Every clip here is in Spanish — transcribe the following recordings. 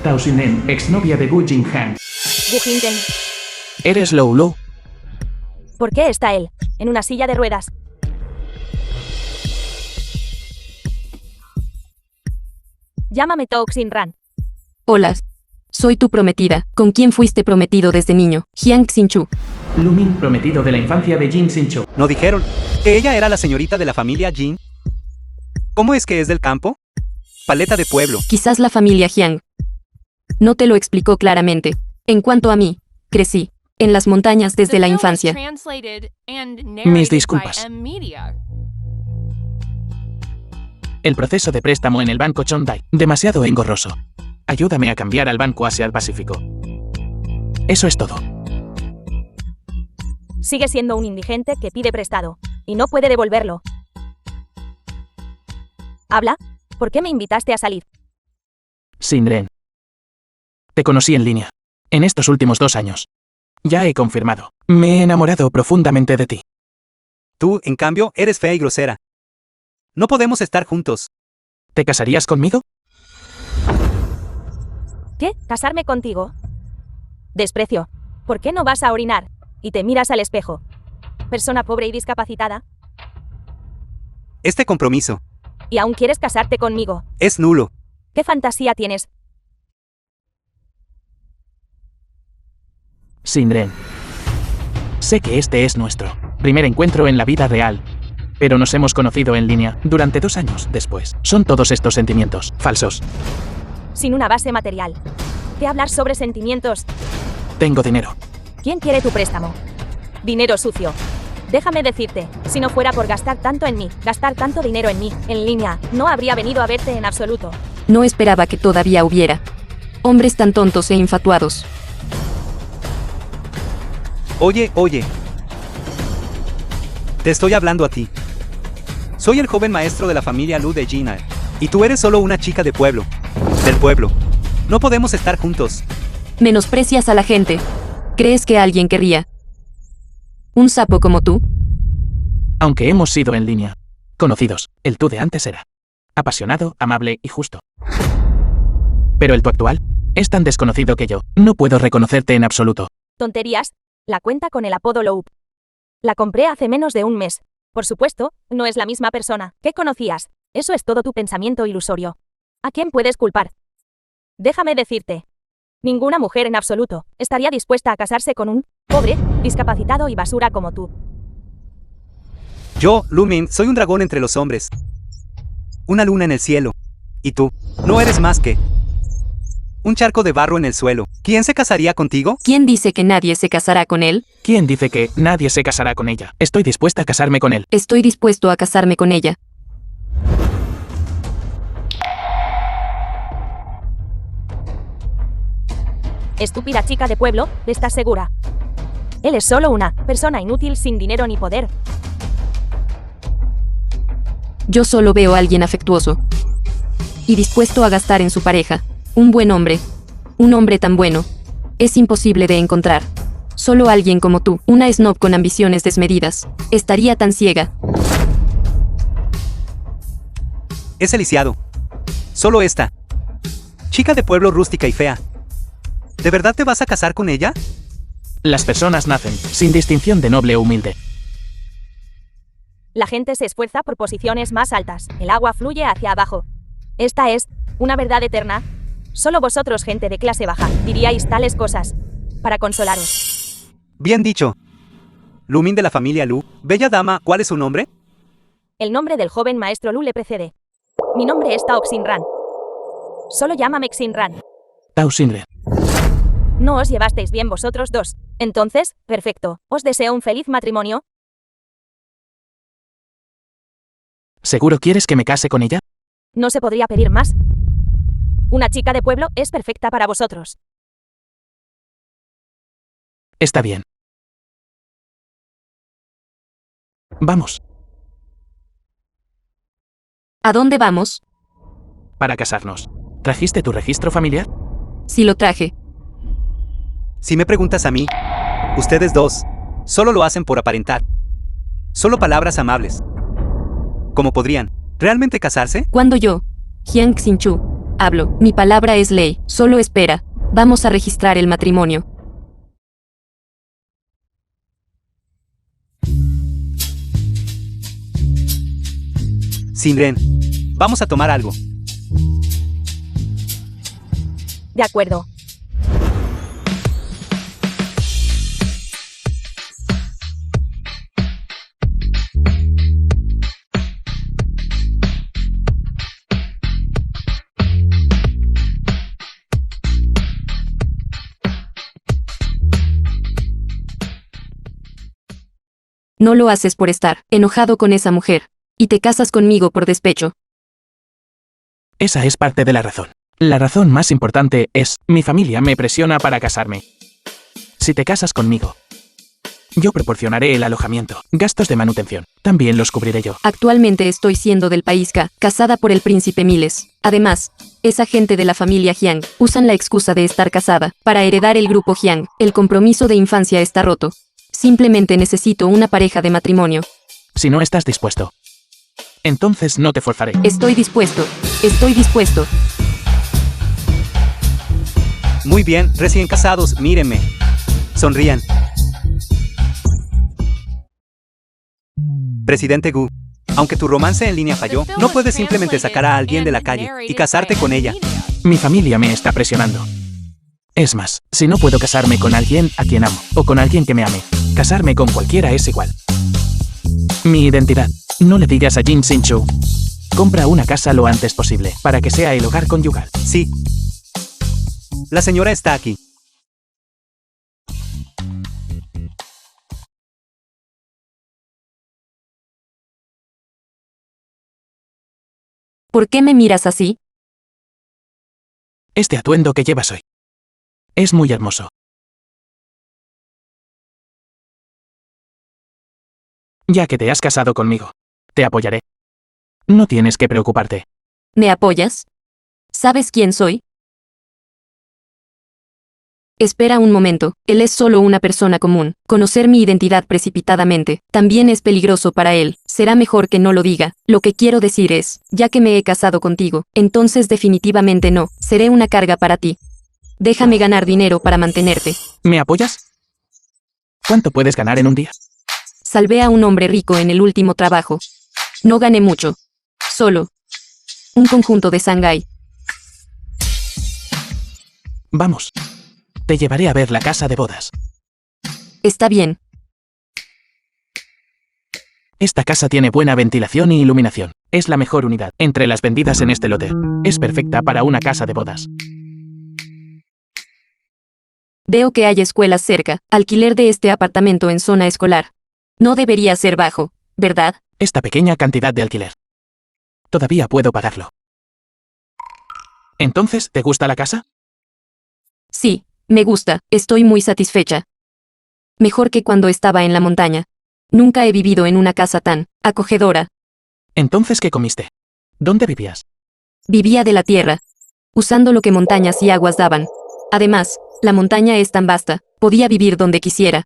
Tao Xinen, exnovia de Gu Jinghan. Gu Jinghan. ¿Eres Lou Lou? ¿Por qué está él en una silla de ruedas? Llámame Tao Xinran. Hola. Soy tu prometida. ¿Con quién fuiste prometido desde niño? Jiang Xinchu. Lumin, prometido de la infancia de Jin Xinchu. ¿No dijeron que ella era la señorita de la familia Jin? ¿Cómo es que es del campo? Paleta de pueblo. Quizás la familia Jiang. No te lo explicó claramente. En cuanto a mí, crecí en las montañas desde la infancia. Mis disculpas. El proceso de préstamo en el banco Chondai, demasiado engorroso. Ayúdame a cambiar al banco Asia al Pacífico. Eso es todo. Sigue siendo un indigente que pide prestado y no puede devolverlo. ¿Habla? ¿Por qué me invitaste a salir? Xinren. Te conocí en línea. En estos últimos 2 años. Ya he confirmado. Me he enamorado profundamente de ti. Tú, en cambio, eres fea y grosera. No podemos estar juntos. ¿Te casarías conmigo? ¿Qué? ¿Casarme contigo? Desprecio. ¿Por qué no vas a orinar y te miras al espejo? Persona pobre y discapacitada. Este compromiso ¿Y aún quieres casarte conmigo? es nulo. ¿Qué fantasía tienes? Xinren. Sé que este es nuestro primer encuentro en la vida real, pero nos hemos conocido en línea durante 2 años después. Son todos estos sentimientos falsos. Sin una base material. ¿Qué hablar sobre sentimientos? Tengo dinero. ¿Quién quiere tu préstamo? Dinero sucio. Déjame decirte, si no fuera por gastar tanto en mí, gastar tanto dinero en mí, en línea, no habría venido a verte en absoluto. No esperaba que todavía hubiera hombres tan tontos e infatuados. Oye. Te estoy hablando a ti. Soy el joven maestro de la familia Lu de Jina. Y tú eres solo una chica de pueblo. Del pueblo. No podemos estar juntos. Menosprecias a la gente. ¿Crees que alguien querría un sapo como tú? Aunque hemos sido en línea conocidos, el tú de antes era apasionado, amable y justo. Pero el tú actual es tan desconocido que yo no puedo reconocerte en absoluto. Tonterías. La cuenta con el apodo Loup. La compré hace menos de 1 mes. Por supuesto, no es la misma persona. ¿Qué conocías? Eso es todo tu pensamiento ilusorio. ¿A quién puedes culpar? Déjame decirte. Ninguna mujer en absoluto estaría dispuesta a casarse con un pobre, discapacitado y basura como tú. Yo, Lumin, soy un dragón entre los hombres. Una luna en el cielo. Y tú, no eres más que un charco de barro en el suelo. ¿Quién se casaría contigo? ¿Quién dice que nadie se casará con él? ¿Quién dice que nadie se casará con ella? Estoy dispuesta a casarme con él. Estoy dispuesto a casarme con ella. Estúpida chica de pueblo, ¿estás segura? Él es solo una persona inútil sin dinero ni poder. Yo solo veo a alguien afectuoso y dispuesto a gastar en su pareja. Un buen hombre. Un hombre tan bueno. Es imposible de encontrar. Solo alguien como tú, una snob con ambiciones desmedidas, estaría tan ciega. Es el lisiado. Solo esta chica de pueblo rústica y fea. ¿De verdad te vas a casar con ella? Las personas nacen sin distinción de noble o humilde. La gente se esfuerza por posiciones más altas. El agua fluye hacia abajo. Esta es una verdad eterna. Solo vosotros, gente de clase baja, diríais tales cosas para consolaros. Bien dicho. Lumin de la familia Lu. Bella dama, ¿cuál es su nombre? El nombre del joven maestro Lu le precede. Mi nombre es Tao Xinran. Solo llámame Xinran. Tao Xinren. ¿No os llevasteis bien vosotros dos? Entonces, perfecto. Os deseo un feliz matrimonio. ¿Seguro quieres que me case con ella? No se podría pedir más. Una chica de pueblo es perfecta para vosotros. Está bien. Vamos. ¿A dónde vamos? Para casarnos. ¿Trajiste tu registro familiar? Sí lo traje. Si me preguntas a mí, ustedes dos solo lo hacen por aparentar. Solo palabras amables. ¿Cómo podrían realmente casarse? Cuando yo, Jiang Xinchu, Hablo, mi palabra es ley, solo espera. Vamos a registrar el matrimonio. Simren, vamos a tomar algo. De acuerdo. No lo haces por estar enojado con esa mujer. Y te casas conmigo por despecho. Esa es parte de la razón. La razón más importante es, mi familia me presiona para casarme. Si te casas conmigo, yo proporcionaré el alojamiento, gastos de manutención. También los cubriré yo. Actualmente estoy siendo del país K, casada por el príncipe Miles. Además, esa gente de la familia Jiang usan la excusa de estar casada para heredar el grupo Jiang. El compromiso de infancia está roto. Simplemente necesito una pareja de matrimonio. Si no estás dispuesto, entonces no te forzaré. Estoy dispuesto. Estoy dispuesto. Muy bien, recién casados, mírenme. Sonrían. Presidente Gu, aunque tu romance en línea falló, no puedes simplemente sacar a alguien de la calle y casarte con ella. Mi familia me está presionando. Es más, si no puedo casarme con alguien a quien amo, o con alguien que me ame, casarme con cualquiera es igual. Mi identidad. No le digas a Jin Sin-chu. Compra una casa lo antes posible, para que sea el hogar conyugal. Sí. La señora está aquí. ¿Por qué me miras así? Este atuendo que llevas hoy es muy hermoso. Ya que te has casado conmigo, te apoyaré. No tienes que preocuparte. ¿Me apoyas? ¿Sabes quién soy? Espera un momento, él es solo una persona común. Conocer mi identidad precipitadamente también es peligroso para él. Será mejor que no lo diga. Lo que quiero decir es, ya que me he casado contigo, entonces definitivamente no, seré una carga para ti. Déjame ganar dinero para mantenerte. ¿Me apoyas? ¿Cuánto puedes ganar en un día? Salvé a un hombre rico en el último trabajo. No gané mucho. Solo un conjunto de Shanghái. Vamos. Te llevaré a ver la casa de bodas. Está bien. Esta casa tiene buena ventilación y iluminación. Es la mejor unidad entre las vendidas en este lote. Es perfecta para una casa de bodas. Veo que hay escuelas cerca. Alquiler de este apartamento en zona escolar. No debería ser bajo, ¿verdad? Esta pequeña cantidad de alquiler. Todavía puedo pagarlo. ¿Entonces, te gusta la casa? Sí, me gusta, estoy muy satisfecha. Mejor que cuando estaba en la montaña. Nunca he vivido en una casa tan acogedora. Entonces, ¿qué comiste? ¿Dónde vivías? Vivía de la tierra, usando lo que montañas y aguas daban. Además, la montaña es tan vasta, podía vivir donde quisiera.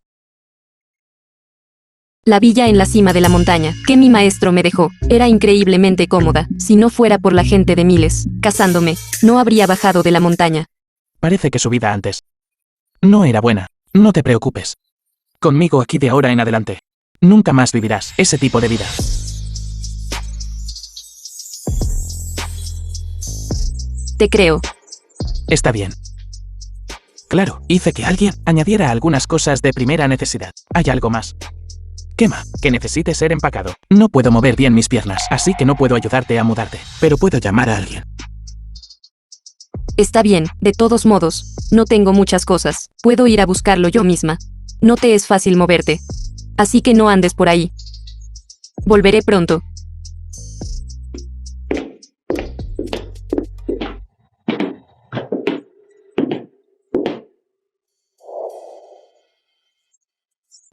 La villa en la cima de la montaña, que mi maestro me dejó, era increíblemente cómoda. Si no fuera por la gente de Miles, casándome, no habría bajado de la montaña. Parece que su vida antes no era buena. No te preocupes. Conmigo aquí de ahora en adelante. Nunca más vivirás ese tipo de vida. Te creo. Está bien. Claro, hice que alguien añadiera algunas cosas de primera necesidad. Hay algo más. Quema, que necesite ser empacado. No puedo mover bien mis piernas, así que no puedo ayudarte a mudarte, pero puedo llamar a alguien. Está bien, de todos modos, no tengo muchas cosas. Puedo ir a buscarlo yo misma. No te es fácil moverte. Así que no andes por ahí. Volveré pronto.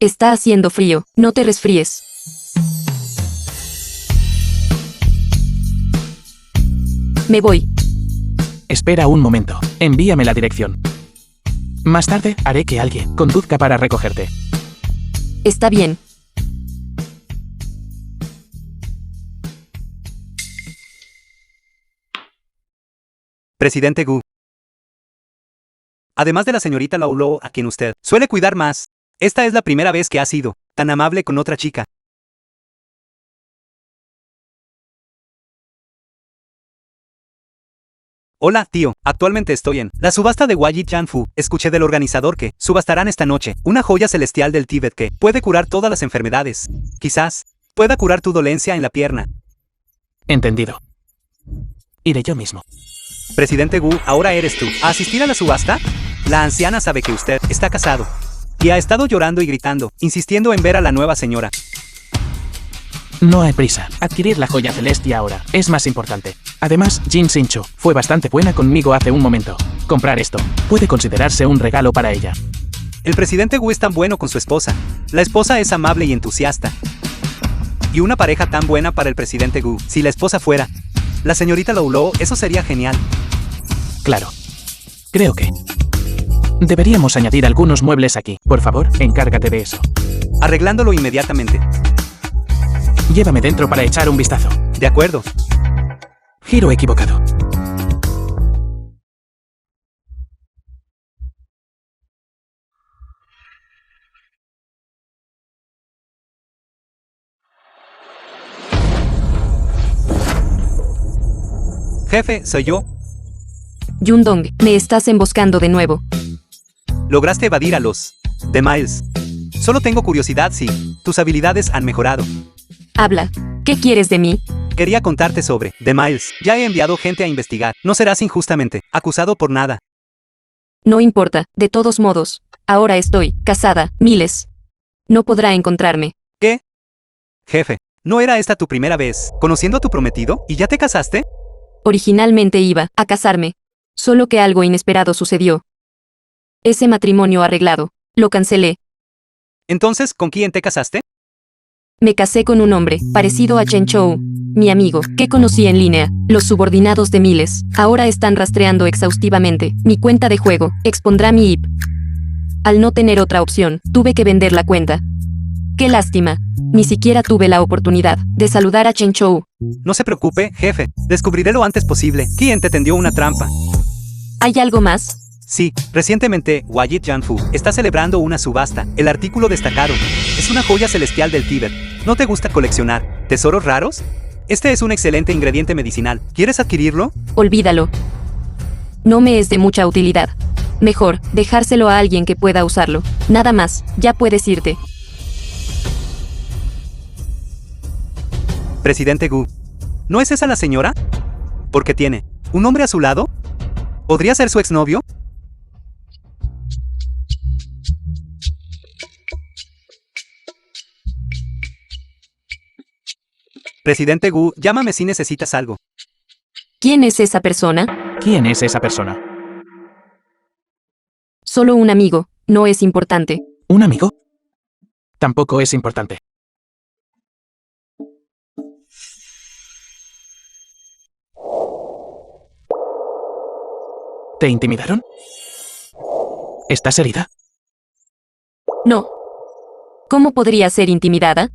Está haciendo frío, no te resfríes. Me voy. Espera un momento, envíame la dirección. Más tarde, haré que alguien conduzca para recogerte. Está bien. Presidente Gu. Además de la señorita Lou Lou, a quien usted suele cuidar más, esta es la primera vez que ha sido tan amable con otra chica. Hola, tío. Actualmente estoy en la subasta de Wajid Janfu. Escuché del organizador que subastarán esta noche una joya celestial del Tíbet que puede curar todas las enfermedades. Quizás pueda curar tu dolencia en la pierna. Entendido. Iré yo mismo. Presidente Gu, ahora eres tú. ¿A asistir a la subasta? La anciana sabe que usted está casado y ha estado llorando y gritando, insistiendo en ver a la nueva señora. No hay prisa. Adquirir la joya celeste ahora es más importante. Además, Jin Sincho fue bastante buena conmigo hace un momento. Comprar esto puede considerarse un regalo para ella. El presidente Gu es tan bueno con su esposa. La esposa es amable y entusiasta. Y una pareja tan buena para el presidente Gu. Si la esposa fuera la señorita Lou Lou, eso sería genial. Claro. Creo que deberíamos añadir algunos muebles aquí. Por favor, encárgate de eso. Arreglándolo inmediatamente. Llévame dentro para echar un vistazo. De acuerdo. Giro equivocado. Jefe, soy yo. Yundong, me estás emboscando de nuevo. Lograste evadir a los The Miles. Solo tengo curiosidad si tus habilidades han mejorado. Habla. ¿Qué quieres de mí? Quería contarte sobre The Miles. Ya he enviado gente a investigar. No serás injustamente acusado por nada. No importa, de todos modos. Ahora estoy casada, Miles. No podrá encontrarme. ¿Qué? Jefe, ¿no era esta tu primera vez conociendo a tu prometido y ya te casaste? Originalmente iba a casarme. Solo que algo inesperado sucedió. Ese matrimonio arreglado. Lo cancelé. Entonces, ¿con quién te casaste? Me casé con un hombre, parecido a Chen Chou, mi amigo, que conocí en línea. Los subordinados de Miles ahora están rastreando exhaustivamente mi cuenta de juego. Expondrá mi IP. Al no tener otra opción, tuve que vender la cuenta. Qué lástima. Ni siquiera tuve la oportunidad de saludar a Chen Chou. No se preocupe, jefe. Descubriré lo antes posible quién te tendió una trampa. ¿Hay algo más? Sí, recientemente, Wajid Janfu está celebrando una subasta. El artículo destacado es una joya celestial del Tíbet. ¿No te gusta coleccionar tesoros raros? Este es un excelente ingrediente medicinal. ¿Quieres adquirirlo? Olvídalo. No me es de mucha utilidad. Mejor, dejárselo a alguien que pueda usarlo. Nada más, ya puedes irte. Presidente Gu, ¿no es esa la señora? ¿Por qué tiene un hombre a su lado? ¿Podría ser su exnovio? Presidente Gu, llámame si necesitas algo. ¿Quién es esa persona? ¿Quién es esa persona? Solo un amigo, no es importante. ¿Un amigo? Tampoco es importante. ¿Te intimidaron? ¿Estás herida? No. ¿Cómo podría ser intimidada?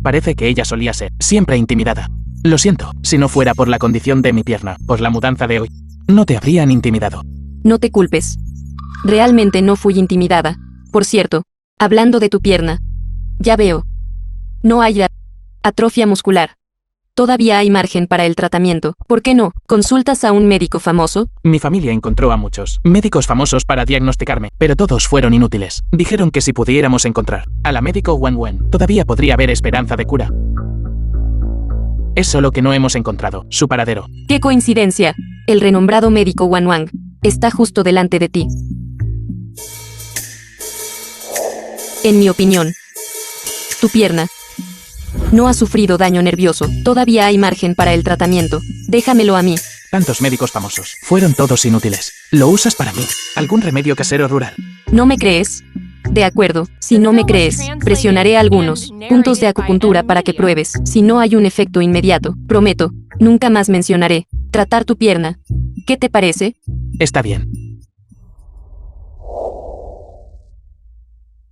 Parece que ella solía ser siempre intimidada. Lo siento, si no fuera por la condición de mi pierna, por la mudanza de hoy, no te habrían intimidado. No te culpes. Realmente no fui intimidada. Por cierto, hablando de tu pierna. Ya veo. No hay atrofia muscular. Todavía hay margen para el tratamiento. ¿Por qué no? ¿Consultas a un médico famoso? Mi familia encontró a muchos médicos famosos para diagnosticarme, pero todos fueron inútiles. Dijeron que si pudiéramos encontrar a la médico Wan Wen, todavía podría haber esperanza de cura. Es solo que no hemos encontrado su paradero. ¡Qué coincidencia! El renombrado médico Wan Wang está justo delante de ti. En mi opinión, tu pierna no ha sufrido daño nervioso. Todavía hay margen para el tratamiento. Déjamelo a mí. Tantos médicos famosos. Fueron todos inútiles. ¿Lo usas para mí? ¿Algún remedio casero rural? ¿No me crees? De acuerdo. Si no me crees, presionaré algunos puntos de acupuntura para que pruebes. Si no hay un efecto inmediato, prometo, nunca más mencionaré tratar tu pierna. ¿Qué te parece? Está bien.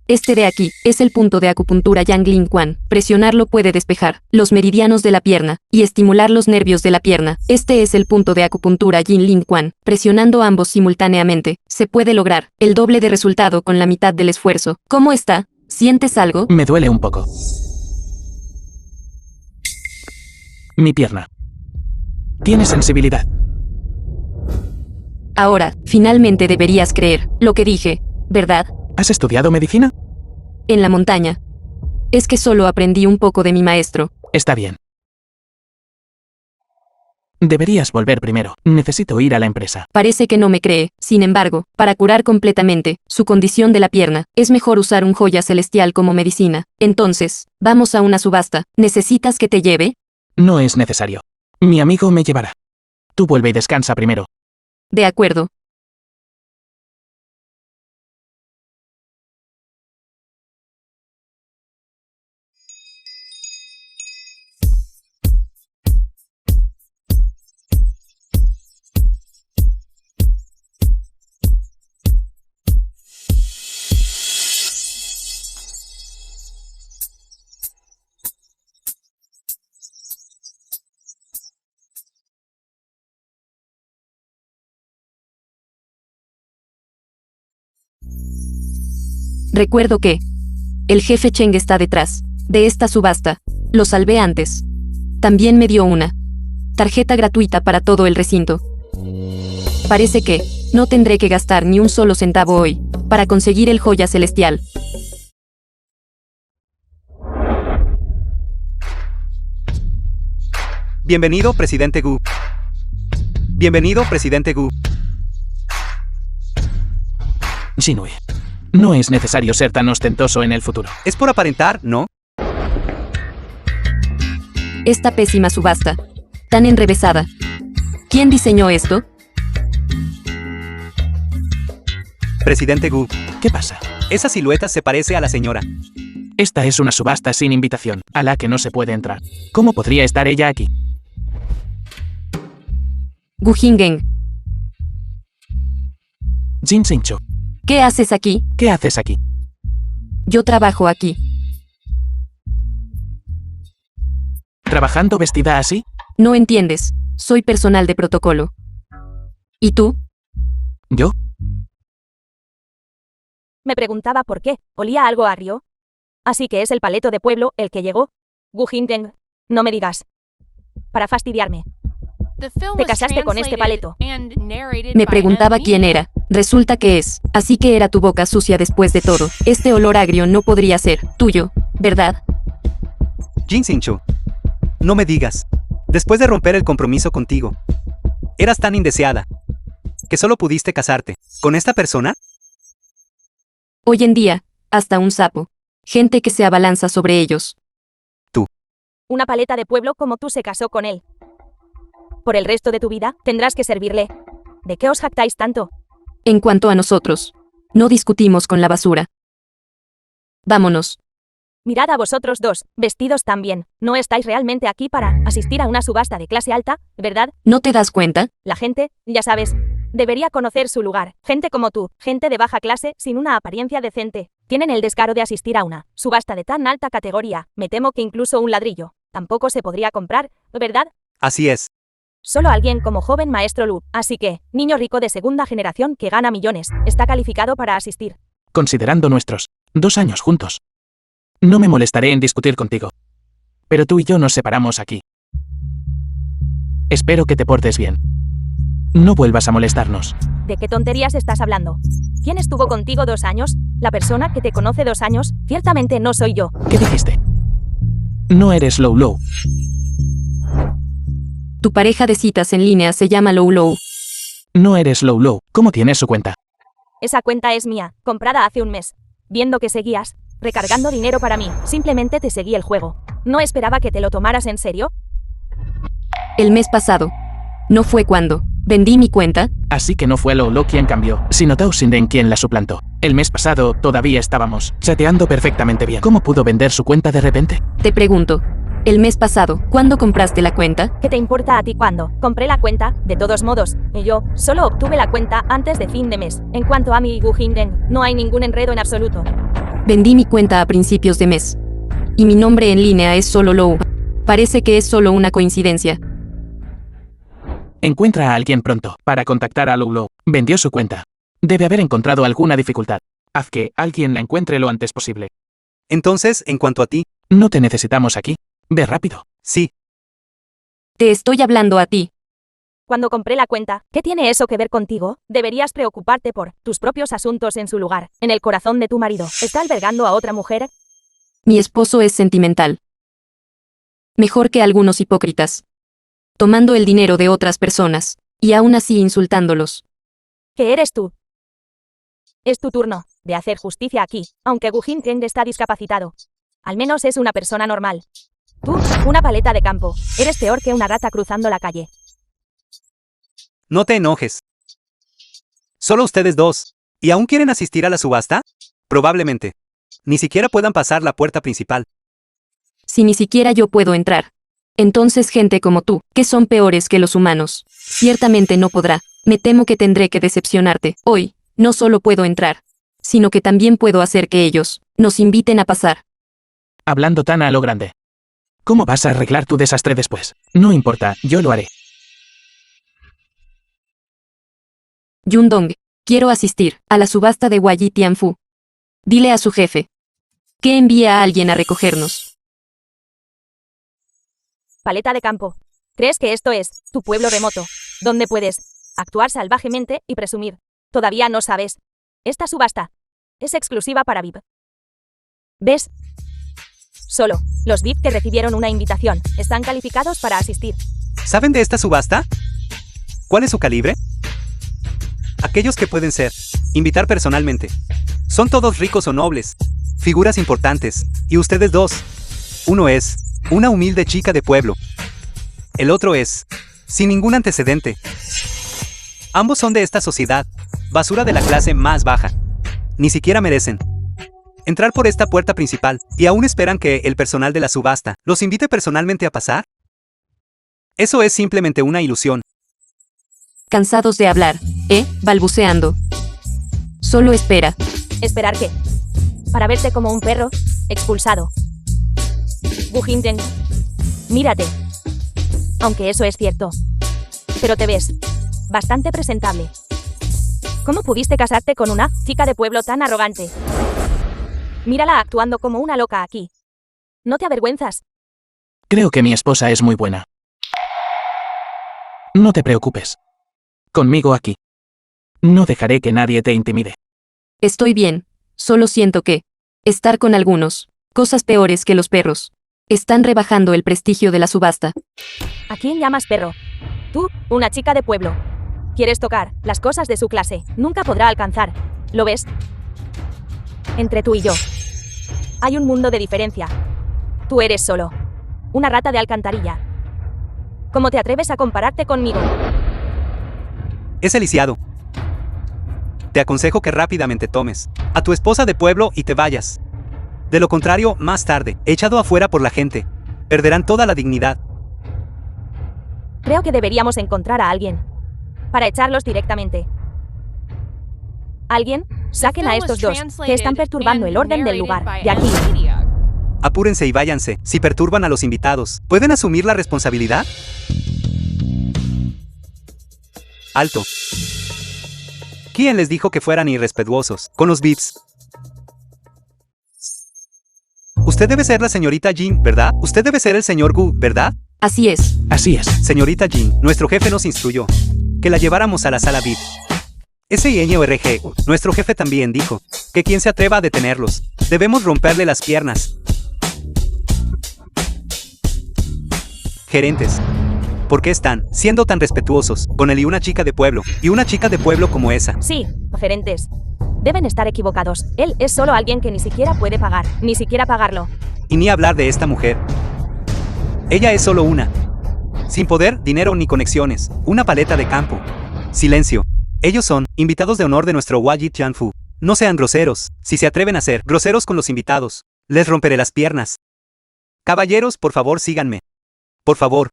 Este de aquí es el punto de acupuntura Yang Lin Quan. Presionarlo puede despejar los meridianos de la pierna y estimular los nervios de la pierna. Este es el punto de acupuntura Yin Lin Quan. Presionando ambos simultáneamente, se puede lograr el doble de resultado con la mitad del esfuerzo. ¿Cómo está? ¿Sientes algo? Me duele un poco. Mi pierna. Tiene sensibilidad. Ahora, finalmente deberías creer lo que dije, ¿verdad? ¿Has estudiado medicina? En la montaña. Es que solo aprendí un poco de mi maestro. Está bien. Deberías volver primero. Necesito ir a la empresa. Parece que no me cree. Sin embargo, para curar completamente su condición de la pierna, es mejor usar un joya celestial como medicina. Entonces, vamos a una subasta. ¿Necesitas que te lleve? No es necesario. Mi amigo me llevará. Tú vuelve y descansa primero. De acuerdo. Recuerdo que el jefe Cheng está detrás de esta subasta. Lo salvé antes. También me dio una tarjeta gratuita para todo el recinto. Parece que no tendré que gastar ni un solo centavo hoy para conseguir el joya celestial. Bienvenido, presidente Gu. Bienvenido, presidente Gu. Jinwei. No es necesario ser tan ostentoso en el futuro. Es por aparentar, ¿no? Esta pésima subasta. Tan enrevesada. ¿Quién diseñó esto? Presidente Gu. ¿Qué pasa? Esa silueta se parece a la señora. Esta es una subasta sin invitación, a la que no se puede entrar. ¿Cómo podría estar ella aquí? Gu Jingeng. Jin Xingchu. ¿Qué haces aquí? ¿Qué haces aquí? Yo trabajo aquí. ¿Trabajando vestida así? No entiendes. Soy personal de protocolo. ¿Y tú? ¿Yo? Me preguntaba por qué. ¿Olía algo agrio? Así que es el paleto de pueblo el que llegó. Gu Jingeng. No me digas. Para fastidiarme. ¿Te casaste con este paleto? Me preguntaba quién era. Resulta que es. Así que era tu boca sucia después de todo. Este olor agrio no podría ser tuyo, ¿verdad? Jin Xingchu. No me digas. Después de romper el compromiso contigo, eras tan indeseada que solo pudiste casarte con esta persona. Hoy en día, hasta un sapo. Gente que se abalanza sobre ellos. Una paleta de pueblo como tú se casó con él. Por el resto de tu vida, tendrás que servirle. ¿De qué os jactáis tanto? En cuanto a nosotros, no discutimos con la basura. Vámonos. Mirad a vosotros dos, vestidos tan bien. No estáis realmente aquí para asistir a una subasta de clase alta, ¿verdad? ¿No te das cuenta? La gente, ya sabes, debería conocer su lugar. Gente como tú, gente de baja clase, sin una apariencia decente. Tienen el descaro de asistir a una subasta de tan alta categoría. Me temo que incluso un ladrillo tampoco se podría comprar, ¿verdad? Así es. Solo alguien como joven maestro Lu, así que, niño rico de segunda generación que gana millones, está calificado para asistir. Considerando nuestros 2 años juntos. No me molestaré en discutir contigo. Pero tú y yo nos separamos aquí. Espero que te portes bien. No vuelvas a molestarnos. ¿De qué tonterías estás hablando? ¿Quién estuvo contigo 2 años? ¿La persona que te conoce 2 años? Ciertamente no soy yo. ¿Qué dijiste? No eres Lou Lou. Tu pareja de citas en línea se llama Lou Lou. No eres Lou Lou. ¿Cómo tienes su cuenta? Esa cuenta es mía, comprada hace un mes. Viendo que seguías recargando dinero para mí, simplemente te seguí el juego. No esperaba que te lo tomaras en serio. El mes pasado. ¿No fue cuando vendí mi cuenta? Así que no fue Lou Lou quien cambió, sino Tao Xinden quien la suplantó. El mes pasado todavía estábamos chateando perfectamente bien. ¿Cómo pudo vender su cuenta de repente? Te pregunto. El mes pasado, ¿cuándo compraste la cuenta? ¿Qué te importa a ti cuándo? Compré la cuenta, de todos modos, y yo solo obtuve la cuenta antes de fin de mes. En cuanto a mi Gu Jingeng, no hay ningún enredo en absoluto. Vendí mi cuenta a principios de mes. Y mi nombre en línea es solo Lou. Parece que es solo una coincidencia. Encuentra a alguien pronto para contactar a Lulu. Vendió su cuenta. Debe haber encontrado alguna dificultad. Haz que alguien la encuentre lo antes posible. Entonces, en cuanto a ti, No te necesitamos aquí. Ve rápido. sí, Te estoy hablando a ti. Cuando compré la cuenta, ¿qué tiene eso que ver contigo? Deberías preocuparte por tus propios asuntos en su lugar. En el corazón de tu marido, ¿está albergando a otra mujer? Mi esposo es sentimental. Mejor que algunos hipócritas. Tomando el dinero de otras personas. Y aún así insultándolos. ¿Qué eres tú? Es tu turno de hacer justicia aquí, aunque Gu Jinteng está discapacitado. Al menos es una persona normal. Tú, una paleta de campo, eres peor que una rata cruzando la calle. no te enojes. Solo ustedes dos. ¿Y aún quieren asistir a la subasta? Probablemente. Ni siquiera puedan pasar la puerta principal. Si ni siquiera yo puedo entrar. Entonces gente como tú, que son peores que los humanos, ciertamente no podrá. Me temo que tendré que decepcionarte. Hoy, no solo puedo entrar, sino que también puedo hacer que ellos nos inviten a pasar. Hablando tan a lo grande. ¿Cómo vas a arreglar tu desastre después? No importa, yo lo haré. Yundong, quiero asistir a la subasta de Wai Tianfu. Dile a su jefe que envíe a alguien a recogernos. Paleta de campo. ¿Crees que esto es tu pueblo remoto, donde puedes actuar salvajemente y presumir? Todavía no sabes. Esta subasta es exclusiva para VIP. ¿Ves? Solo los VIP que recibieron una invitación están calificados para asistir. ¿Saben de esta subasta? ¿Cuál es su calibre? Aquellos que pueden ser, invitar personalmente. Son todos ricos o nobles, figuras importantes, y ustedes dos. Uno es una humilde chica de pueblo. El otro es sin ningún antecedente. Ambos son de esta sociedad, basura de la clase más baja. Ni siquiera merecen entrar por esta puerta principal, y aún esperan que el personal de la subasta los invite personalmente a pasar. Eso es simplemente una ilusión. Cansados de hablar, balbuceando. Solo espera. ¿Esperar qué? Para verte como un perro expulsado. Gu Jinteng, mírate. Aunque eso es cierto. Pero te ves bastante presentable. ¿Cómo pudiste casarte con una chica de pueblo tan arrogante? Mírala actuando como una loca aquí. ¿No te avergüenzas? Creo que mi esposa es muy buena. No te preocupes. Conmigo aquí. No dejaré que nadie te intimide. Estoy bien, solo siento que estar con algunos, cosas peores que los perros, están rebajando el prestigio de la subasta. ¿A quién llamas perro? Tú, una chica de pueblo. Quieres tocar las cosas de su clase. Nunca podrá alcanzar. ¿Lo ves? Entre tú y yo hay un mundo de diferencia. Tú eres solo una rata de alcantarilla. ¿Cómo te atreves a compararte conmigo? Es el lisiado. Te aconsejo que rápidamente tomes a tu esposa de pueblo y te vayas. De lo contrario, más tarde, echado afuera por la gente, perderán toda la dignidad. Creo que deberíamos encontrar a alguien para echarlos directamente. ¿Alguien? Saquen a estos dos, que están perturbando el orden del lugar, de aquí. Apúrense y váyanse. Si perturban a los invitados, ¿pueden asumir la responsabilidad? Alto. ¿Quién les dijo que fueran irrespetuosos con los VIPs? Usted debe ser la señorita Jin, ¿verdad? Usted debe ser el señor Gu, ¿verdad? Así es. Así es. Señorita Jin, nuestro jefe nos instruyó que la lleváramos a la sala VIP. SINORG, nuestro jefe también dijo que quien se atreva a detenerlos, debemos romperle las piernas. Gerentes, ¿por qué están siendo tan respetuosos con él y una chica de pueblo, y una chica de pueblo como esa? Sí, gerentes. Deben estar equivocados. Él es solo alguien que ni siquiera puede pagar, ni siquiera pagarlo. Y ni hablar de esta mujer. Ella es solo una. Sin poder, dinero ni conexiones. Una paleta de campo. Silencio. Ellos son invitados de honor de nuestro Wai Tianfu. No sean groseros. Si se atreven a ser groseros con los invitados, les romperé las piernas. Caballeros, por favor, síganme. Por favor.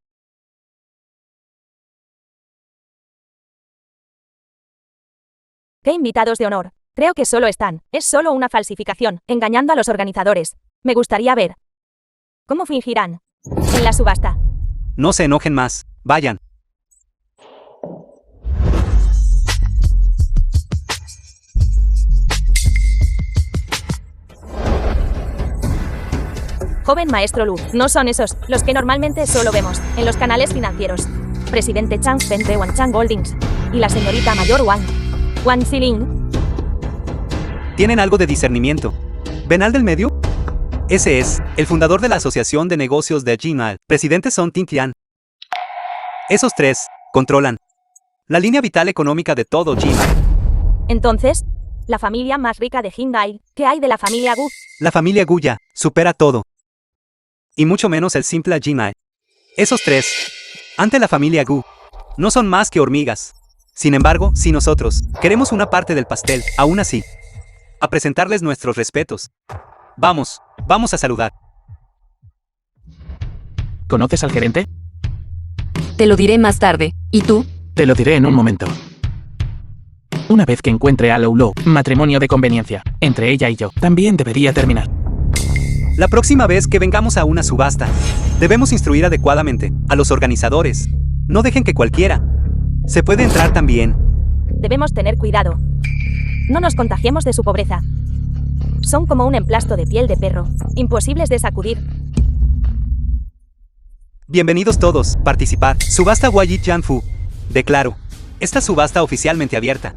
¿Qué invitados de honor? Creo que solo están. Es solo una falsificación, engañando a los organizadores. Me gustaría ver cómo fingirán en la subasta. No se enojen más. Vayan. Joven maestro Lu, no son esos los que normalmente solo vemos en los canales financieros. Presidente Chang Pen de Wanchang Holdings y la señorita mayor Wang Xiling. ¿Tienen algo de discernimiento? ¿Venal del medio? Ese es, el fundador de la Asociación de Negocios de Jinal, presidente Song Tintian. Esos tres, controlan la línea vital económica de todo Jinal. Entonces, la familia más rica de Jinal, ¿qué hay de la familia Gu? La familia Guya, supera todo. Y mucho menos el simple Jinal. Esos tres, ante la familia Gu, no son más que hormigas. Sin embargo, si nosotros queremos una parte del pastel, aún así, a presentarles nuestros respetos. Vamos a saludar. ¿Conoces al gerente? Te lo diré más tarde. ¿Y tú? Te lo diré en un momento. Una vez que encuentre a Loulo, matrimonio de conveniencia, entre ella y yo, también debería terminar. La próxima vez que vengamos a una subasta, debemos instruir adecuadamente a los organizadores. No dejen que cualquiera se puede entrar también. Debemos tener cuidado. No nos contagiemos de su pobreza. Son como un emplasto de piel de perro, imposibles de sacudir. Bienvenidos todos, participar. Subasta Wayit Janfu. Declaro, esta subasta oficialmente abierta.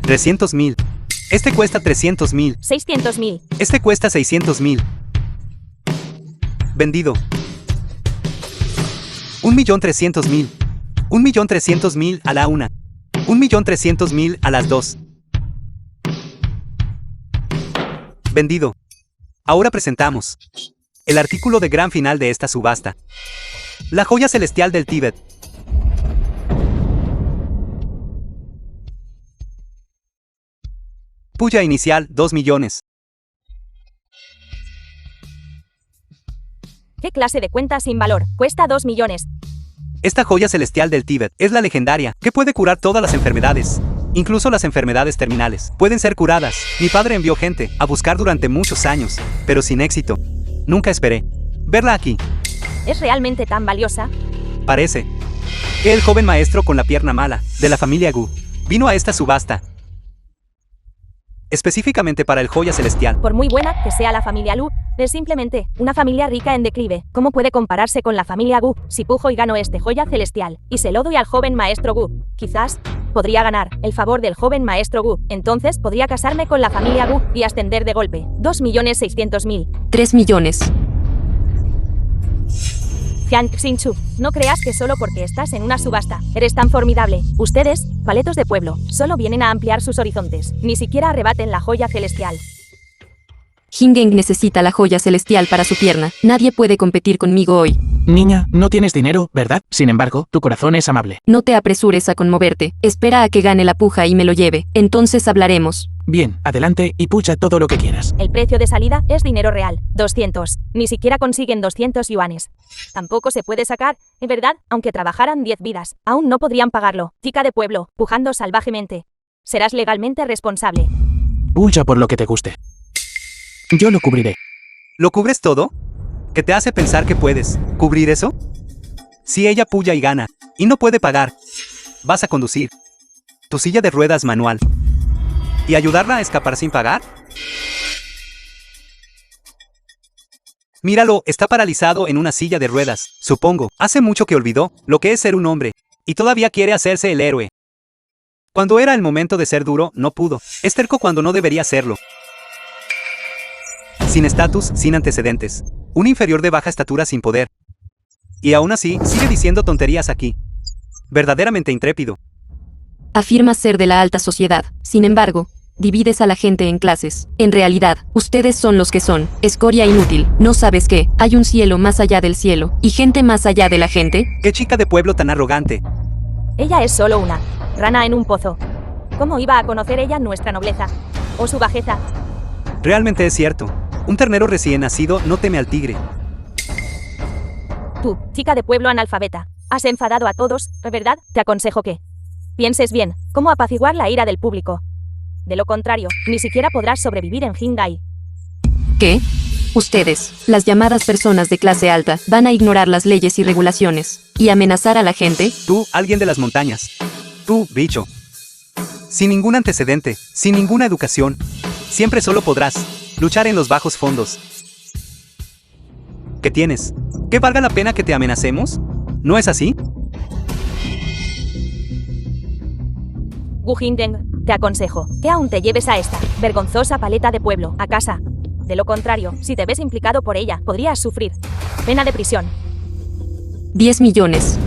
$300,000. Este cuesta $300,000. 600,000. Este cuesta $600,000. Vendido. 1.300.000. 1.300.000 a la una. 1.300.000 a las dos. Vendido. Ahora presentamos el artículo de gran final de esta subasta. La joya celestial del Tíbet. Puya inicial, 2 millones. ¿Qué clase de cuenta sin valor? Cuesta 2 millones. Esta joya celestial del Tíbet es la legendaria, que puede curar todas las enfermedades. Incluso las enfermedades terminales pueden ser curadas. Mi padre envió gente a buscar durante muchos años, pero sin éxito. Nunca esperé verla aquí. ¿Es realmente tan valiosa? Parece que el joven maestro con la pierna mala, de la familia Gu, vino a esta subasta específicamente para el joya celestial. Por muy buena que sea la familia Lu, es simplemente una familia rica en declive. ¿Cómo puede compararse con la familia Gu? Si pujo y gano este joya celestial, y se lo doy al joven maestro Gu, quizás podría ganar el favor del joven maestro Gu. Entonces podría casarme con la familia Gu y ascender de golpe. 2.600.000. 3 millones. Jiang Xinchu, no creas que solo porque estás en una subasta eres tan formidable. Ustedes, paletos de pueblo, solo vienen a ampliar sus horizontes. Ni siquiera arrebaten la joya celestial. Hingeng necesita la joya celestial para su pierna. Nadie puede competir conmigo hoy. Niña, no tienes dinero, ¿verdad? Sin embargo, tu corazón es amable. No te apresures a conmoverte. Espera a que gane la puja y me lo lleve. Entonces hablaremos. Bien, adelante y pucha todo lo que quieras. El precio de salida es dinero real, 200. Ni siquiera consiguen 200 yuanes. Tampoco se puede sacar, en verdad, aunque trabajaran 10 vidas. Aún no podrían pagarlo. Chica de pueblo, pujando salvajemente. Serás legalmente responsable. Pucha por lo que te guste. Yo lo cubriré. ¿Lo cubres todo? ¿Qué te hace pensar que puedes cubrir eso? Si ella puya y gana, y no puede pagar, ¿vas a conducir tu silla de ruedas manual y ayudarla a escapar sin pagar? Míralo, está paralizado en una silla de ruedas, supongo. Hace mucho que olvidó lo que es ser un hombre, y todavía quiere hacerse el héroe. Cuando era el momento de ser duro, no pudo. Es terco cuando no debería serlo. Sin estatus, sin antecedentes. Un inferior de baja estatura sin poder. Y aún así, sigue diciendo tonterías aquí. Verdaderamente intrépido. Afirmas ser de la alta sociedad. Sin embargo, divides a la gente en clases. En realidad, ustedes son los que son. Escoria inútil. ¿No sabes que hay un cielo más allá del cielo y gente más allá de la gente? ¡Qué chica de pueblo tan arrogante! Ella es solo una rana en un pozo. ¿Cómo iba a conocer ella nuestra nobleza? ¿O su bajeza? Realmente es cierto. Un ternero recién nacido no teme al tigre. Tú, chica de pueblo analfabeta, has enfadado a todos, ¿verdad? Te aconsejo que pienses bien cómo apaciguar la ira del público. De lo contrario, ni siquiera podrás sobrevivir en Hyundai. ¿Qué? Ustedes, las llamadas personas de clase alta, van a ignorar las leyes y regulaciones y amenazar a la gente. Tú, alguien de las montañas. Tú, bicho. Sin ningún antecedente, sin ninguna educación. Siempre solo podrás luchar en los bajos fondos. ¿Qué tienes? ¿Que valga la pena que te amenacemos? ¿No es así? Wu Hindeng, te aconsejo que aún te lleves a esta vergonzosa paleta de pueblo a casa. De lo contrario, si te ves implicado por ella, podrías sufrir pena de prisión. 10 millones.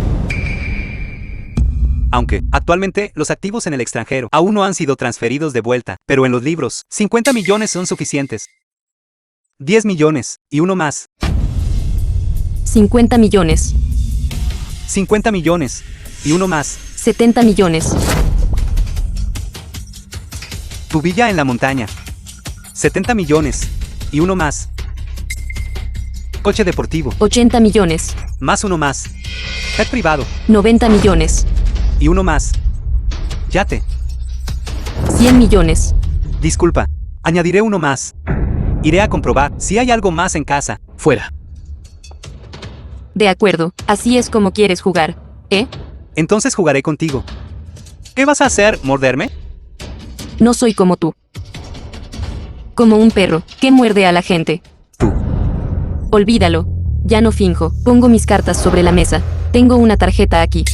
Aunque, actualmente, los activos en el extranjero aún no han sido transferidos de vuelta, pero en los libros, 50 millones son suficientes. 10 millones, y uno más. 50 millones. 50 millones, y uno más. 70 millones. Tu villa en la montaña. 70 millones, y uno más. Coche deportivo. 80 millones. Más uno más. Jet privado. 90 millones. Y uno más. Yate. 100 millones. Disculpa, añadiré uno más. Iré a comprobar si hay algo más en casa. Fuera. De acuerdo, así es como quieres jugar, ¿eh? Entonces jugaré contigo. ¿Qué vas a hacer, morderme? No soy como tú. Como un perro que muerde a la gente. Tú. Olvídalo. Ya no finjo. Pongo mis cartas sobre la mesa. Tengo una tarjeta aquí.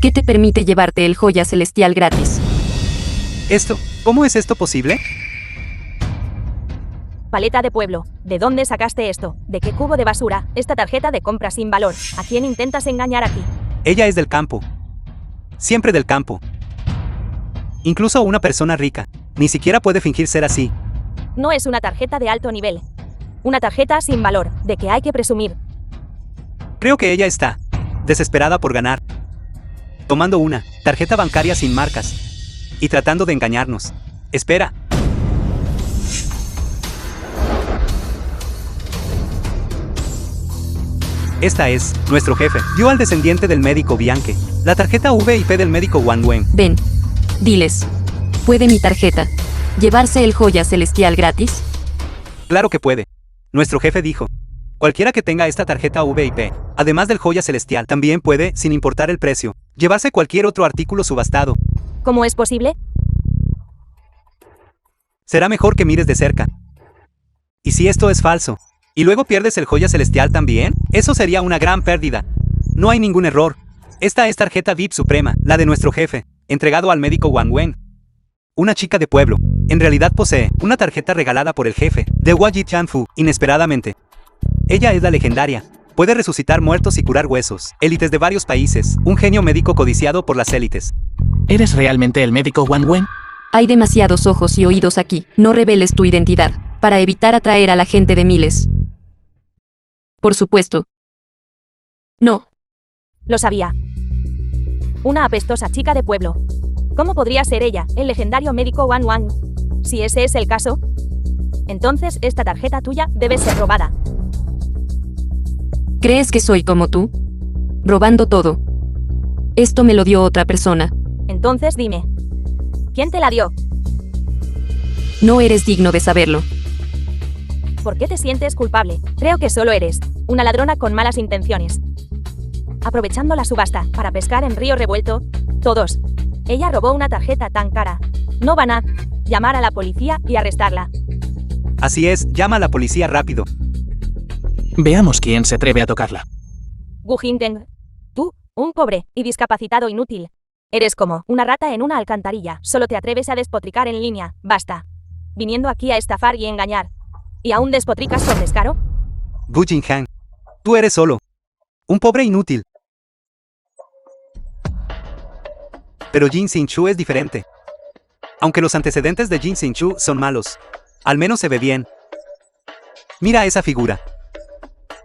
¿Qué te permite llevarte el joya celestial gratis? ¿Cómo es esto posible? Paleta de pueblo, ¿de dónde sacaste esto? ¿De qué cubo de basura? Esta tarjeta de compra sin valor. ¿A quién intentas engañar aquí? Ella es del campo. Siempre del campo. Incluso una persona rica ni siquiera puede fingir ser así. No es una tarjeta de alto nivel. Una tarjeta sin valor, de que hay que presumir. Creo que ella está desesperada por ganar. Tomando una tarjeta bancaria sin marcas y tratando de engañarnos. Espera. Esta es nuestro jefe. Dio al descendiente del médico Bianche la tarjeta VIP del médico Wang Wen. Ven. Diles. ¿Puede mi tarjeta llevarse el joya celestial gratis? Claro que puede. Nuestro jefe dijo. Cualquiera que tenga esta tarjeta VIP, además del joya celestial, también puede, sin importar el precio, llevarse cualquier otro artículo subastado. ¿Cómo es posible? Será mejor que mires de cerca. ¿Y si esto es falso? ¿Y luego pierdes el joya celestial también? Eso sería una gran pérdida. No hay ningún error. Esta es tarjeta VIP suprema, la de nuestro jefe, entregado al médico Wang Wen. Una chica de pueblo. En realidad posee una tarjeta regalada por el jefe de Huayi Tianfu, inesperadamente. Ella es la legendaria. Puede resucitar muertos y curar huesos. Élites de varios países. Un genio médico codiciado por las élites. ¿Eres realmente el médico Wang Wen? Hay demasiados ojos y oídos aquí. No reveles tu identidad, para evitar atraer a la gente de miles. Por supuesto. No. Lo sabía. Una apestosa chica de pueblo. ¿Cómo podría ser ella, el legendario médico Wang Wang? Si ese es el caso, entonces esta tarjeta tuya debe ser robada. ¿Crees que soy como tú? Robando todo. Esto me lo dio otra persona. Entonces dime, ¿quién te la dio? No eres digno de saberlo. ¿Por qué te sientes culpable? Creo que solo eres una ladrona con malas intenciones. Aprovechando la subasta para pescar en río revuelto, todos. Ella robó una tarjeta tan cara. No van a llamar a la policía y arrestarla. Así es, llama a la policía rápido. Veamos quién se atreve a tocarla. Wu Hinteng. Tú, un pobre y discapacitado inútil. Eres como una rata en una alcantarilla. Solo te atreves a despotricar en línea. Basta. Viniendo aquí a estafar y engañar. ¿Y aún despotricas con descaro? Wu Jinhan. Tú eres solo un pobre inútil. Pero Jin Xinchu es diferente. Aunque los antecedentes de Jin Xinchu son malos, al menos se ve bien. Mira esa figura.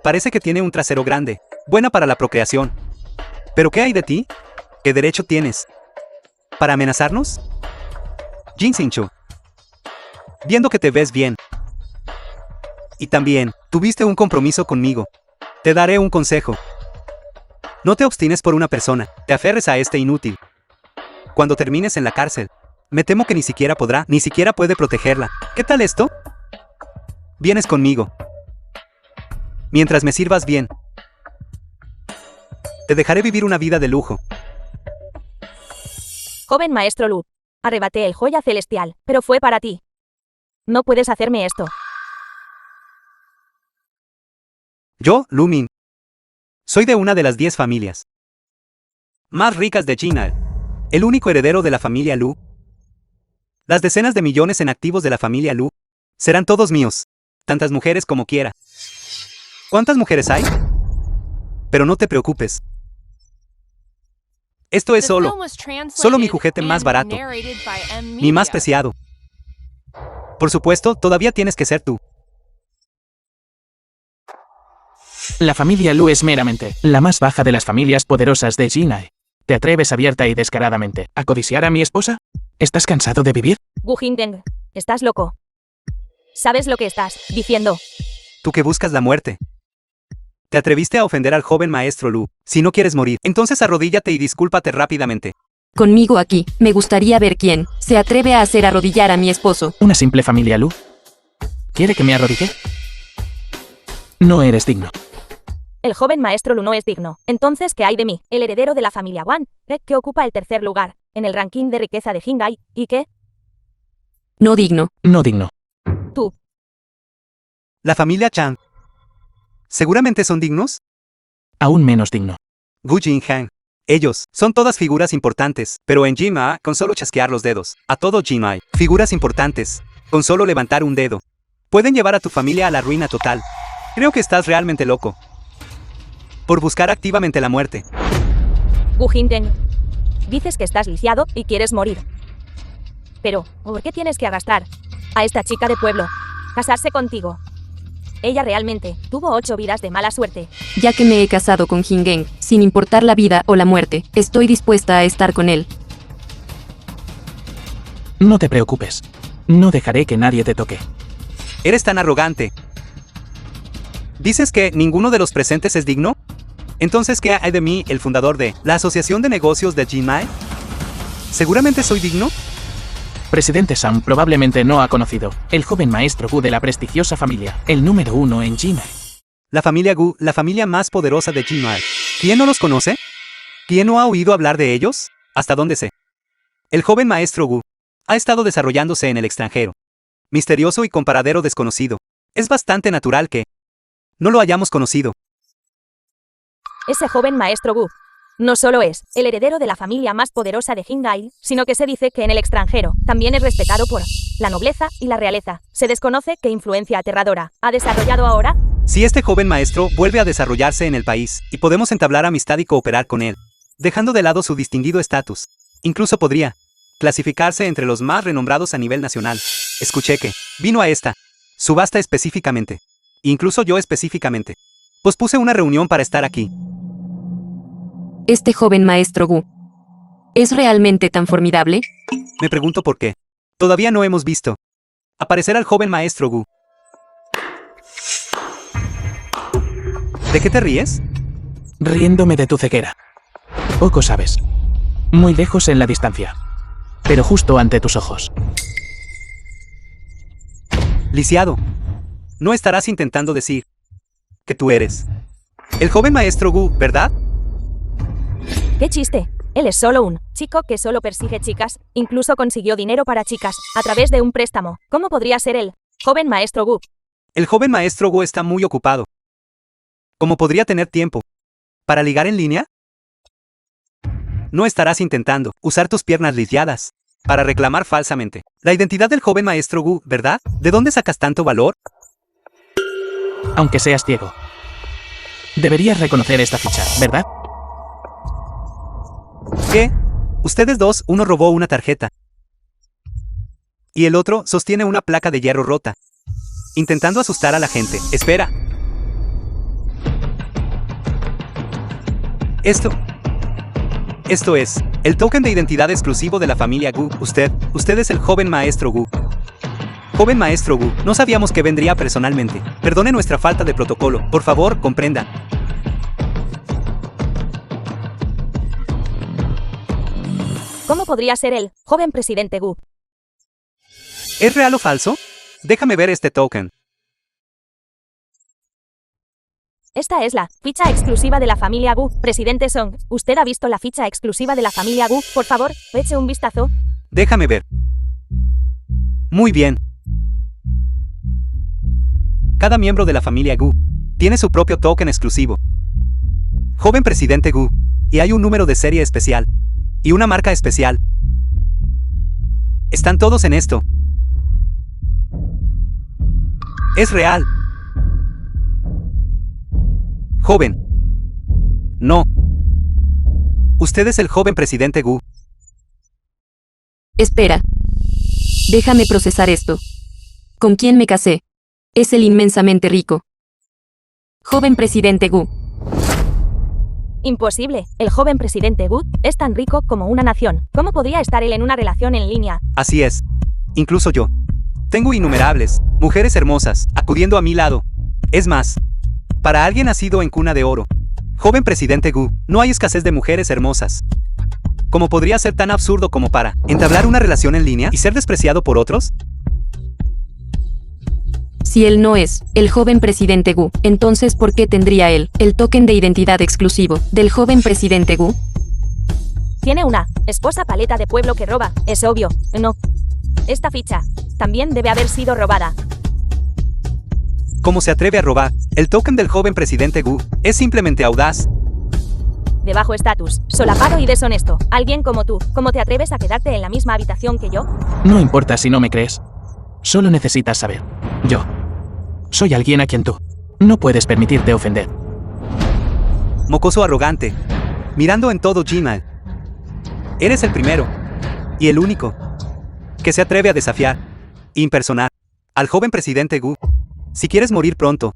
Parece que tiene un trasero grande, buena para la procreación. ¿Pero qué hay de ti? ¿Qué derecho tienes para amenazarnos? Jin Xinchu. Viendo que te ves bien, Y también, tuviste un compromiso conmigo. Te daré un consejo. No te obstines por una persona, te aferres a este inútil. Cuando termines en la cárcel, me temo que ni siquiera puede protegerla. ¿Qué tal esto? Vienes conmigo. Mientras me sirvas bien, te dejaré vivir una vida de lujo. Joven maestro Lu. Arrebaté el joya celestial, pero fue para ti. No puedes hacerme esto. Yo, Lu Min, soy de una de las 10 familias más ricas de China, el único heredero de la familia Lu. Las decenas de millones en activos de la familia Lu serán todos míos, tantas mujeres como quiera. ¿Cuántas mujeres hay? Pero no te preocupes. Esto es solo mi juguete más barato, mi más preciado. Por supuesto, todavía tienes que ser tú. La familia Lu es meramente la más baja de las familias poderosas de Jinai. ¿Te atreves abierta y descaradamente a codiciar a mi esposa? ¿Estás cansado de vivir? Gu Jingdeng, estás loco. ¿Sabes lo que estás diciendo? Tú que buscas la muerte. Te atreviste a ofender al joven maestro Lu. Si no quieres morir, entonces arrodíllate y discúlpate rápidamente. Conmigo aquí, me gustaría ver quién se atreve a hacer arrodillar a mi esposo. ¿Una simple familia Lu? ¿Quiere que me arrodille? No eres digno. El joven maestro Lu no es digno. Entonces, ¿qué hay de mí? El heredero de la familia Wan, que ocupa el tercer lugar en el ranking de riqueza de Jingai, ¿y qué? No digno. No digno. Tú. La familia Chang. ¿Seguramente son dignos? Aún menos digno. Gu Jinhang. Ellos son todas figuras importantes, pero en Jinmai, con solo chasquear los dedos, a todo Jinmai, figuras importantes, con solo levantar un dedo, pueden llevar a tu familia a la ruina total. Creo que estás realmente loco por buscar activamente la muerte. Gu Jingdeng, dices que estás lisiado y quieres morir. Pero, ¿por qué tienes que arrastrar a esta chica de pueblo? Casarse contigo. Ella realmente tuvo 8 vidas de mala suerte. Ya que me he casado con Jingeng, sin importar la vida o la muerte, estoy dispuesta a estar con él. No te preocupes. No dejaré que nadie te toque. Eres tan arrogante. ¿Dices que ninguno de los presentes es digno? Entonces, ¿qué hay de mí, el fundador de la Asociación de Negocios de Jinmai? ¿Seguramente soy digno? Presidente Sam probablemente no ha conocido el joven maestro Gu de la prestigiosa familia, el número 1 en Jinmai. La familia Gu, la familia más poderosa de Jinmai. ¿Quién no los conoce? ¿Quién no ha oído hablar de ellos? ¿Hasta dónde sé? El joven maestro Gu ha estado desarrollándose en el extranjero. Misterioso y con paradero desconocido. Es bastante natural que no lo hayamos conocido. Ese joven maestro Gu no solo es el heredero de la familia más poderosa de Jingai, sino que se dice que en el extranjero también es respetado por la nobleza y la realeza. Se desconoce qué influencia aterradora ha desarrollado ahora. Si este joven maestro vuelve a desarrollarse en el país, y podemos entablar amistad y cooperar con él, dejando de lado su distinguido estatus, incluso podría clasificarse entre los más renombrados a nivel nacional. Escuché que vino a esta subasta específicamente, incluso yo específicamente. Pospuse una reunión para estar aquí. Este joven maestro Gu, ¿es realmente tan formidable? Me pregunto por qué. Todavía no hemos visto aparecer al joven maestro Gu. ¿De qué te ríes? Riéndome de tu ceguera. Poco sabes. Muy lejos en la distancia. Pero justo ante tus ojos. Lisiado, no estarás intentando decir que tú eres el joven maestro Gu, ¿verdad? ¡Qué chiste! Él es solo un chico que solo persigue chicas, incluso consiguió dinero para chicas, a través de un préstamo. ¿Cómo podría ser él, joven maestro Gu? El joven maestro Gu está muy ocupado. ¿Cómo podría tener tiempo para ligar en línea? No estarás intentando usar tus piernas lisiadas para reclamar falsamente la identidad del joven maestro Gu, ¿verdad? ¿De dónde sacas tanto valor? Aunque seas ciego, deberías reconocer esta ficha, ¿verdad? ¿Qué? Ustedes dos, uno robó una tarjeta y el otro sostiene una placa de hierro rota, intentando asustar a la gente. Espera. Esto es el token de identidad exclusivo de la familia Gu. Usted es el joven maestro Gu. Joven maestro Gu, no sabíamos que vendría personalmente. Perdone nuestra falta de protocolo. Por favor, comprenda. ¿Cómo podría ser él, joven presidente Gu? ¿Es real o falso? Déjame ver este token. Esta es la ficha exclusiva de la familia Gu. Presidente Song, ¿usted ha visto la ficha exclusiva de la familia Gu? Por favor, eche un vistazo. Déjame ver. Muy bien. Cada miembro de la familia Gu tiene su propio token exclusivo. Joven presidente Gu. Y hay un número de serie especial. Y una marca especial. Están todos en esto. Es real. Joven. No. Usted es el joven presidente Gu. Espera. Déjame procesar esto. ¿Con quién me casé? Es el inmensamente rico. Joven presidente Gu. Imposible. El joven presidente Gu es tan rico como una nación. ¿Cómo podría estar él en una relación en línea? Así es. Incluso yo. Tengo innumerables mujeres hermosas acudiendo a mi lado. Es más, para alguien nacido en cuna de oro, joven presidente Gu, no hay escasez de mujeres hermosas. ¿Cómo podría ser tan absurdo como para entablar una relación en línea y ser despreciado por otros? Si él no es el joven presidente Gu, entonces ¿por qué tendría él el token de identidad exclusivo del joven presidente Gu? Tiene una esposa paleta de pueblo que roba, es obvio. No. Esta ficha también debe haber sido robada. ¿Cómo se atreve a robar el token del joven presidente Gu? Es simplemente audaz. De bajo estatus, solapado y deshonesto. Alguien como tú, ¿cómo te atreves a quedarte en la misma habitación que yo? No importa si no me crees. Solo necesitas saber. Yo soy alguien a quien tú no puedes permitirte ofender. Mocoso arrogante. Mirando en todo Gmail. Eres el primero y el único que se atreve a desafiar, impersonar al joven presidente Gu. Si quieres morir pronto,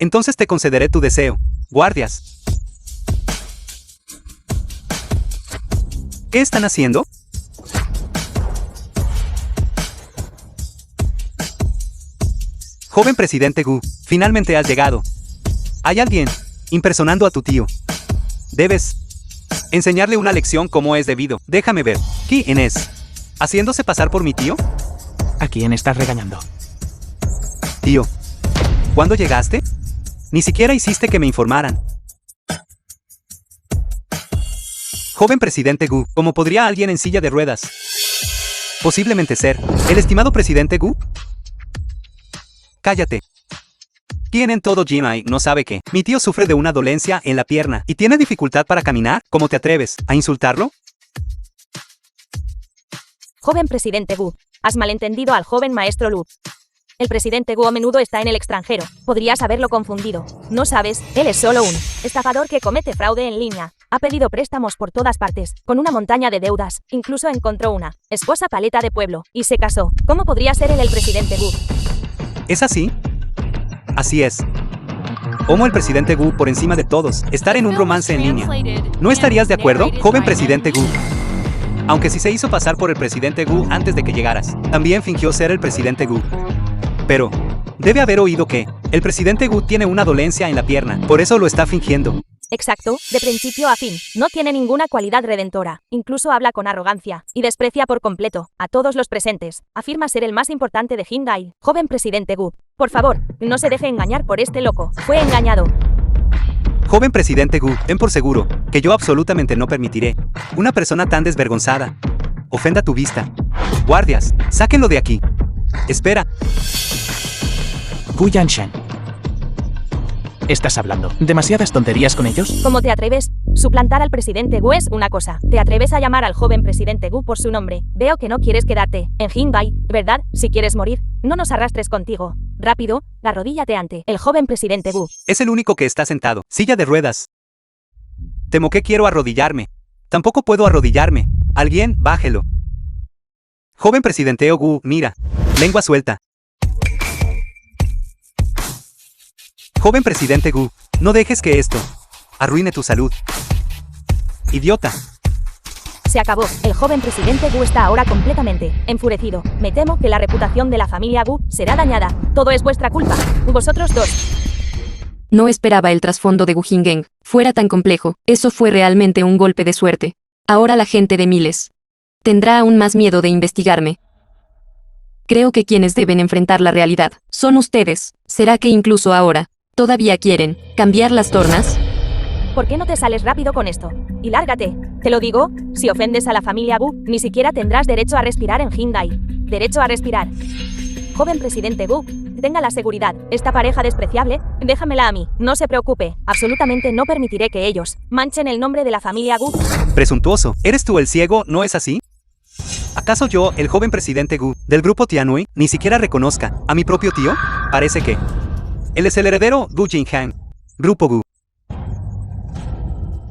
entonces te concederé tu deseo. Guardias. ¿Qué están haciendo? Joven presidente Gu, finalmente has llegado. Hay alguien impersonando a tu tío. Debes enseñarle una lección como es debido. Déjame ver. ¿Quién es? ¿Haciéndose pasar por mi tío? ¿A quién estás regañando? Tío, ¿cuándo llegaste? Ni siquiera hiciste que me informaran. Joven presidente Gu, ¿cómo podría alguien en silla de ruedas posiblemente ser el estimado presidente Gu? Cállate. ¿Quién en todo Gmail no sabe que mi tío sufre de una dolencia en la pierna y tiene dificultad para caminar? ¿Cómo te atreves a insultarlo? Joven presidente Gu, has malentendido al joven maestro Lu. El presidente Gu a menudo está en el extranjero. Podrías haberlo confundido. No sabes, él es solo un estafador que comete fraude en línea. Ha pedido préstamos por todas partes, con una montaña de deudas. Incluso encontró una esposa paleta de pueblo y se casó. ¿Cómo podría ser él el presidente Gu? ¿Es así? Así es. Como el presidente Gu por encima de todos, estar en un romance en línea. ¿No estarías de acuerdo, joven presidente Gu? Aunque sí se hizo pasar por el presidente Gu antes de que llegaras, también fingió ser el presidente Gu. Pero debe haber oído que el presidente Gu tiene una dolencia en la pierna, por eso lo está fingiendo. Exacto, de principio a fin. No tiene ninguna cualidad redentora. Incluso habla con arrogancia y desprecia por completo a todos los presentes. Afirma ser el más importante de Hyundai. Joven presidente Gu, por favor, no se deje engañar por este loco. Fue engañado. Joven presidente Gu, ten por seguro que yo absolutamente no permitiré una persona tan desvergonzada ofenda tu vista. Guardias, sáquenlo de aquí. Espera. Gu Yanshan. ¿Estás hablando demasiadas tonterías con ellos? ¿Cómo te atreves? Suplantar al presidente Gu es una cosa. ¿Te atreves a llamar al joven presidente Gu por su nombre? Veo que no quieres quedarte en Hyundai, ¿verdad? Si quieres morir, no nos arrastres contigo. Rápido, arrodíllate ante el joven presidente Gu. Es el único que está sentado. Silla de ruedas. Temo que quiero arrodillarme. Tampoco puedo arrodillarme. Alguien, bájelo. Joven presidente Gu, mira. Lengua suelta. Joven presidente Gu, no dejes que esto arruine tu salud. Idiota. Se acabó. El joven presidente Gu está ahora completamente enfurecido. Me temo que la reputación de la familia Gu será dañada. Todo es vuestra culpa. Vosotros dos. No esperaba el trasfondo de Gu Jingeng fuera tan complejo. Eso fue realmente un golpe de suerte. Ahora la gente de Miles tendrá aún más miedo de investigarme. Creo que quienes deben enfrentar la realidad son ustedes. ¿Será que incluso ahora todavía quieren cambiar las tornas? ¿Por qué no te sales rápido con esto? Y lárgate. Te lo digo, si ofendes a la familia Gu, ni siquiera tendrás derecho a respirar en Hyundai. Derecho a respirar. Joven presidente Gu, tenga la seguridad. Esta pareja despreciable, déjamela a mí. No se preocupe. Absolutamente no permitiré que ellos manchen el nombre de la familia Gu. Presuntuoso, ¿eres tú el ciego, no es así? ¿Acaso yo, el joven presidente Gu, del grupo Tianui, ni siquiera reconozca a mi propio tío? Parece que él es el heredero Gu Jinghang. Grupo Gu.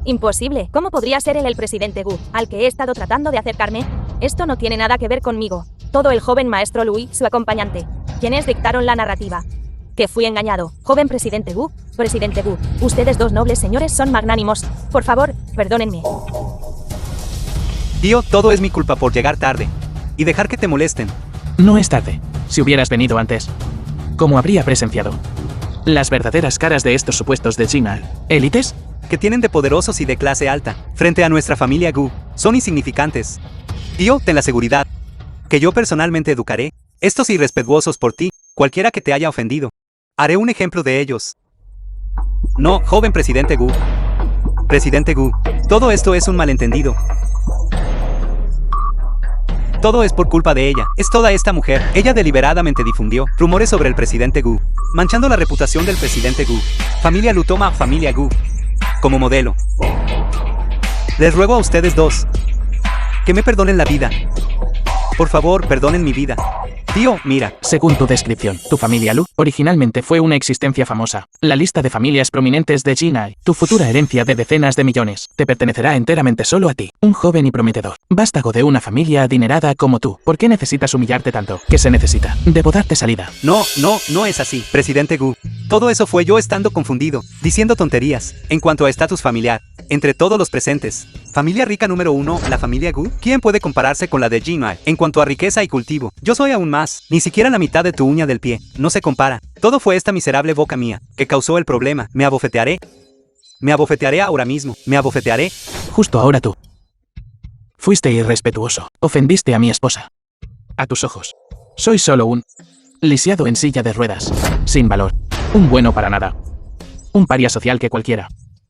Imposible. ¿Cómo podría ser él el presidente Gu, al que he estado tratando de acercarme? Esto no tiene nada que ver conmigo. Todo el joven maestro Lui, su acompañante, quienes dictaron la narrativa. Que fui engañado. Joven presidente Gu, ustedes dos nobles señores son magnánimos. Por favor, perdónenme. Tío, todo es mi culpa por llegar tarde y dejar que te molesten. No es tarde. Si hubieras venido antes, ¿cómo habría presenciado las verdaderas caras de estos supuestos de Jinal? ¿Élites? Que tienen de poderosos y de clase alta, frente a nuestra familia Gu, son insignificantes. Tío, ten la seguridad que yo personalmente educaré estos irrespetuosos por ti, cualquiera que te haya ofendido. Haré un ejemplo de ellos. No, joven presidente Gu. Presidente Gu, todo esto es un malentendido. Todo es por culpa de ella. Es toda esta mujer. Ella deliberadamente difundió rumores sobre el presidente Gu, manchando la reputación del presidente Gu. Familia Lu toma a familia Gu como modelo. Les ruego a ustedes dos que me perdonen la vida. Por favor, perdonen mi vida. Tío, mira. Según tu descripción, tu familia Lu originalmente fue una existencia famosa. La lista de familias prominentes de Jinai, tu futura herencia de decenas de millones, te pertenecerá enteramente solo a ti, un joven y prometedor. Vástago de una familia adinerada como tú. ¿Por qué necesitas humillarte tanto? ¿Qué se necesita? Debo darte salida. No es así, presidente Gu. Todo eso fue yo estando confundido, diciendo tonterías. En cuanto a estatus familiar, entre todos los presentes, familia rica número 1, la familia Gu. ¿Quién puede compararse con la de Jinai? En cuanto a riqueza y cultivo, yo soy aún más. Ni siquiera la mitad de tu uña del pie. No se compara. Todo fue esta miserable boca mía que causó el problema. Me abofetearé. Me abofetearé ahora mismo. Me abofetearé. Justo ahora tú. Fuiste irrespetuoso. Ofendiste a mi esposa. A tus ojos. Soy solo un lisiado en silla de ruedas. Sin valor. Un bueno para nada. Un paria social que cualquiera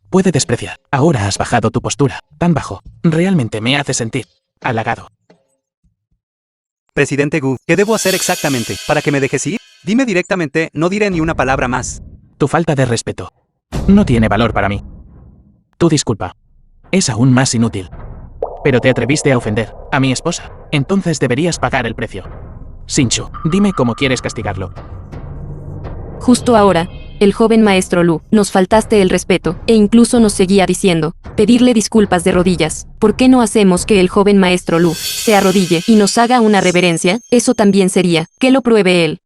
puede despreciar. Ahora has bajado tu postura. Tan bajo. Realmente me hace sentir halagado. Presidente Gu, ¿qué debo hacer exactamente para que me dejes ir? Dime directamente, no diré ni una palabra más. Tu falta de respeto no tiene valor para mí. Tu disculpa es aún más inútil. Pero te atreviste a ofender a mi esposa. Entonces deberías pagar el precio. Sinchu, dime cómo quieres castigarlo. Justo ahora, el joven maestro Lu, nos faltaste el respeto, e incluso nos seguía diciendo, pedirle disculpas de rodillas. ¿Por qué no hacemos que el joven maestro Lu se arrodille y nos haga una reverencia? Eso también sería, que lo pruebe él.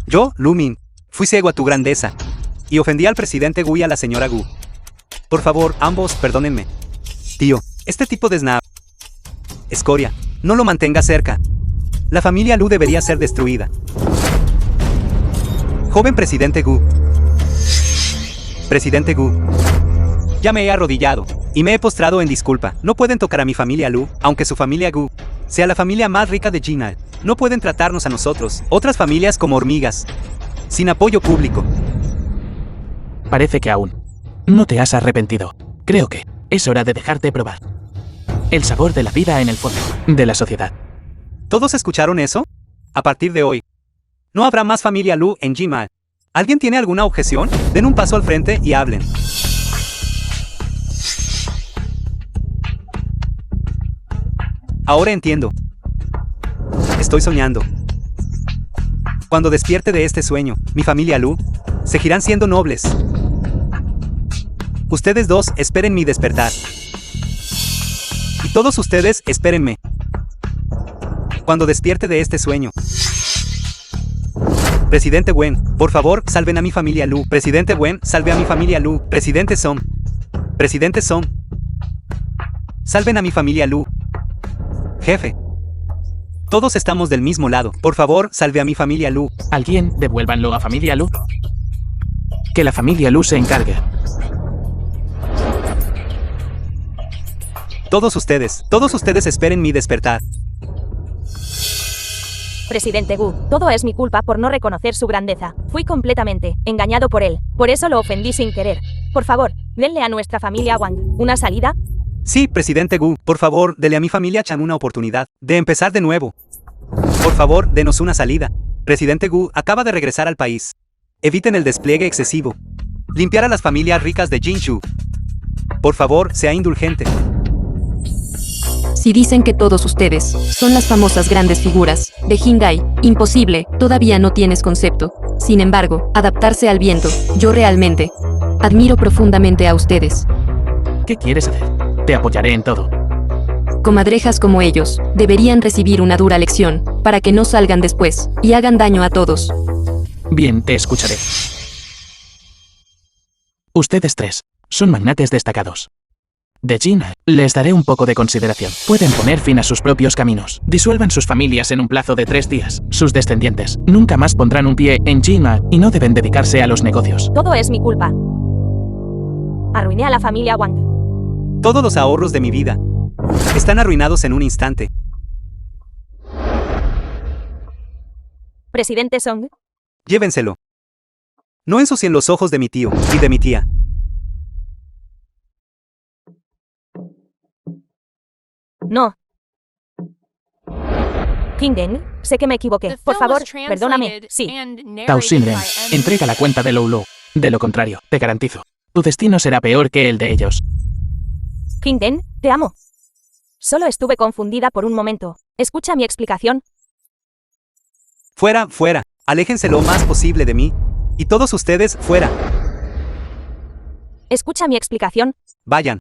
Yo, Lu Min, fui ciego a tu grandeza y ofendí al presidente Gu y a la señora Gu. Por favor, ambos, perdónenme. Tío, este tipo de escoria, no lo mantenga cerca. La familia Lu debería ser destruida. Joven presidente Gu. Presidente Gu. Ya me he arrodillado y me he postrado en disculpa. No pueden tocar a mi familia Lu, aunque su familia Gu sea la familia más rica de Jinal. No pueden tratarnos a nosotros, otras familias, como hormigas, sin apoyo público. Parece que aún no te has arrepentido. Creo que es hora de dejarte probar el sabor de la vida en el fondo de la sociedad. ¿Todos escucharon eso? A partir de hoy, no habrá más familia Lu en Jinal. ¿Alguien tiene alguna objeción? Den un paso al frente y hablen. Ahora entiendo. Estoy soñando. Cuando despierte de este sueño, mi familia Lu seguirán siendo nobles. Ustedes dos esperen mi despertar. Y todos ustedes espérenme. cuando despierte de este sueño. Presidente Wen, por favor, salven a mi familia Lu. Presidente Wen, salve a mi familia Lu. Presidente Song. Presidente Song. Salven a mi familia Lu. Jefe. Todos estamos del mismo lado. Por favor, salve a mi familia Lu. Alguien, devuélvanlo a familia Lu. Que la familia Lu se encargue. Todos ustedes esperen mi despertar. Presidente Gu, todo es mi culpa por no reconocer su grandeza. Fui completamente engañado por él. Por eso lo ofendí sin querer. Por favor, denle a nuestra familia Wang una salida. Sí, Presidente Gu, por favor, dele a mi familia Chan una oportunidad de empezar de nuevo. Por favor, denos una salida. Presidente Gu acaba de regresar al país. Eviten el despliegue excesivo. Limpiar a las familias ricas de Jinshu. Por favor, sea indulgente. Si dicen que todos ustedes son las famosas grandes figuras de Hyundai, imposible, todavía no tienes concepto. Sin embargo, adaptarse al viento, yo realmente admiro profundamente a ustedes. ¿Qué quieres hacer? Te apoyaré en todo. Comadrejas como ellos, deberían recibir una dura lección, para que no salgan después y hagan daño a todos. Bien, te escucharé. Ustedes tres son magnates destacados. De Jin, les daré un poco de consideración. Pueden poner fin a sus propios caminos. Disuelvan sus familias en un plazo de 3 días. Sus descendientes nunca más pondrán un pie en Jin y no deben dedicarse a los negocios. Todo es mi culpa. Arruiné a la familia Wang. Todos los ahorros de mi vida están arruinados en un instante. Presidente Song, Llévenselo. No ensucien los ojos de mi tío y de mi tía. no. Kingden, sé que me equivoqué. Por favor, perdóname. Sí. Tao Xinren, entrega la cuenta de Lou Lou. De lo contrario, te garantizo, tu destino será peor que el de ellos. Kingden, te amo. Solo estuve confundida por un momento. Escucha mi explicación. Fuera, fuera. Aléjense lo más posible de mí. Y todos ustedes, fuera. Escucha mi explicación. Vayan.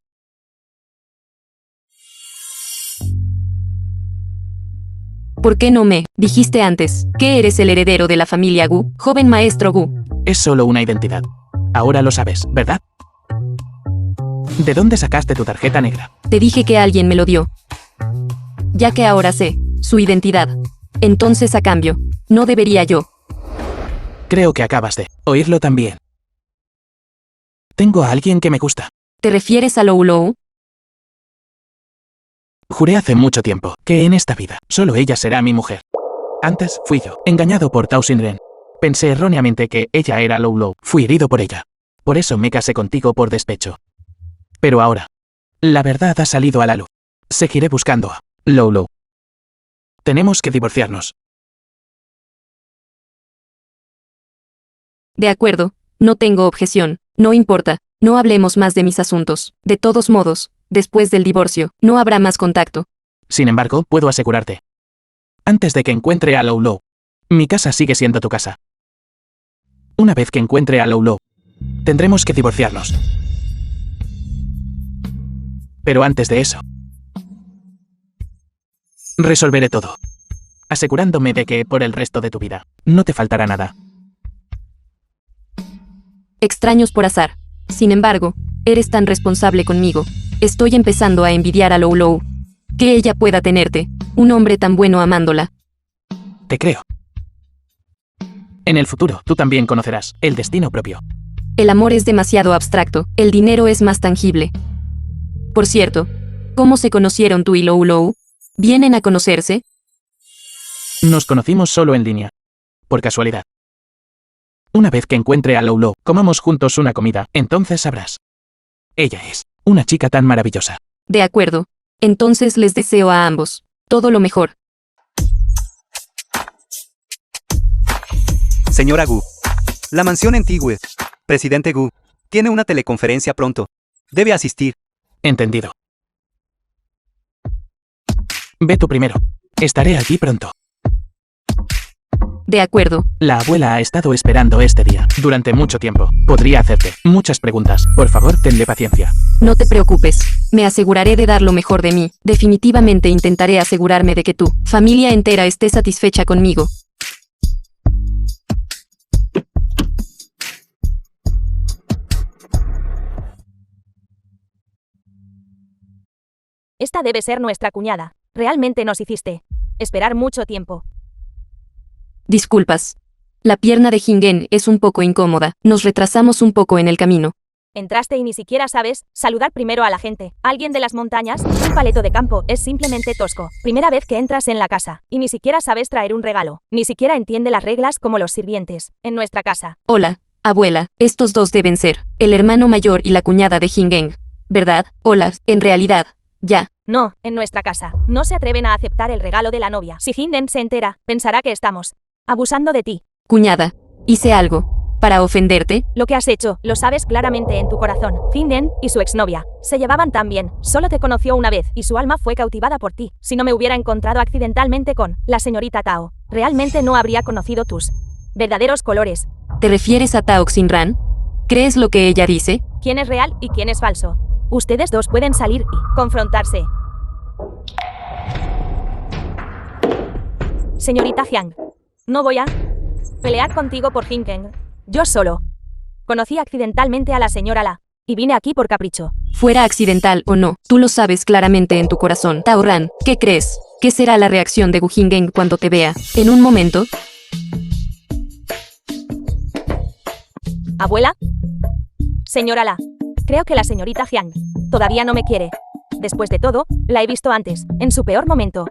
¿Por qué no me dijiste antes que eres el heredero de la familia Gu, joven maestro Gu? Es solo una identidad. Ahora lo sabes, ¿verdad? ¿De dónde sacaste tu tarjeta negra? Te dije que alguien me lo dio. Ya que ahora sé su identidad. Entonces, a cambio, no debería yo. Creo que acabas de oírlo también. Tengo a alguien que me gusta. ¿Te refieres a Lou Lou? Juré hace mucho tiempo que en esta vida solo ella será mi mujer. Antes fui yo, engañado por Tao Xinren. Pensé erróneamente que ella era Lou Lou. Fui herido por ella. Por eso me casé contigo por despecho. Pero ahora, la verdad ha salido a la luz. Seguiré buscando a Lou Lou. Tenemos que divorciarnos. De acuerdo, no tengo objeción. No importa, no hablemos más de mis asuntos. De todos modos, después del divorcio, no habrá más contacto. Sin embargo, puedo asegurarte. Antes de que encuentre a Lou Lou, mi casa sigue siendo tu casa. Una vez que encuentre a Lou Lou, tendremos que divorciarnos. Pero antes de eso, resolveré todo, asegurándome de que por el resto de tu vida no te faltará nada. Extraños por azar. Sin embargo, eres tan responsable conmigo. Estoy empezando a envidiar a Lou Lou. Que ella pueda tenerte, un hombre tan bueno amándola. Te creo. En el futuro, tú también conocerás el destino propio. El amor es demasiado abstracto, el dinero es más tangible. Por cierto, ¿cómo se conocieron tú y Lou Lou? ¿Vienen a conocerse? Nos conocimos solo en línea. Por casualidad. Una vez que encuentre a Lou Lou, comamos juntos una comida, entonces sabrás. Ella es una chica tan maravillosa. De acuerdo. Entonces les deseo a ambos todo lo mejor. Señora Gu. La mansión en Tigüe. Presidente Gu. Tiene una teleconferencia pronto. Debe asistir. Entendido. Ve tú primero. Estaré allí pronto. De acuerdo. La abuela ha estado esperando este día durante mucho tiempo. Podría hacerte muchas preguntas. Por favor, tenle paciencia. No te preocupes. Me aseguraré de dar lo mejor de mí. Definitivamente intentaré asegurarme de que tu familia entera esté satisfecha conmigo. Esta debe ser nuestra cuñada. Realmente nos hiciste esperar mucho tiempo. Disculpas. La pierna de Hingen es un poco incómoda. Nos retrasamos un poco en el camino. Entraste y ni siquiera sabes saludar primero a la gente. Alguien de las montañas, un paleto de campo, es simplemente tosco. Primera vez que entras en la casa, y ni siquiera sabes traer un regalo. Ni siquiera entiende las reglas como los sirvientes, en nuestra casa. Hola, abuela. Estos dos deben ser el hermano mayor y la cuñada de Hingen. ¿Verdad? Hola, en realidad. Ya. No, en nuestra casa. No se atreven a aceptar el regalo de la novia. Si Hinden se entera, pensará que estamos abusando de ti. Cuñada, ¿hice algo para ofenderte? Lo que has hecho, lo sabes claramente en tu corazón. Hinden y su exnovia se llevaban tan bien. Solo te conoció una vez y su alma fue cautivada por ti. Si no me hubiera encontrado accidentalmente con la señorita Tao, realmente no habría conocido tus verdaderos colores. ¿Te refieres a Tao Xinran? ¿Crees lo que ella dice? ¿Quién es real y quién es falso? Ustedes dos pueden salir y confrontarse. Señorita Jiang, no voy a pelear contigo por Hinden. Yo solo conocí accidentalmente a la señora La y vine aquí por capricho. Fuera accidental o no, tú lo sabes claramente en tu corazón. Tao Ran, ¿qué crees? ¿Qué será la reacción de Gu Hingen cuando te vea? En un momento. ¿Abuela? Señora La, creo que la señorita Jiang todavía no me quiere. Después de todo, la he visto antes, en su peor momento.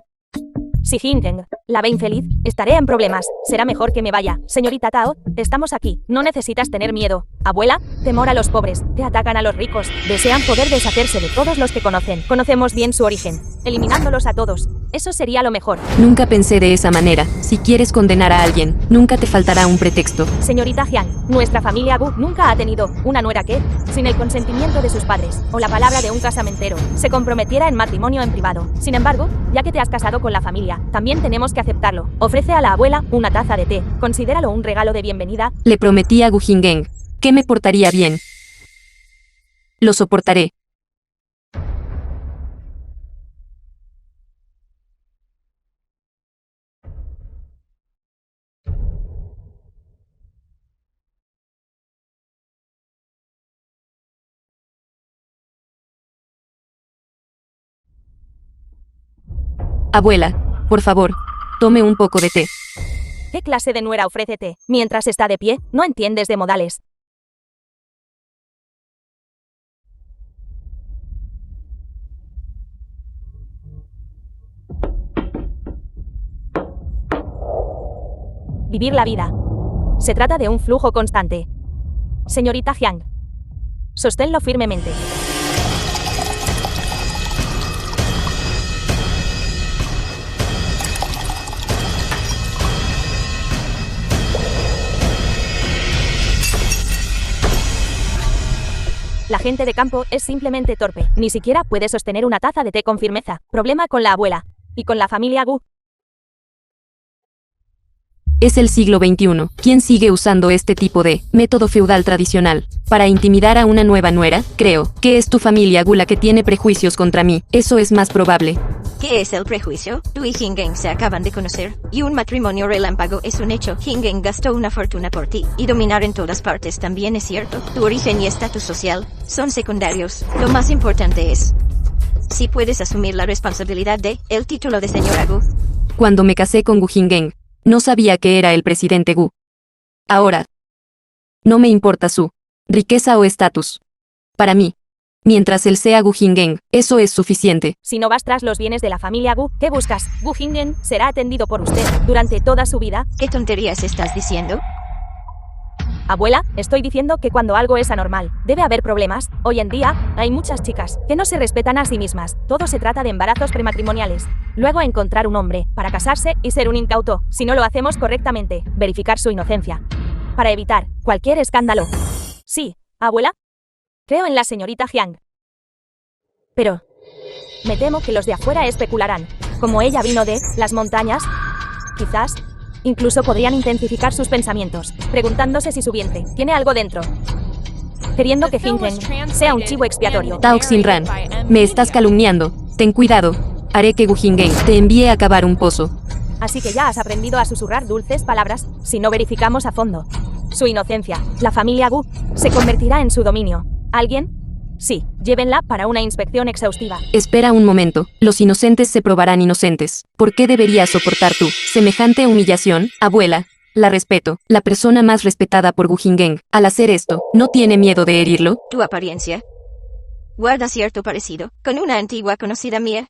Si Hinden la ve infeliz, estaré en problemas. Será mejor que me vaya. Señorita Tao, estamos aquí. No necesitas tener miedo. Abuela, temor a los pobres. Te atacan a los ricos. Desean poder deshacerse de todos los que conocen. Conocemos bien su origen. Eliminándolos a todos. Eso sería lo mejor. Nunca pensé de esa manera. Si quieres condenar a alguien, nunca te faltará un pretexto. Señorita Jiang, nuestra familia Gu nunca ha tenido una nuera que, sin el consentimiento de sus padres, o la palabra de un casamentero, se comprometiera en matrimonio en privado. Sin embargo, ya que te has casado con la familia, también tenemos que aceptarlo. Ofrece a la abuela una taza de té. Considéralo un regalo de bienvenida. Le prometí a Gu Hingen que me portaría bien. Lo soportaré. Abuela, por favor, tome un poco de té. ¿Qué clase de nuera ofrece té mientras está de pie? No entiendes de modales. Vivir la vida. Se trata de un flujo constante. Señorita Jiang, sosténlo firmemente. La gente de campo es simplemente torpe. Ni siquiera puede sostener una taza de té con firmeza. Problema con la abuela. Y con la familia Gu. Es el siglo XXI. ¿Quién sigue usando este tipo de método feudal tradicional para intimidar a una nueva nuera? Creo que es tu familia Gu la que tiene prejuicios contra mí. Eso es más probable. ¿Qué es el prejuicio? Tú y Hingen se acaban de conocer, y un matrimonio relámpago es un hecho. Hingen gastó una fortuna por ti, y dominar en todas partes también es cierto. Tu origen y estatus social son secundarios. Lo más importante es si puedes asumir la responsabilidad de el título de señora Gu. Cuando me casé con Gu Hingen, no sabía que era el presidente Gu. Ahora, no me importa su riqueza o estatus. Para mí, mientras él sea Gu Hingen, eso es suficiente. Si no vas tras los bienes de la familia Gu, ¿qué buscas? Gu Hingen será atendido por usted durante toda su vida. ¿Qué tonterías estás diciendo? Abuela, estoy diciendo que cuando algo es anormal, debe haber problemas. Hoy en día, hay muchas chicas que no se respetan a sí mismas. Todo se trata de embarazos prematrimoniales. Luego encontrar un hombre para casarse y ser un incauto. Si no lo hacemos correctamente, verificar su inocencia. Para evitar cualquier escándalo. Sí, abuela. Creo en la señorita Jiang. Pero me temo que los de afuera especularán. Como ella vino de las montañas, quizás Incluso podrían intensificar sus pensamientos, preguntándose si su vientre tiene algo dentro. Queriendo que Hingeng sea un chivo expiatorio. Tao Xinran, me estás calumniando. Ten cuidado. Haré que Gu Hingeng te envíe a cavar un pozo. Así que ya has aprendido a susurrar dulces palabras, si no verificamos a fondo su inocencia. La familia Gu se convertirá en su dominio. ¿Alguien? Sí, llévenla para una inspección exhaustiva. Espera un momento. Los inocentes se probarán inocentes. ¿Por qué deberías soportar tú semejante humillación, abuela? La respeto. La persona más respetada por Gu Hingeng, al hacer esto, ¿no tiene miedo de herirlo? Tu apariencia guarda cierto parecido con una antigua conocida mía.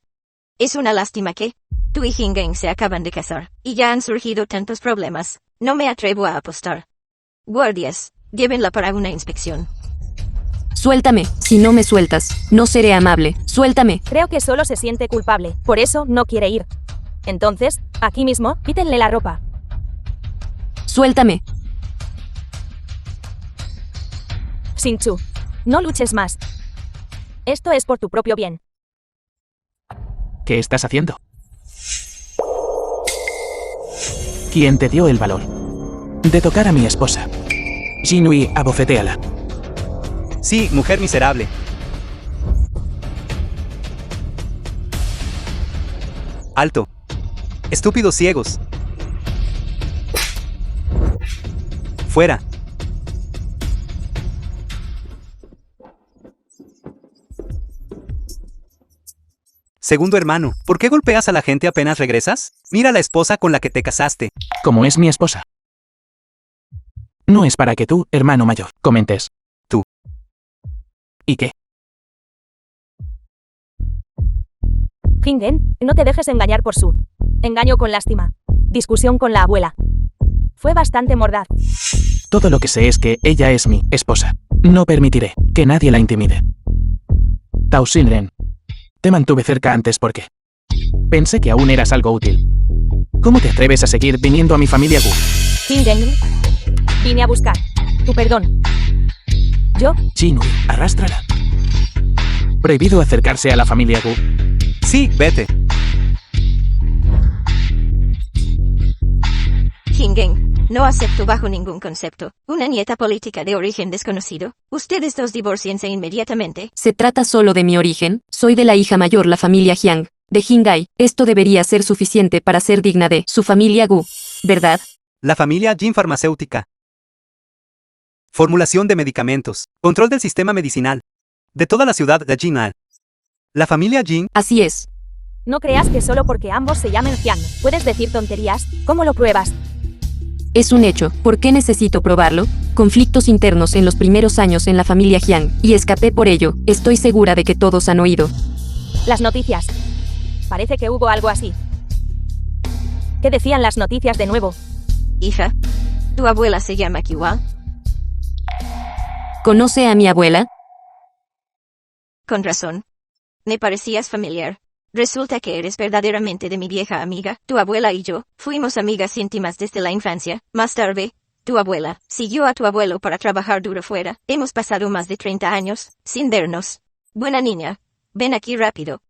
Es una lástima que tú y Hingeng se acaban de casar, y ya han surgido tantos problemas. No me atrevo a apostar. Guardias, llévenla para una inspección. Suéltame. Si no me sueltas, no seré amable. Suéltame. Creo que solo se siente culpable, por eso no quiere ir. Entonces, aquí mismo, quítenle la ropa. Suéltame. Xinchu, no luches más. Esto es por tu propio bien. ¿Qué estás haciendo? ¿Quién te dio el valor de tocar a mi esposa? Jinui, abofetéala. Sí, mujer miserable. Alto. Estúpidos ciegos. Fuera. Segundo hermano, ¿por qué golpeas a la gente apenas regresas? Mira a la esposa con la que te casaste. Como es mi esposa. No es para que tú, hermano mayor, comentes. Tú. ¿Y qué? Hingeng, no te dejes engañar por su engaño con lástima. Discusión con la abuela. Fue bastante mordaz. Todo lo que sé es que ella es mi esposa. No permitiré que nadie la intimide. Tao Xinren. Te mantuve cerca antes porque pensé que aún eras algo útil. ¿Cómo te atreves a seguir viniendo a mi familia Gu? Hingeng, vine a buscar tu perdón. Yo, Jinui, arrástrala. Prohibido acercarse a la familia Gu. Sí, vete. Hingeng, no acepto bajo ningún concepto una nieta política de origen desconocido. Ustedes dos divórciense inmediatamente. Se trata solo de mi origen. Soy de la hija mayor, la familia Jiang, de Jingai. Esto debería ser suficiente para ser digna de su familia Gu, ¿verdad? La familia Jin Farmacéutica. Formulación de medicamentos. Control del sistema medicinal. De toda la ciudad de Jinal. La familia Jin. Así es. no creas que solo porque ambos se llamen Jiang, puedes decir tonterías. ¿Cómo lo pruebas? Es un hecho. ¿Por qué necesito probarlo? Conflictos internos en los primeros años en la familia Jiang, y escapé por ello. Estoy segura de que todos han oído. Las noticias. Parece que hubo algo así. ¿Qué decían las noticias de nuevo? Hija, ¿tu abuela se llama Kiwa? ¿Conoce a mi abuela? Con razón. Me parecías familiar. Resulta que eres verdaderamente de mi vieja amiga. Tu abuela y yo fuimos amigas íntimas desde la infancia. Más tarde, tu abuela siguió a tu abuelo para trabajar duro fuera. Hemos pasado más de 30 años sin vernos. Buena niña, ven aquí rápido.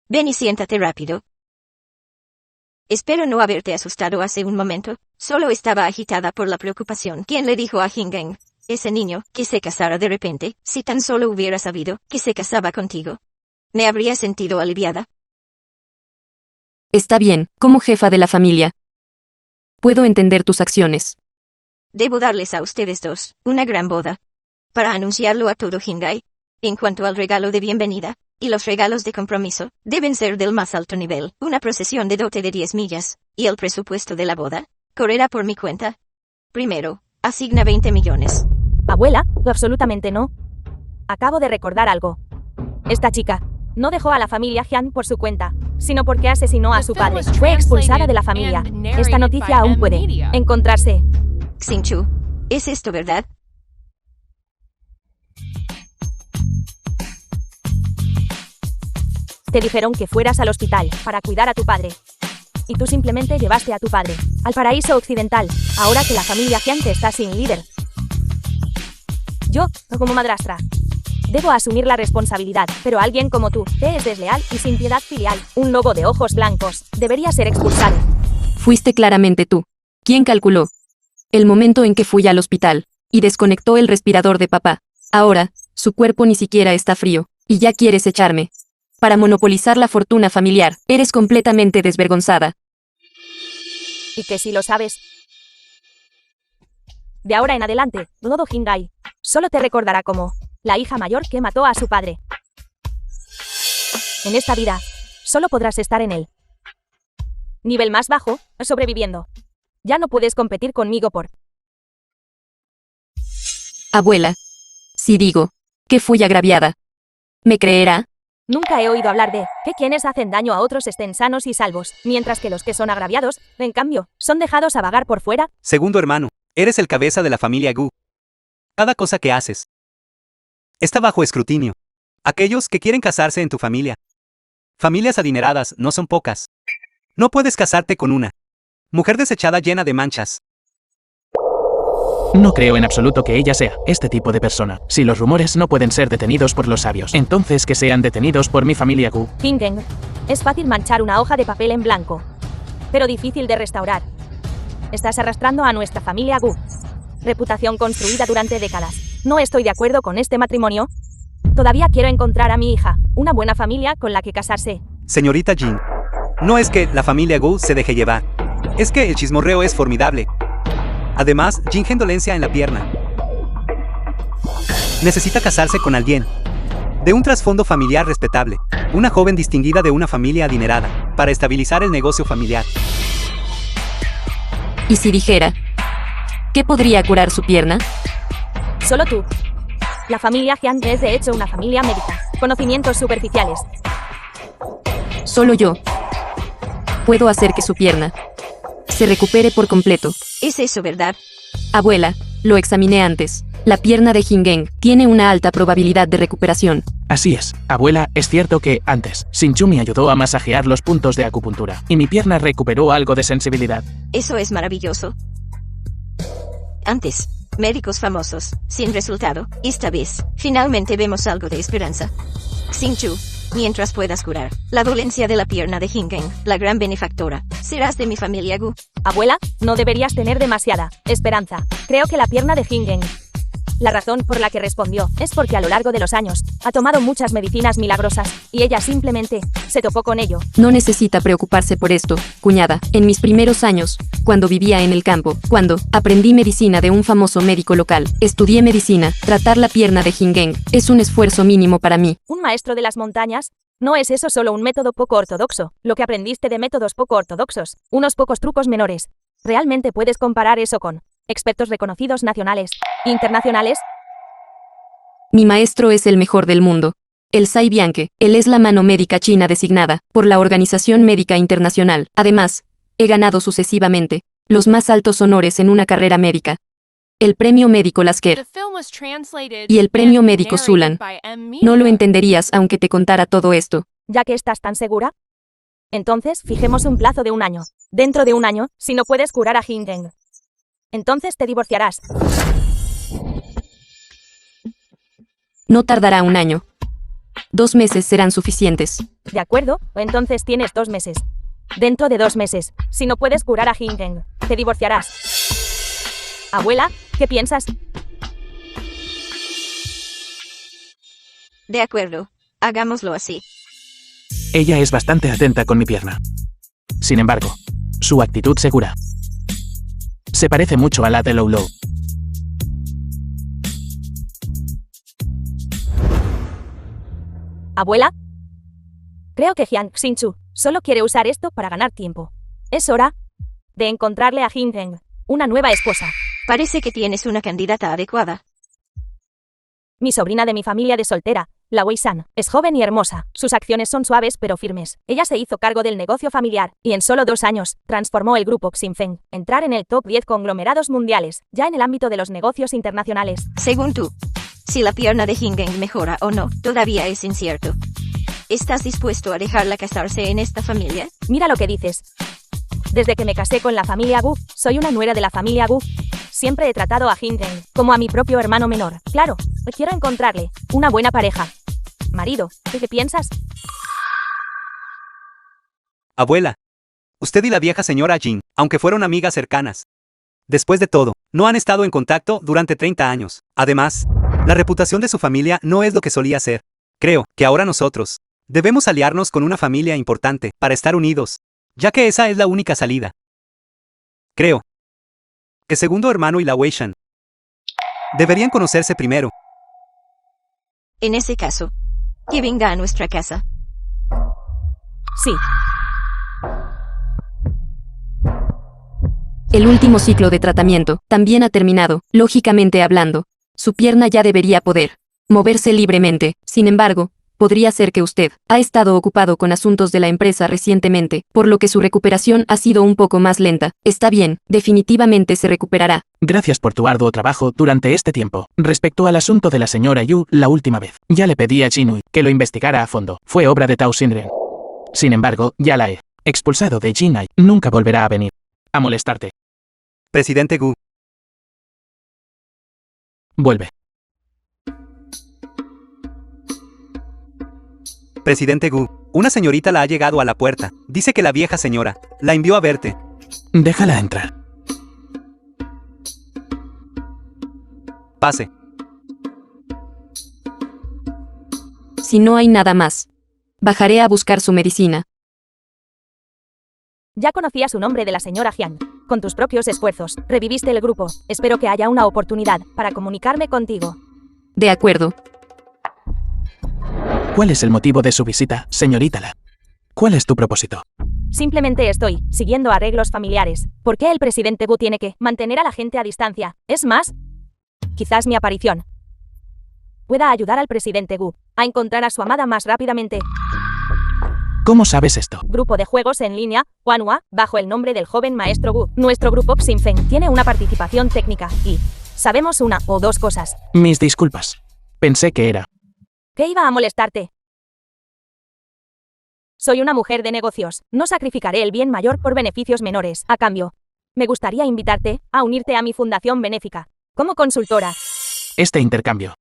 Ven y siéntate rápido. Espero no haberte asustado hace un momento. Solo estaba agitada por la preocupación. ¿Quién le dijo a Hingeng, ese niño, que se casara de repente? Si tan solo hubiera sabido que se casaba contigo, me habría sentido aliviada. Está bien, como jefa de la familia. Puedo entender tus acciones. Debo darles a ustedes dos una gran boda, para anunciarlo a todo Jingai. En cuanto al regalo de bienvenida, y los regalos de compromiso, deben ser del más alto nivel. Una procesión de dote de 10 millas, y el presupuesto de la boda correrá por mi cuenta. Primero, asigna 20 millones. Abuela, absolutamente no. Acabo de recordar algo. Esta chica no dejó a la familia Jiang por su cuenta, sino porque asesinó a su padre. Fue expulsada de la familia. Esta noticia aún puede encontrarse. Xingchu, ¿es esto verdad? Te dijeron que fueras al hospital para cuidar a tu padre. Y tú simplemente llevaste a tu padre al paraíso occidental, ahora que la familia Jiang está sin líder. Yo, como madrastra, Debo asumir la responsabilidad, pero alguien como tú, que es desleal y sin piedad filial, un lobo de ojos blancos, debería ser expulsado. Fuiste claramente tú. ¿Quién calculó el momento en que fui al hospital y desconectó el respirador de papá? Ahora, su cuerpo ni siquiera está frío, y ya quieres echarme. Para monopolizar la fortuna familiar, eres completamente desvergonzada. ¿Y que si lo sabes? De ahora en adelante, Dodo Hingai solo te recordará como la hija mayor que mató a su padre. En esta vida, solo podrás estar en el nivel más bajo, sobreviviendo. Ya no puedes competir conmigo por... Abuela. Si digo que fui agraviada, ¿me creerá? Nunca he oído hablar de que quienes hacen daño a otros estén sanos y salvos, mientras que los que son agraviados, en cambio, son dejados a vagar por fuera. Segundo hermano, eres el cabeza de la familia Gu. Cada cosa que haces está bajo escrutinio. Aquellos que quieren casarse en tu familia. Familias adineradas no son pocas. No puedes casarte con una mujer desechada llena de manchas. No creo en absoluto que ella sea este tipo de persona. Si los rumores no pueden ser detenidos por los sabios, entonces que sean detenidos por mi familia Gu. Hingeng. Es fácil manchar una hoja de papel en blanco, pero difícil de restaurar. Estás arrastrando a nuestra familia Gu. Reputación construida durante décadas. No estoy de acuerdo con este matrimonio. Todavía quiero encontrar a mi hija, una buena familia con la que casarse. Señorita Jin, no es que la familia Gu se deje llevar. Es que el chismorreo es formidable. Además, Jingen dolencia en la pierna. Necesita casarse con alguien de un trasfondo familiar respetable, una joven distinguida de una familia adinerada, para estabilizar el negocio familiar. ¿Y si dijera qué podría curar su pierna? Solo tú. La familia Jiang es de hecho una familia médica. Conocimientos superficiales. Solo yo puedo hacer que su pierna se recupere por completo. ¿Es eso verdad? Abuela, lo examiné antes. La pierna de Hingeng tiene una alta probabilidad de recuperación. Así es, abuela, es cierto que, antes, Sinchu me ayudó a masajear los puntos de acupuntura, y mi pierna recuperó algo de sensibilidad. Eso es maravilloso. Antes, médicos famosos, sin resultado. Esta vez, finalmente vemos algo de esperanza. Xingchu, mientras puedas curar la dolencia de la pierna de Hingeng, la gran benefactora, serás de mi familia Gu. Abuela, no deberías tener demasiada esperanza. Creo que la pierna de Hingeng. La razón por la que respondió es porque a lo largo de los años ha tomado muchas medicinas milagrosas y ella simplemente se topó con ello. No necesita preocuparse por esto, cuñada. En mis primeros años, cuando vivía en el campo, cuando aprendí medicina de un famoso médico local, estudié medicina, tratar la pierna de Hingeng es un esfuerzo mínimo para mí. ¿Un maestro de las montañas? ¿No es eso solo un método poco ortodoxo? Lo que aprendiste de métodos poco ortodoxos, unos pocos trucos menores. ¿Realmente puedes comparar eso con expertos reconocidos nacionales, internacionales? Mi maestro es el mejor del mundo. El Sai Bianque, él es la mano médica china designada por la Organización Médica Internacional. Además, he ganado sucesivamente los más altos honores en una carrera médica. El premio médico Lasker y el premio médico Sulan. No lo entenderías aunque te contara todo esto. ¿Ya que estás tan segura? Entonces, fijemos un plazo de 1 año. Dentro de 1 año, si no puedes curar a Hingeng, entonces te divorciarás. No tardará 1 año. 2 meses serán suficientes. De acuerdo, entonces tienes 2 meses. Dentro de 2 meses, si no puedes curar a Hingeng, te divorciarás. Abuela, ¿qué piensas? De acuerdo, hagámoslo así. Ella es bastante atenta con mi pierna. Sin embargo, su actitud segura se parece mucho a la de Lou Lou. Abuela, creo que Jiang Xinchu solo quiere usar esto para ganar tiempo. Es hora de encontrarle a Hingeng una nueva esposa. Parece que tienes una candidata adecuada. Mi sobrina de mi familia de soltera, la Wei-san, es joven y hermosa. Sus acciones son suaves pero firmes. Ella se hizo cargo del negocio familiar y en solo 2 años transformó el grupo Xinfeng, entrar en el top 10 conglomerados mundiales, ya en el ámbito de los negocios internacionales. Según tú, si la pierna de Hingeng mejora o no, todavía es incierto. ¿Estás dispuesto a dejarla casarse en esta familia? Mira lo que dices. Desde que me casé con la familia Gu, soy una nuera de la familia Gu. Siempre he tratado a Hingen como a mi propio hermano menor. Claro, quiero encontrarle una buena pareja. Marido, ¿qué piensas? Abuela. Usted y la vieja señora Jin, aunque fueron amigas cercanas. Después de todo, no han estado en contacto durante 30 años. Además, la reputación de su familia no es lo que solía ser. Creo que ahora nosotros debemos aliarnos con una familia importante para estar unidos, ya que esa es la única salida. Creo que segundo hermano y la Weishan deberían conocerse primero. En ese caso, que venga a nuestra casa. Sí. El último ciclo de tratamiento también ha terminado, lógicamente hablando. Su pierna ya debería poder moverse libremente. Sin embargo, podría ser que usted ha estado ocupado con asuntos de la empresa recientemente, por lo que su recuperación ha sido un poco más lenta. Está bien, definitivamente se recuperará. Gracias por tu arduo trabajo durante este tiempo. Respecto al asunto de la señora Yu, la última vez, ya le pedí a Jinui que lo investigara a fondo. Fue obra de Tao Xinren. Sin embargo, ya la he expulsado de Jinai. Nunca volverá a venir a molestarte. Presidente Gu. Vuelve. Presidente Gu, una señorita la ha llegado a la puerta. Dice que la vieja señora la envió a verte. Déjala entrar. Pase. Si no hay nada más, bajaré a buscar su medicina. Ya conocía su nombre de la señora Jiang. Con tus propios esfuerzos, reviviste el grupo. Espero que haya una oportunidad para comunicarme contigo. De acuerdo. ¿Cuál es el motivo de su visita, señorita La? ¿Cuál es tu propósito? Simplemente estoy siguiendo arreglos familiares. ¿Por qué el presidente Gu tiene que mantener a la gente a distancia? Es más, quizás mi aparición pueda ayudar al presidente Gu a encontrar a su amada más rápidamente. ¿Cómo sabes esto? Grupo de juegos en línea, Wanhua, bajo el nombre del joven maestro Gu. Nuestro grupo Xinfeng tiene una participación técnica y sabemos una o dos cosas. Mis disculpas. Pensé que era. ¿Qué iba a molestarte? Soy una mujer de negocios. No sacrificaré el bien mayor por beneficios menores. A cambio, me gustaría invitarte a unirte a mi fundación benéfica como consultora. Este intercambio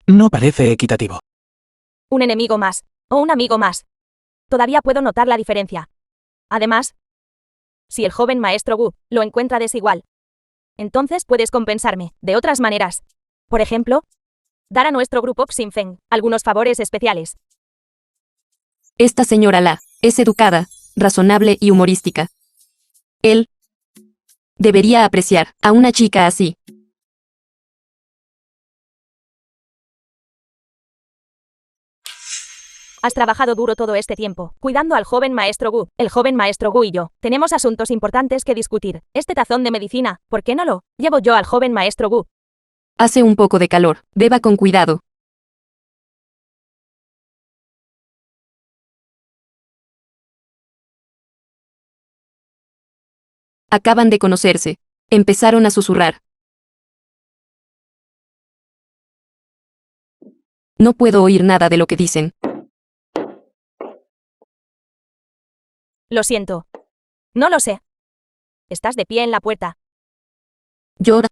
no parece equitativo. Un enemigo más o un amigo más. Todavía puedo notar la diferencia. Además, si el joven maestro Gu lo encuentra desigual, entonces puedes compensarme de otras maneras. Por ejemplo, dar a nuestro grupo Xinfeng algunos favores especiales. Esta señora La es educada, razonable y humorística. Él debería apreciar a una chica así. Has trabajado duro todo este tiempo, cuidando al joven maestro Gu. El joven maestro Gu y yo tenemos asuntos importantes que discutir. Este tazón de medicina, ¿por qué no lo llevo yo al joven maestro Gu? Hace un poco de calor. Beba con cuidado. Acaban de conocerse. Empezaron a susurrar. No puedo oír nada de lo que dicen. Lo siento. No lo sé. Estás de pie en la puerta. Llora.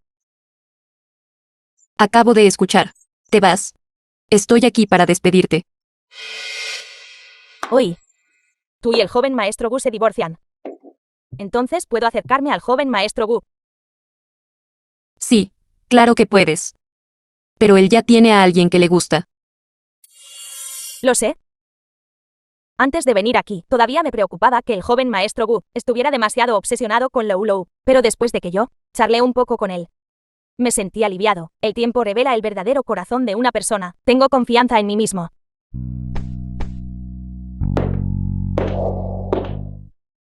Acabo de escuchar. ¿Te vas? Estoy aquí para despedirte. Hoy, tú y el joven maestro Gu se divorcian. Entonces puedo acercarme al joven maestro Gu. Sí, claro que puedes. Pero él ya tiene a alguien que le gusta. Lo sé. Antes de venir aquí, todavía me preocupaba que el joven maestro Gu estuviera demasiado obsesionado con Lou Lou, pero después de que yo charlé un poco con él, me sentí aliviado. El tiempo revela el verdadero corazón de una persona. Tengo confianza en mí mismo.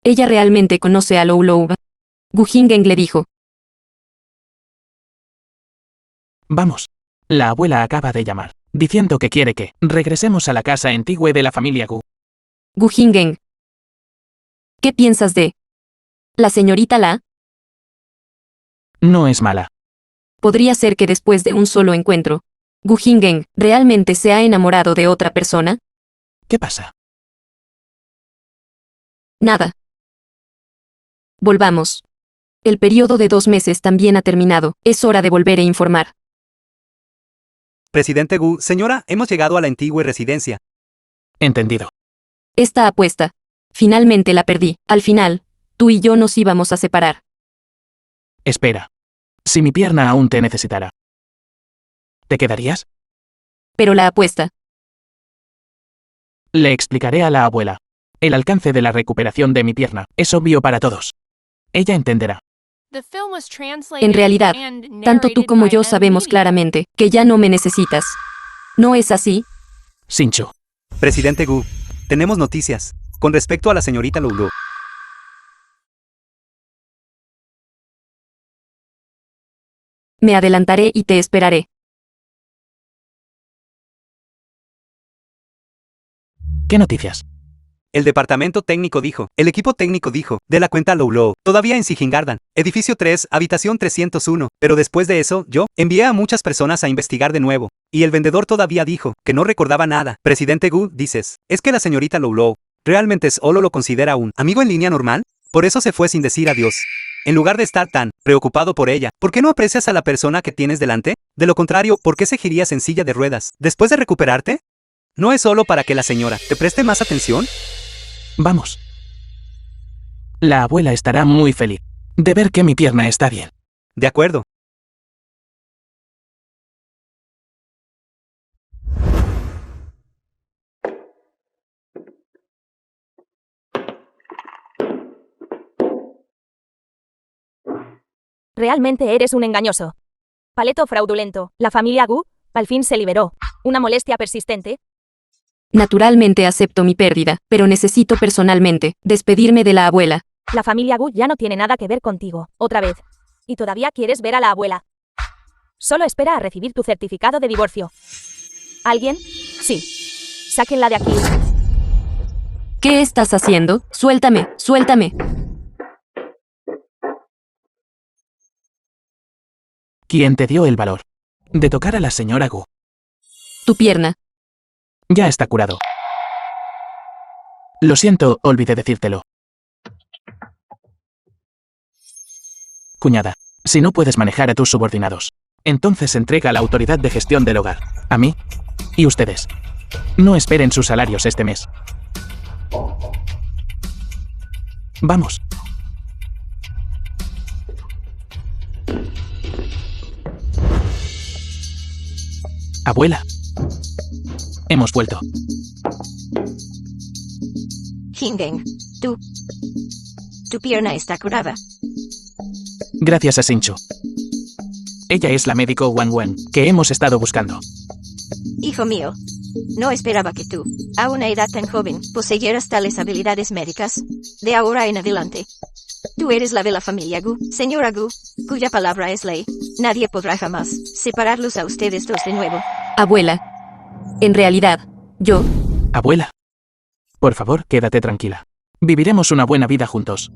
Ella realmente conoce a Lou Lou. Gu Hingen le dijo. Vamos. La abuela acaba de llamar, diciendo que quiere que regresemos a la casa antigua de la familia Gu. Gu Hingen. ¿Qué piensas de la señorita La? No es mala. Podría ser que después de un solo encuentro, Gu Hingen realmente se ha enamorado de otra persona. ¿Qué pasa? Nada. Volvamos. El periodo de 2 meses también ha terminado. Es hora de volver a informar. Presidente Gu, señora, hemos llegado a la antigua residencia. Entendido. Esta apuesta. Finalmente la perdí. Al final, tú y yo nos íbamos a separar. Espera. Si mi pierna aún te necesitara, ¿te quedarías? Pero la apuesta. Le explicaré a la abuela. El alcance de la recuperación de mi pierna es obvio para todos. Ella entenderá. En realidad, tanto tú como yo sabemos claramente que ya no me necesitas. ¿No es así? Sinchu. Presidente Gu, tenemos noticias. Con respecto a la señorita Loulou. Me adelantaré y te esperaré. ¿Qué noticias? El departamento técnico dijo, el equipo técnico dijo, de la cuenta Loulou, todavía en Sijingardan, edificio 3, habitación 301, pero después de eso, yo, envié a muchas personas a investigar de nuevo, y el vendedor todavía dijo, que no recordaba nada. Presidente Gu, dices, ¿es que la señorita Loulou realmente solo lo considera un amigo en línea normal? Por eso se fue sin decir adiós. En lugar de estar tan preocupado por ella, ¿por qué no aprecias a la persona que tienes delante? De lo contrario, ¿por qué seguirías en silla de ruedas, después de recuperarte? ¿No es solo para que la señora te preste más atención? Vamos. La abuela estará muy feliz de ver que mi pierna está bien. De acuerdo. Realmente eres un engañoso. Paleto fraudulento. La familia Gu, al fin se liberó. ¿Una molestia persistente? Naturalmente acepto mi pérdida, pero necesito personalmente despedirme de la abuela. La familia Gu ya no tiene nada que ver contigo, otra vez. Y todavía quieres ver a la abuela. Solo espera a recibir tu certificado de divorcio. ¿Alguien? Sí. Sáquenla de aquí. ¿Qué estás haciendo? Suéltame, suéltame. ¿Quién te dio el valor de tocar a la señora Gu? Tu pierna. Ya está curado. Lo siento, olvidé decírtelo. Cuñada, si no puedes manejar a tus subordinados, entonces entrega la autoridad de gestión del hogar a mí y ustedes. No esperen sus salarios este mes. Vamos. Abuela. Hemos vuelto. Hingeng, tu pierna está curada. Gracias a Sinchu. Ella es la médico Wang Wen que hemos estado buscando. Hijo mío, no esperaba que tú, a una edad tan joven, poseyeras tales habilidades médicas. De ahora en adelante, tú eres la de la familia Gu, señora Gu, cuya palabra es ley. Nadie podrá jamás separarlos a ustedes dos de nuevo. Abuela. En realidad, yo... Abuela. Por favor, quédate tranquila. Viviremos una buena vida juntos.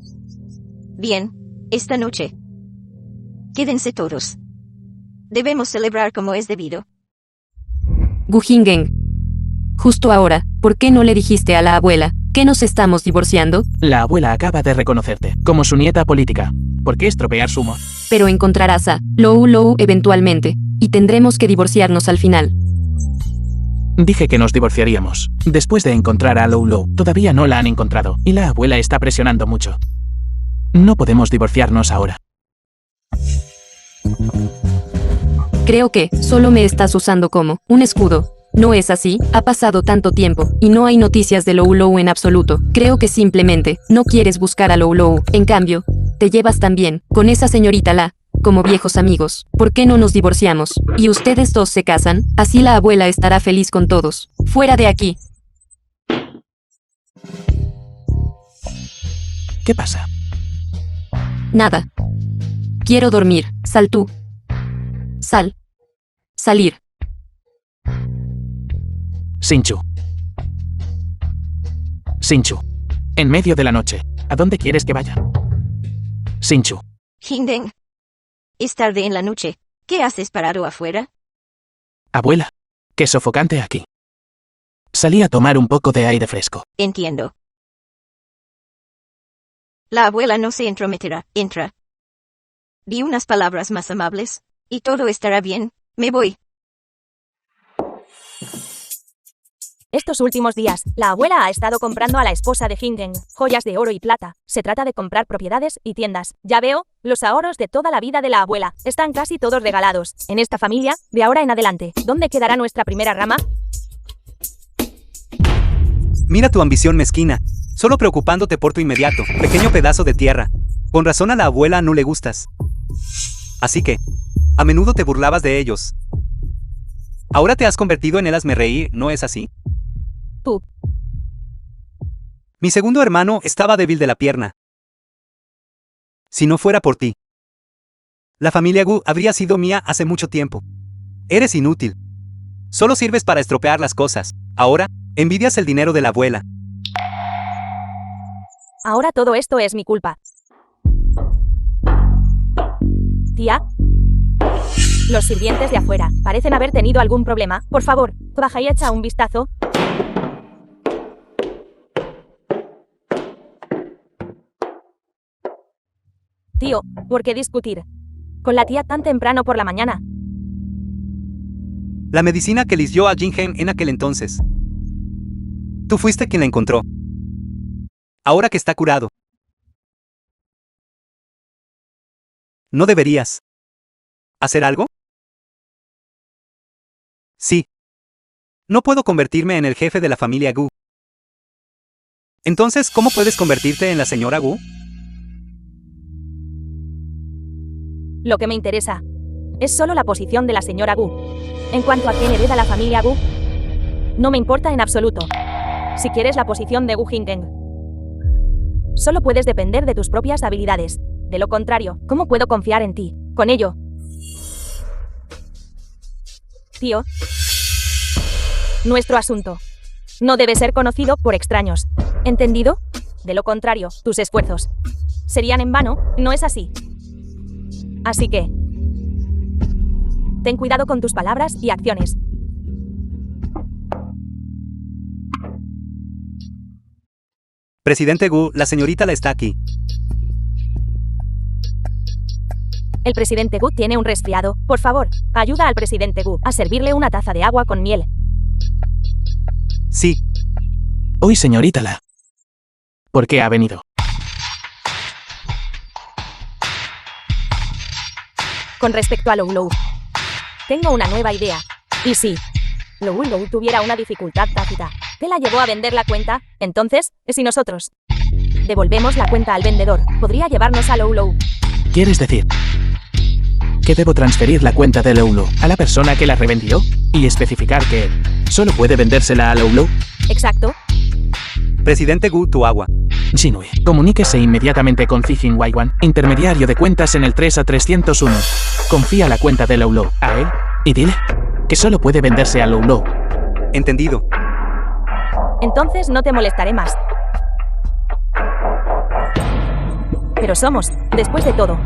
Bien, esta noche. Quédense todos. Debemos celebrar como es debido. Gu Hingeng. Justo ahora, ¿por qué no le dijiste a la abuela que nos estamos divorciando? La abuela acaba de reconocerte como su nieta política. ¿Por qué estropear su humor? Pero encontrarás a Loulou eventualmente, y tendremos que divorciarnos al final. Dije que nos divorciaríamos. Después de encontrar a Loulou, todavía no la han encontrado, y la abuela está presionando mucho. No podemos divorciarnos ahora. Creo que solo me estás usando como un escudo. No es así, ha pasado tanto tiempo, y no hay noticias de Loulou en absoluto. Creo que simplemente no quieres buscar a Loulou. En cambio, te llevas tan bien con esa señorita La, como viejos amigos. ¿Por qué no nos divorciamos? Y ustedes dos se casan, así la abuela estará feliz con todos. ¡Fuera de aquí! ¿Qué pasa? Nada. Quiero dormir. Sal tú. Sal. Salir. Sinchu. Sinchu. En medio de la noche, ¿a dónde quieres que vaya? Sinchu. Hingeng. Es tarde en la noche. ¿Qué haces parado afuera? Abuela. Qué sofocante aquí. Salí a tomar un poco de aire fresco. Entiendo. La abuela no se entrometerá. Entra. Di unas palabras más amables, y todo estará bien. Me voy. Estos últimos días, la abuela ha estado comprando a la esposa de Hingeng joyas de oro y plata. Se trata de comprar propiedades y tiendas. Ya veo, los ahorros de toda la vida de la abuela están casi todos regalados. En esta familia, de ahora en adelante, ¿dónde quedará nuestra primera rama? Mira tu ambición mezquina, solo preocupándote por tu inmediato, pequeño pedazo de tierra. Con razón a la abuela no le gustas. Así que, a menudo te burlabas de ellos. Ahora te has convertido en el hazmerreír, ¿no es así? Tú. Mi segundo hermano estaba débil de la pierna. Si no fuera por ti, la familia Gu habría sido mía hace mucho tiempo. Eres inútil. Solo sirves para estropear las cosas. Ahora, envidias el dinero de la abuela. Ahora todo esto es mi culpa. Tía. Los sirvientes de afuera parecen haber tenido algún problema. Por favor, baja y echa un vistazo. Tío, ¿por qué discutir con la tía tan temprano por la mañana? La medicina que les dio a Jinghen en aquel entonces. Tú fuiste quien la encontró. Ahora que está curado. ¿No deberías hacer algo? Sí. No puedo convertirme en el jefe de la familia Gu. Entonces, ¿cómo puedes convertirte en la señora Gu? Lo que me interesa es solo la posición de la señora Gu. En cuanto a quién hereda la familia Gu, no me importa en absoluto. Si quieres la posición de Gu Hingeng, solo puedes depender de tus propias habilidades. De lo contrario, ¿cómo puedo confiar en ti? Con ello. Tío, nuestro asunto no debe ser conocido por extraños. ¿Entendido? De lo contrario, tus esfuerzos serían en vano, ¿no es así? Así que, ten cuidado con tus palabras y acciones. Presidente Gu, la señorita la está aquí. El presidente Gu tiene un resfriado. Por favor, ayuda al presidente Gu a servirle una taza de agua con miel. Sí. Hoy, señorita La. ¿Por qué ha venido? Con respecto a Lou Lou, tengo una nueva idea. Y si Lou Lou tuviera una dificultad tácita que la llevó a vender la cuenta, entonces, si nosotros devolvemos la cuenta al vendedor, podría llevarnos a Lou Lou. ¿Quieres decir que debo transferir la cuenta de Lou Lou a la persona que la revendió y especificar que solo puede vendérsela a Lou Lou? Exacto. Presidente Gu, tu agua. Xinui, comuníquese inmediatamente con Zijin Waiwan, intermediario de cuentas en el 3 a 301. Confía la cuenta de Lou Lou a él y dile que solo puede venderse a Lou Lou. Entendido. Entonces no te molestaré más. Pero somos, después de todo,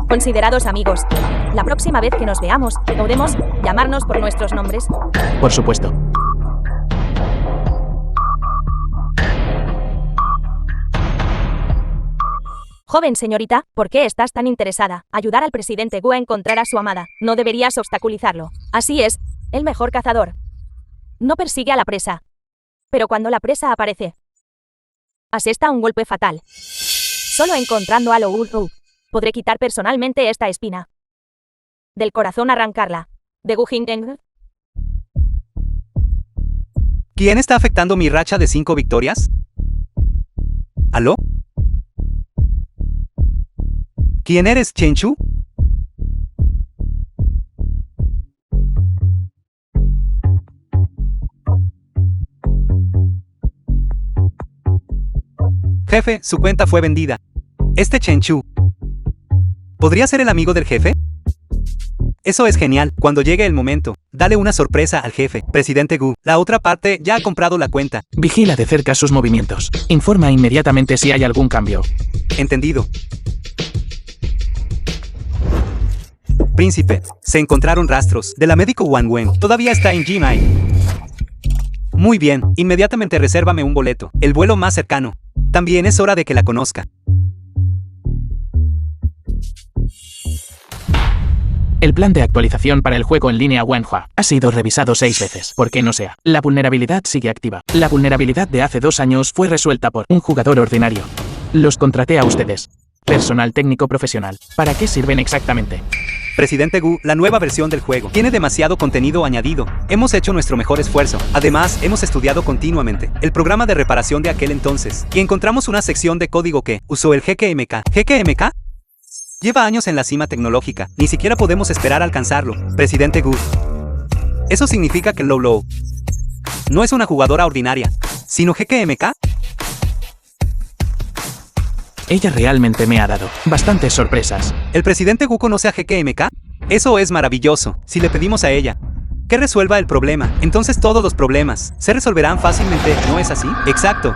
considerados amigos. La próxima vez que nos veamos, ¿podemos llamarnos por nuestros nombres? Por supuesto. Joven señorita, ¿por qué estás tan interesada? Ayudar al presidente Gu a encontrar a su amada. No deberías obstaculizarlo. Así es, el mejor cazador no persigue a la presa. Pero cuando la presa aparece, asesta un golpe fatal. Solo encontrando a Lou Lou, podré quitar personalmente esta espina. Del corazón arrancarla. De Gu Hingeng. ¿Quién está afectando mi racha de 5 victorias? ¿Aló? ¿Quién eres, Chen Chu? Jefe, su cuenta fue vendida. Este Chen Chu ¿podría ser el amigo del jefe? Eso es genial. Cuando llegue el momento, dale una sorpresa al jefe. Presidente Gu, la otra parte ya ha comprado la cuenta. Vigila de cerca sus movimientos. Informa inmediatamente si hay algún cambio. Entendido. Príncipe, se encontraron rastros de la médico Wang Wen. Todavía está en Jimai. Muy bien, inmediatamente resérvame un boleto. El vuelo más cercano. También es hora de que la conozca. El plan de actualización para el juego en línea Wanhua ha sido revisado 6 veces. ¿Por qué no sea? La vulnerabilidad sigue activa. La vulnerabilidad de hace 2 años fue resuelta por un jugador ordinario. Los contraté a ustedes. Personal técnico profesional. ¿Para qué sirven exactamente? Presidente Gu, la nueva versión del juego tiene demasiado contenido añadido. Hemos hecho nuestro mejor esfuerzo. Además, hemos estudiado continuamente el programa de reparación de aquel entonces y encontramos una sección de código que usó el GKMK. ¿GKMK? Lleva años en la cima tecnológica. Ni siquiera podemos esperar alcanzarlo. Presidente Gu. Eso significa que Low no es una jugadora ordinaria, sino GKMK. Ella realmente me ha dado bastantes sorpresas. ¿El presidente Gu conoce a GKMK? Eso es maravilloso. Si le pedimos a ella que resuelva el problema, entonces todos los problemas se resolverán fácilmente, ¿no es así? Exacto.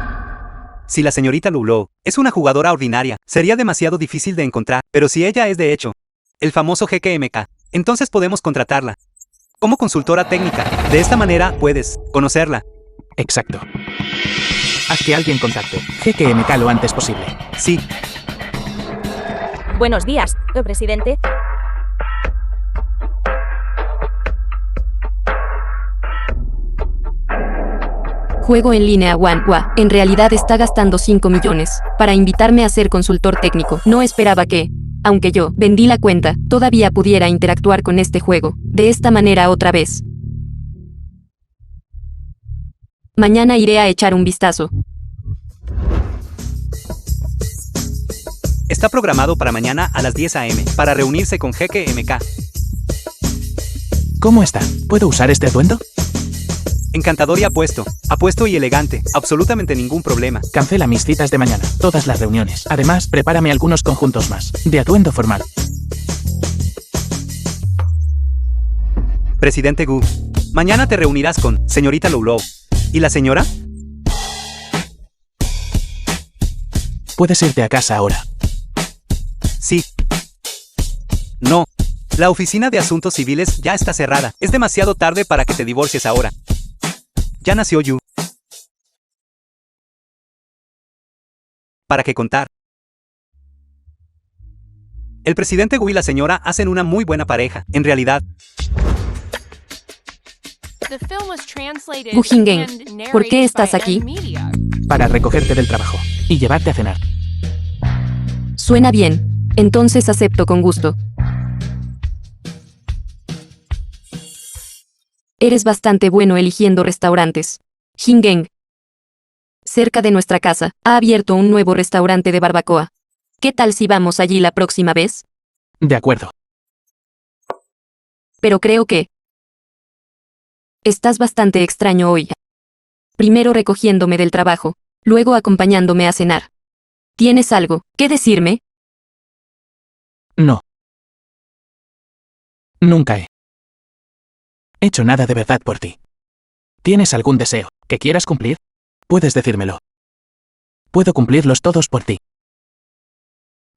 Si la señorita Lulu es una jugadora ordinaria, sería demasiado difícil de encontrar, pero si ella es de hecho el famoso GKMK, entonces podemos contratarla como consultora técnica. De esta manera puedes conocerla. Exacto. Haz que alguien contacte GKMK lo antes posible. Sí. Buenos días, presidente. Juego en línea Wanhua. En realidad está gastando 5 millones para invitarme a ser consultor técnico. No esperaba que, aunque yo vendí la cuenta, todavía pudiera interactuar con este juego de esta manera otra vez. Mañana iré a echar un vistazo. Está programado para mañana a las 10 a.m. para reunirse con GKMK. ¿Cómo está? ¿Puedo usar este atuendo? Encantador y apuesto y elegante, absolutamente ningún problema. Cancela mis citas de mañana, todas las reuniones. Además, prepárame algunos conjuntos más, de atuendo formal. Presidente Gu, mañana te reunirás con señorita Lulu. ¿Y la señora? Puedes irte a casa ahora. Sí. No. La oficina de asuntos civiles ya está cerrada. Es demasiado tarde para que te divorcies ahora. Ya nació Yu. ¿Para qué contar? El presidente Gu y la señora hacen una muy buena pareja. En realidad, Gu Hingen, ¿por qué estás aquí? Para recogerte del trabajo y llevarte a cenar. Suena bien. Entonces acepto con gusto. Eres bastante bueno eligiendo restaurantes. Hingen, cerca de nuestra casa, ha abierto un nuevo restaurante de barbacoa. ¿Qué tal si vamos allí la próxima vez? De acuerdo. Pero creo que estás bastante extraño hoy. Primero recogiéndome del trabajo, luego acompañándome a cenar. ¿Tienes algo que decirme? No. Nunca he hecho nada de verdad por ti. ¿Tienes algún deseo que quieras cumplir? Puedes decírmelo. Puedo cumplirlos todos por ti.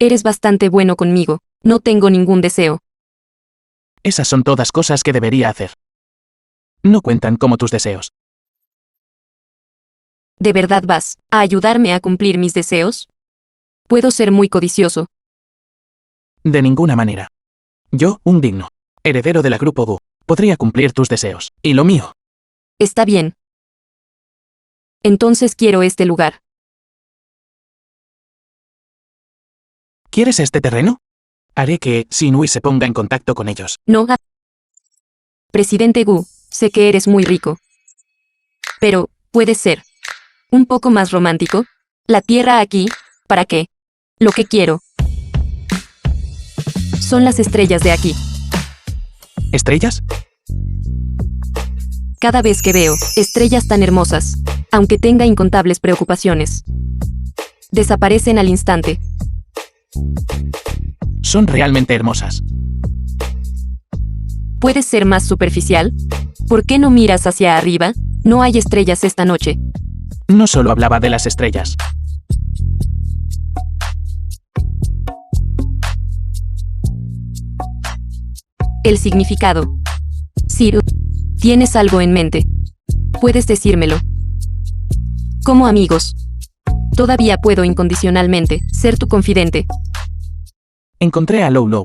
Eres bastante bueno conmigo. No tengo ningún deseo. Esas son todas cosas que debería hacer. No cuentan como tus deseos. ¿De verdad vas a ayudarme a cumplir mis deseos? Puedo ser muy codicioso. De ninguna manera. Yo, un digno heredero de la Grupo Gu, podría cumplir tus deseos. Y lo mío. Está bien. Entonces quiero este lugar. ¿Quieres este terreno? Haré que Sinui se ponga en contacto con ellos. No. Presidente Gu, sé que eres muy rico. Pero, ¿puede ser un poco más romántico? La tierra aquí, ¿para qué? Lo que quiero son las estrellas de aquí. ¿Estrellas? Cada vez que veo estrellas tan hermosas, aunque tenga incontables preocupaciones, desaparecen al instante. Son realmente hermosas. ¿Puedes ser más superficial? ¿Por qué no miras hacia arriba? No hay estrellas esta noche. No solo hablaba de las estrellas. El significado. Siru, ¿tienes algo en mente? Puedes decírmelo. Como amigos, todavía puedo incondicionalmente ser tu confidente. Encontré a Lou.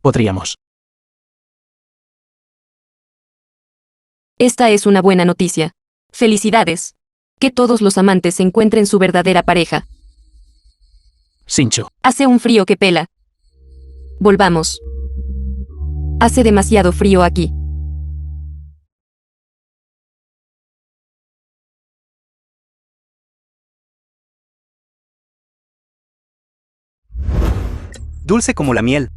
Podríamos. Esta es una buena noticia. Felicidades. Que todos los amantes encuentren su verdadera pareja. Sinchu. Hace un frío que pela. Volvamos. Hace demasiado frío aquí. Dulce como la miel.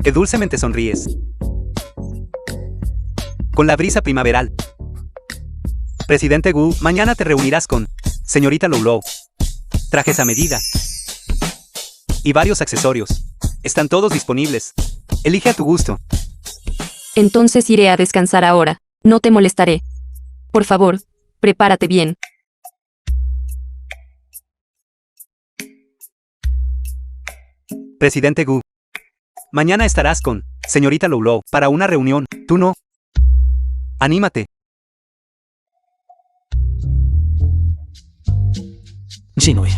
Que dulcemente sonríes. Con la brisa primaveral. Presidente Gu, mañana te reunirás con señorita Lou. Trajes a medida. Y varios accesorios. Están todos disponibles. Elige a tu gusto. Entonces iré a descansar ahora. No te molestaré. Por favor, prepárate bien. Presidente Gu. Mañana estarás con señorita Lou para una reunión. ¿Tú no? Anímate. Jinwei.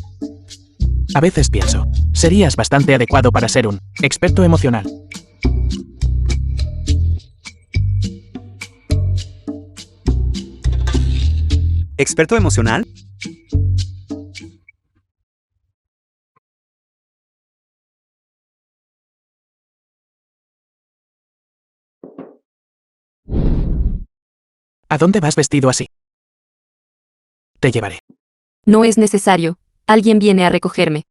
A veces pienso, serías bastante adecuado para ser un experto emocional. ¿Experto emocional? ¿A dónde vas vestido así? Te llevaré. No es necesario. Alguien viene a recogerme.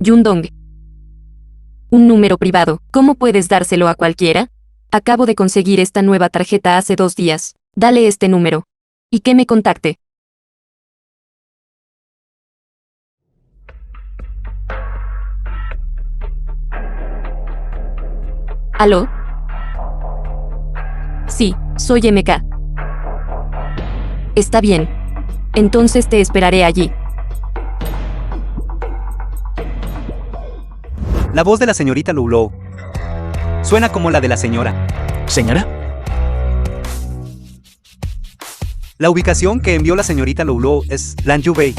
Yundong. Un número privado. ¿Cómo puedes dárselo a cualquiera? Acabo de conseguir esta nueva tarjeta hace 2 días. Dale este número. Y que me contacte. ¿Aló? Sí, soy MK. Está bien. Entonces te esperaré allí. La voz de la señorita Lou suena como la de la señora. ¿Señora? La ubicación que envió la señorita Lou es Lanju Bay.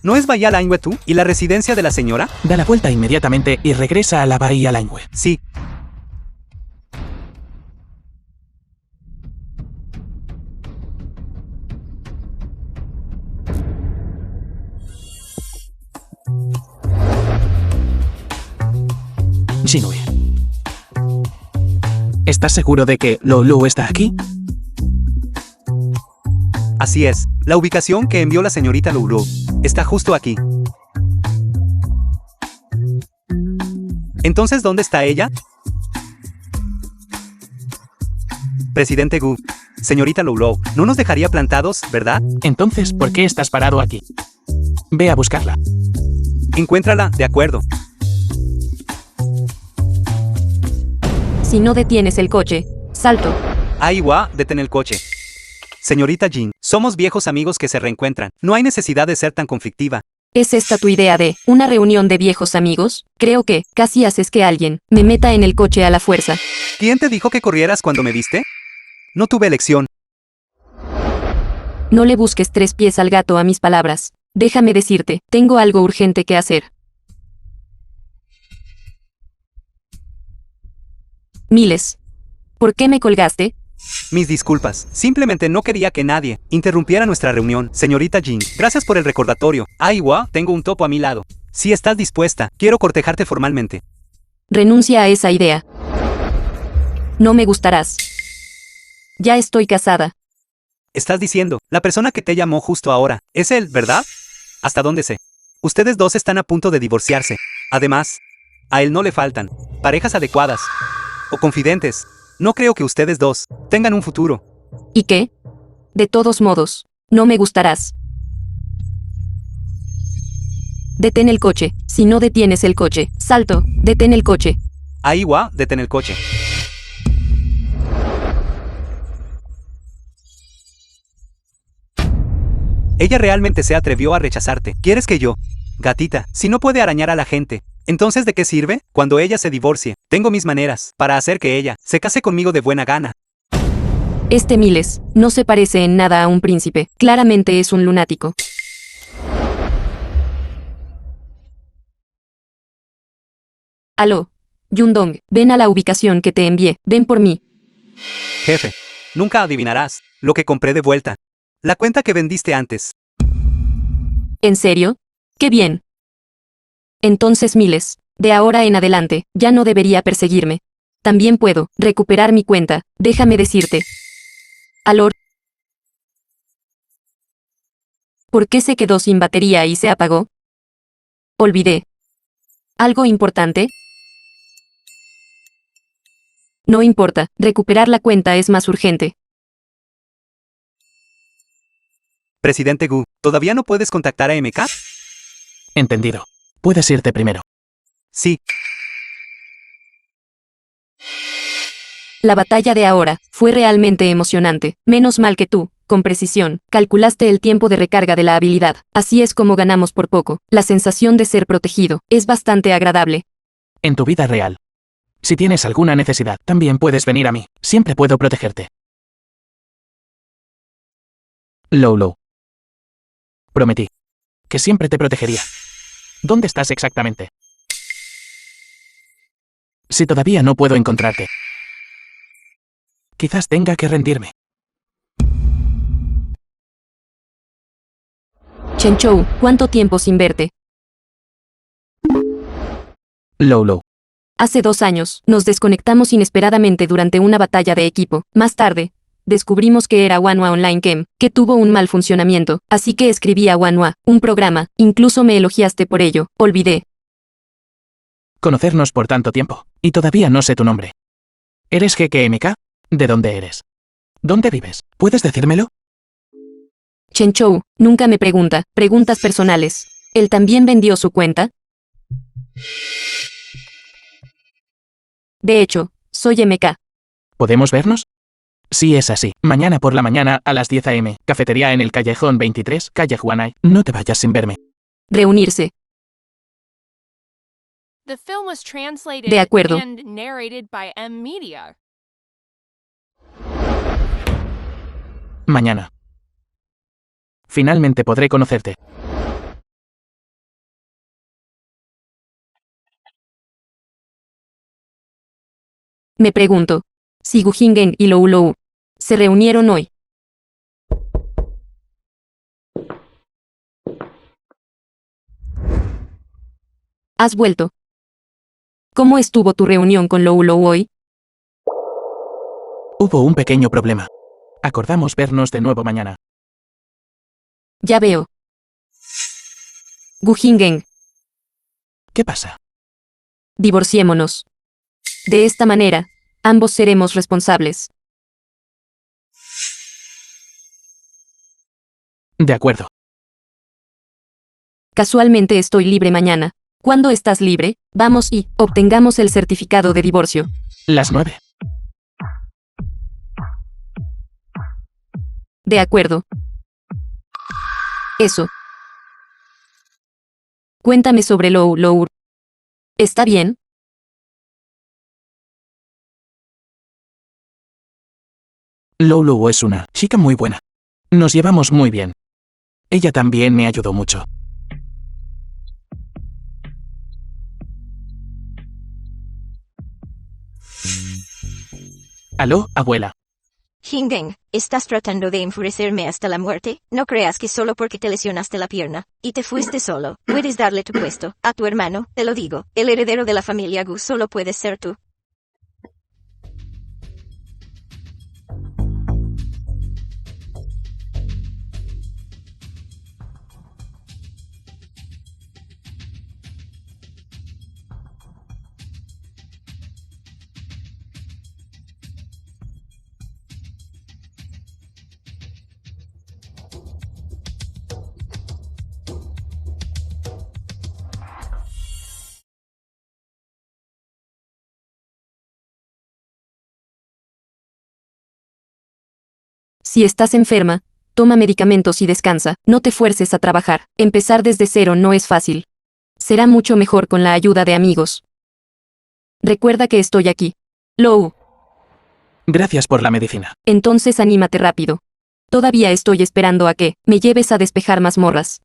¿No es Bahía Languetu y la residencia de la señora? Da la vuelta inmediatamente y regresa a la Bahía Langue. Sí. Jinwei. ¿Estás seguro de que Lou está aquí? Así es. La ubicación que envió la señorita Lou está justo aquí. Entonces, ¿dónde está ella? Presidente Gu, señorita Lou, no nos dejaría plantados, ¿verdad? Entonces, ¿por qué estás parado aquí? Ve a buscarla. Encuéntrala, de acuerdo. Si no detienes el coche, salto. Aiwa, detén el coche. Señorita Jin, somos viejos amigos que se reencuentran. No hay necesidad de ser tan conflictiva. ¿Es esta tu idea de una reunión de viejos amigos? Creo que casi haces que alguien me meta en el coche a la fuerza. ¿Quién te dijo que corrieras cuando me viste? No tuve elección. No le busques 3 pies al gato a mis palabras. Déjame decirte, tengo algo urgente que hacer. Miles. ¿Por qué me colgaste? Mis disculpas. Simplemente no quería que nadie interrumpiera nuestra reunión. Señorita Jin, gracias por el recordatorio. Aiwa, tengo un topo a mi lado. Si estás dispuesta, quiero cortejarte formalmente. Renuncia a esa idea. No me gustarás. Ya estoy casada. Estás diciendo, la persona que te llamó justo ahora, es él, ¿verdad? ¿Hasta dónde sé? Ustedes dos están a punto de divorciarse. Además, a él no le faltan parejas adecuadas o confidentes. No creo que ustedes dos tengan un futuro. ¿Y qué? De todos modos, no me gustarás. Detén el coche. Si no detienes el coche, salto. Detén el coche. Aiwa, detén el coche. Ella realmente se atrevió a rechazarte. ¿Quieres que yo Gatita, si no puede arañar a la gente, ¿entonces de qué sirve? Cuando ella se divorcie, tengo mis maneras para hacer que ella se case conmigo de buena gana. Este Miles no se parece en nada a un príncipe. Claramente es un lunático. Aló. Yundong, ven a la ubicación que te envié. Ven por mí. Jefe, nunca adivinarás lo que compré de vuelta. La cuenta que vendiste antes. ¿En serio? ¡Qué bien! Entonces Miles, de ahora en adelante, ya no debería perseguirme. También puedo recuperar mi cuenta. Déjame decirte. Aló. ¿Por qué se quedó sin batería y se apagó? Olvidé. ¿Algo importante? No importa, recuperar la cuenta es más urgente. Presidente Gu, ¿todavía no puedes contactar a MK? Entendido. Puedes irte primero. Sí, La batalla de ahora fue realmente emocionante. Menos mal que tú, con precisión, calculaste el tiempo de recarga de la habilidad. Así es como ganamos por poco. La sensación de ser protegido es bastante agradable. En tu vida real. Si tienes alguna necesidad, también puedes venir a mí. Siempre puedo protegerte. Lolo. Prometí que siempre te protegería. ¿Dónde estás exactamente? Si todavía no puedo encontrarte, quizás tenga que rendirme. Chenchou, ¿cuánto tiempo sin verte? Lolo. Hace 2 años, nos desconectamos inesperadamente durante una batalla de equipo. Más tarde, descubrimos que era Wanhua Online Chem, que tuvo un mal funcionamiento, así que escribí a Wanhua, un programa, incluso me elogiaste por ello. Olvidé. Conocernos por tanto tiempo, y todavía no sé tu nombre. ¿Eres GKMK? ¿De dónde eres? ¿Dónde vives? ¿Puedes decírmelo? Chenchou, nunca me pregunta, preguntas personales. ¿Él también vendió su cuenta? De hecho, soy MK. ¿Podemos vernos? Si es así, mañana por la mañana a las 10 a.m., cafetería en el callejón 23, calle Huanai. No te vayas sin verme. Reunirse. The film was translated De acuerdo. and narrated by M Media. Mañana. Finalmente podré conocerte. Me pregunto, si Gu Jingen y Lou Lou se reunieron hoy. ¿Has vuelto? ¿Cómo estuvo tu reunión con Lou Lou hoy? Hubo un pequeño problema. Acordamos vernos de nuevo mañana. Ya veo. Gu Jingen, ¿Qué pasa? divorciémonos. De esta manera, ambos seremos responsables. De acuerdo. Casualmente estoy libre mañana. ¿Cuándo estás libre? Vamos y obtengamos el certificado de divorcio. Las 9. De acuerdo. Eso. Cuéntame sobre Lou Lou. ¿Está bien? Lolo es una chica muy buena. Nos llevamos muy bien. Ella también me ayudó mucho. Aló, abuela. Hingen, ¿estás tratando de enfurecerme hasta la muerte? No creas que solo porque te lesionaste la pierna y te fuiste solo, puedes darle tu puesto a tu hermano, te lo digo, el heredero de la familia Gu solo puedes ser tú. Si estás enferma, Toma medicamentos y descansa. No te fuerces a trabajar. Empezar desde cero no es fácil. Será mucho mejor con la ayuda de amigos. Recuerda que estoy aquí. Lou. Gracias por la medicina. Entonces anímate rápido. Todavía estoy esperando a que me lleves a despejar mazmorras.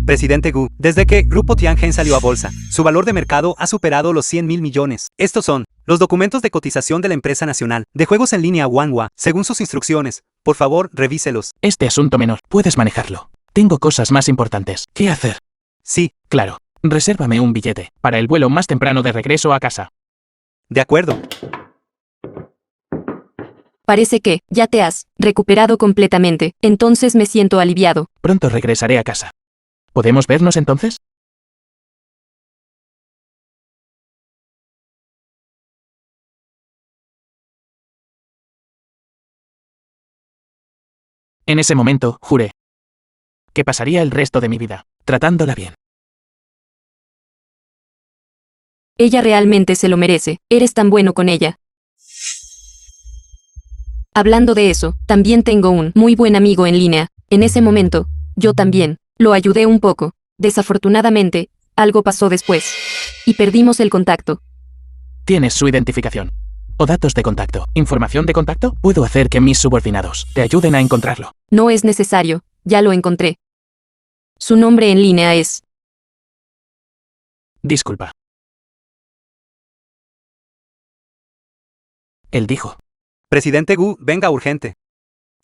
Presidente Gu, desde que Grupo Tiangen salió a bolsa, su valor de mercado ha superado los 100.000 millones. Estos son los documentos de cotización de la empresa nacional de juegos en línea Wanhua, según sus instrucciones. Por favor, revíselos. Este asunto menor, puedes manejarlo. Tengo cosas más importantes. ¿Qué hacer? Sí, Claro. Resérvame un billete para el vuelo más temprano de regreso a casa. de acuerdo. Parece que ya te has recuperado completamente. Entonces me siento aliviado. Pronto regresaré a casa. ¿Podemos vernos entonces? En ese momento, juré que pasaría el resto de mi vida tratándola bien. Ella realmente se lo merece. Eres tan bueno con ella. Hablando de eso, también tengo un muy buen amigo en línea. En ese momento, yo también lo ayudé un poco. Desafortunadamente, algo pasó después. Y perdimos el contacto. Tienes su identificación o datos de contacto. ¿Información de contacto? Puedo hacer que mis subordinados te ayuden a encontrarlo. No es necesario, ya lo encontré. Su nombre en línea es... Disculpa. Él dijo. Presidente Gu, venga urgente.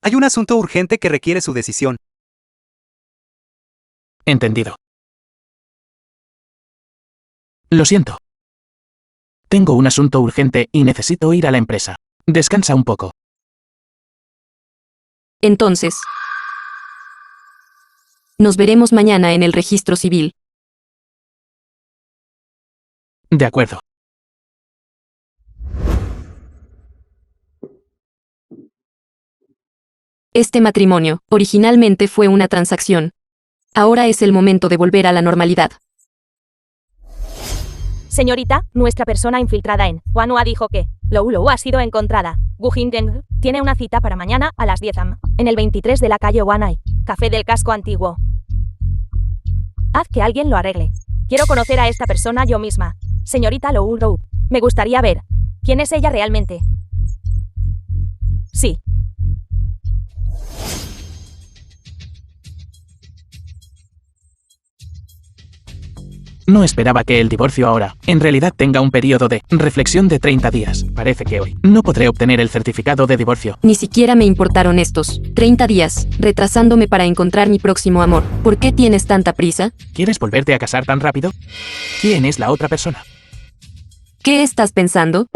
Hay un asunto urgente que requiere su decisión. Entendido. Lo siento. Tengo un asunto urgente y necesito ir a la empresa. Descansa un poco. Entonces... Nos veremos mañana en el registro civil. De acuerdo. Este matrimonio, originalmente fue una transacción. Ahora es el momento de volver a la normalidad. Señorita, nuestra persona infiltrada en Wanhua dijo que Lou ha sido encontrada. Gu Hingdeng tiene una cita para mañana a las 10 am. En el 23 de la calle Wanai, Café del Casco Antiguo. Haz que alguien lo arregle. Quiero conocer a esta persona yo misma. Señorita Lou. Me gustaría ver quién es ella realmente. Sí. No esperaba que el divorcio ahora, en realidad, tenga un periodo de reflexión de 30 días. Parece que hoy no podré obtener el certificado de divorcio. Ni siquiera me importaron estos 30 días, retrasándome para encontrar mi próximo amor. ¿Por qué tienes tanta prisa? ¿Quieres volverte a casar tan rápido? ¿Quién es la otra persona? ¿Qué estás pensando?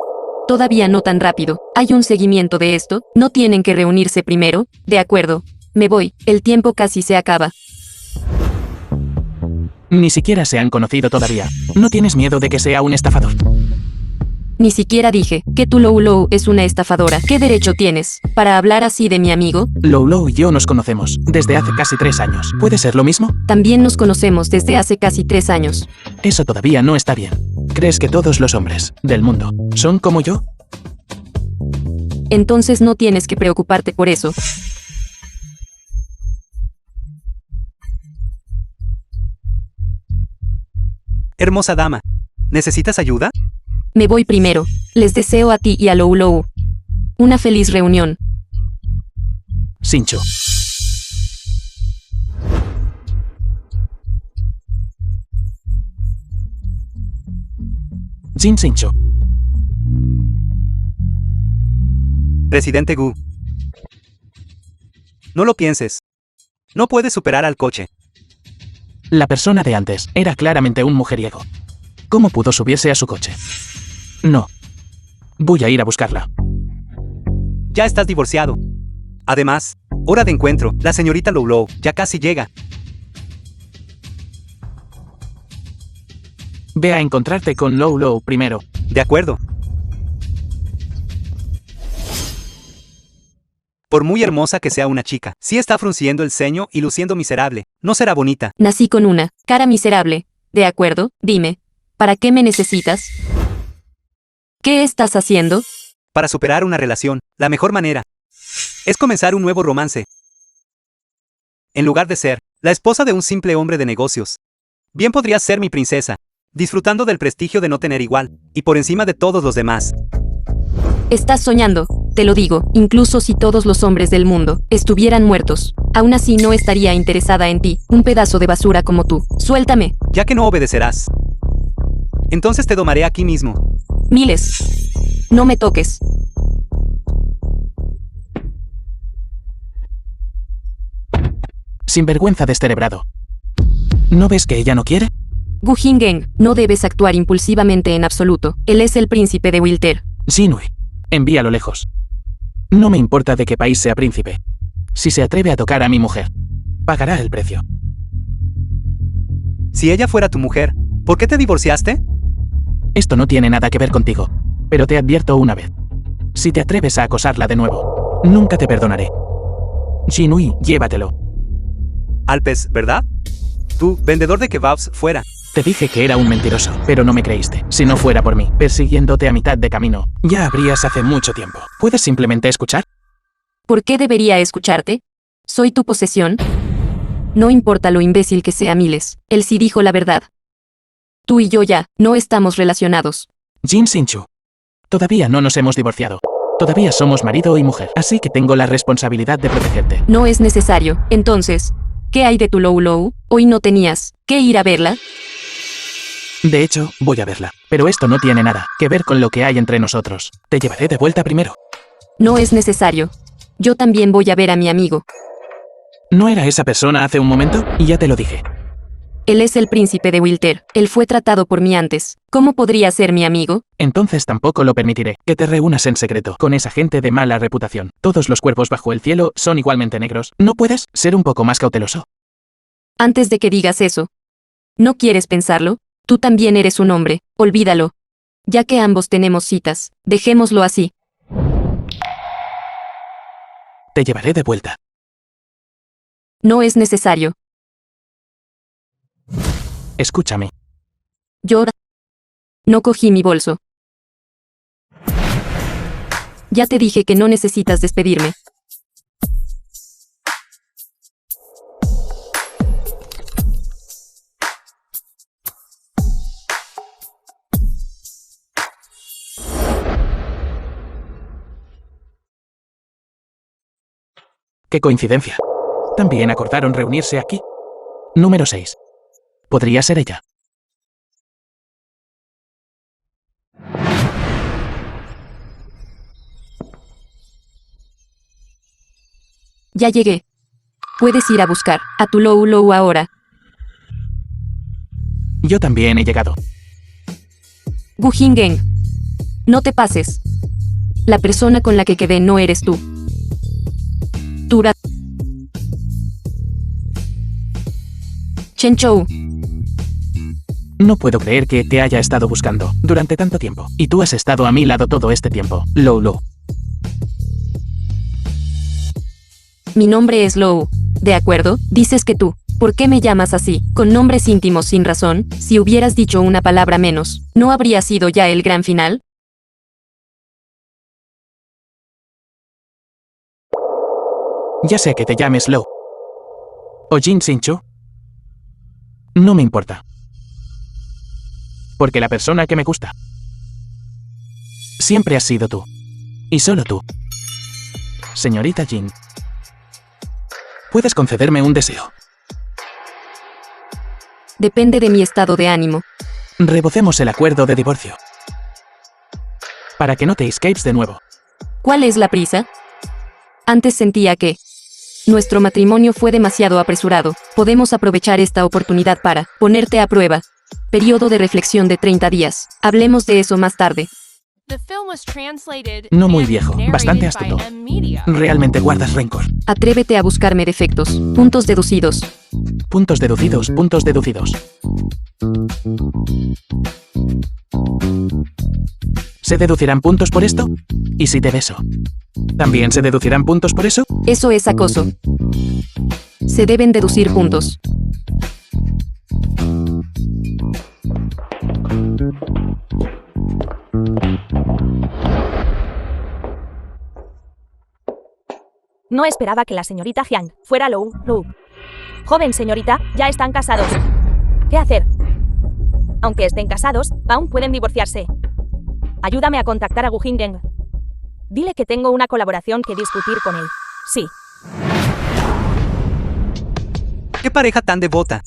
Todavía no tan rápido. ¿Hay un seguimiento de esto? ¿No tienen que reunirse primero? De acuerdo. Me voy. El tiempo casi se acaba. Ni siquiera se han conocido todavía. ¿No tienes miedo de que sea un estafador? Ni siquiera dije que tu Lou es una estafadora. ¿Qué derecho tienes para hablar así de mi amigo? Lou y yo nos conocemos desde hace casi 3 años. ¿Puede ser lo mismo? También nos conocemos desde hace casi 3 años. Eso todavía no está bien. ¿Crees que todos los hombres del mundo son como yo? Entonces no tienes que preocuparte por eso. Hermosa dama, ¿necesitas ayuda? Me voy primero. Les deseo a ti y a Lou una feliz reunión. Sincho. Jin Sincho. Presidente Gu. No lo pienses. No puedes superar al coche. La persona de antes era claramente un mujeriego. ¿Cómo pudo subirse a su coche? No. Voy a ir a buscarla. Ya estás divorciado. Además, hora de encuentro, la señorita Lou ya casi llega. Ve a encontrarte con Lou primero. De acuerdo. Por muy hermosa que sea una chica, si está frunciendo el ceño y luciendo miserable, no será bonita. Nací con una cara miserable. ¿De acuerdo? Dime, ¿para qué me necesitas? ¿Qué estás haciendo? Para superar una relación, la mejor manera es comenzar un nuevo romance. En lugar de ser la esposa de un simple hombre de negocios, bien podrías ser mi princesa, disfrutando del prestigio de no tener igual, y por encima de todos los demás. Estás soñando, te lo digo, incluso si todos los hombres del mundo estuvieran muertos. Aún así no estaría interesada en ti, un pedazo de basura como tú. Suéltame. Ya que no obedecerás, entonces te domaré aquí mismo. Miles. No me toques. Sinvergüenza descerebrado. ¿No ves que ella no quiere? Gu Hingeng, no debes actuar impulsivamente en absoluto. Él es el príncipe de Wilter. Jinui, envíalo lejos. No me importa de qué país sea príncipe. Si se atreve a tocar a mi mujer, pagará el precio. Si ella fuera tu mujer, ¿por qué te divorciaste? Esto no tiene nada que ver contigo, pero te advierto una vez. Si te atreves a acosarla de nuevo, nunca te perdonaré. Jinui, llévatelo. Alpes, ¿verdad? Tú, vendedor de kebabs, fuera. Te dije que era un mentiroso, pero no me creíste. Si no fuera por mí, persiguiéndote a mitad de camino, ya habrías hace mucho tiempo. ¿Puedes simplemente escuchar? ¿Por qué debería escucharte? ¿Soy tu posesión? No importa lo imbécil que sea Miles, él sí dijo la verdad. Tú y yo ya no estamos relacionados. Jin Sinchu. Todavía no nos hemos divorciado. Todavía somos marido y mujer, así que tengo la responsabilidad de protegerte. No es necesario. Entonces, ¿qué hay de tu Lou Lou? ¿Hoy no tenías que ir a verla? De hecho, voy a verla. Pero esto no tiene nada que ver con lo que hay entre nosotros. Te llevaré de vuelta primero. No es necesario. Yo también voy a ver a mi amigo. ¿No era esa persona hace un momento? Y ya te lo dije. Él es el príncipe de Wilter. Él fue tratado por mí antes. ¿Cómo podría ser mi amigo? Entonces tampoco lo permitiré, que te reúnas en secreto con esa gente de mala reputación. Todos los cuerpos bajo el cielo son igualmente negros. ¿No puedes ser un poco más cauteloso? Antes de que digas eso. ¿No quieres pensarlo? Tú también eres un hombre. Olvídalo. Ya que ambos tenemos citas, dejémoslo así. Te llevaré de vuelta. No es necesario. Escúchame. Yo no cogí mi bolso. Ya te dije que no necesitas despedirme. ¡Qué coincidencia! También acordaron reunirse aquí. Número 6. ¿Podría ser ella? Ya llegué. Puedes ir a buscar a tu Lou Lou ahora. Yo también he llegado. Gu Hingeng. No te pases. La persona con la que quedé no eres tú. Tura. Chen Chou. No puedo creer que te haya estado buscando durante tanto tiempo. Y tú has estado a mi lado todo este tiempo, Lou Lou. Mi nombre es Lou. ¿De acuerdo? Dices que tú. ¿Por qué me llamas así? Con nombres íntimos sin razón. Si hubieras dicho una palabra menos, ¿no habría sido ya el gran final? Ya sé que te llames Lou. O Jin Sinchu. No me importa. Porque la persona que me gusta siempre has sido tú. Y solo tú. Señorita Jin. ¿Puedes concederme un deseo? Depende de mi estado de ánimo. Revocemos el acuerdo de divorcio. Para que no te escapes de nuevo. ¿Cuál es la prisa? Antes sentía que nuestro matrimonio fue demasiado apresurado. Podemos aprovechar esta oportunidad para ponerte a prueba. Periodo de reflexión de 30 días. Hablemos de eso más tarde. The film was translated No muy and viejo, narrated bastante by astuto. M-Media. Realmente guardas rencor. Atrévete a buscarme defectos. Puntos deducidos. Puntos deducidos, puntos deducidos. ¿Se deducirán puntos por esto? ¿Y si te beso? ¿También se deducirán puntos por eso? Eso es acoso. Se deben deducir puntos. No esperaba que la señorita Jiang fuera Lou. Joven señorita, ya están casados. ¿Qué hacer? Aunque estén casados, aún pueden divorciarse. Ayúdame a contactar a Gu Hingeng. Dile que tengo una colaboración que discutir con él. Sí. ¡Qué pareja tan devota!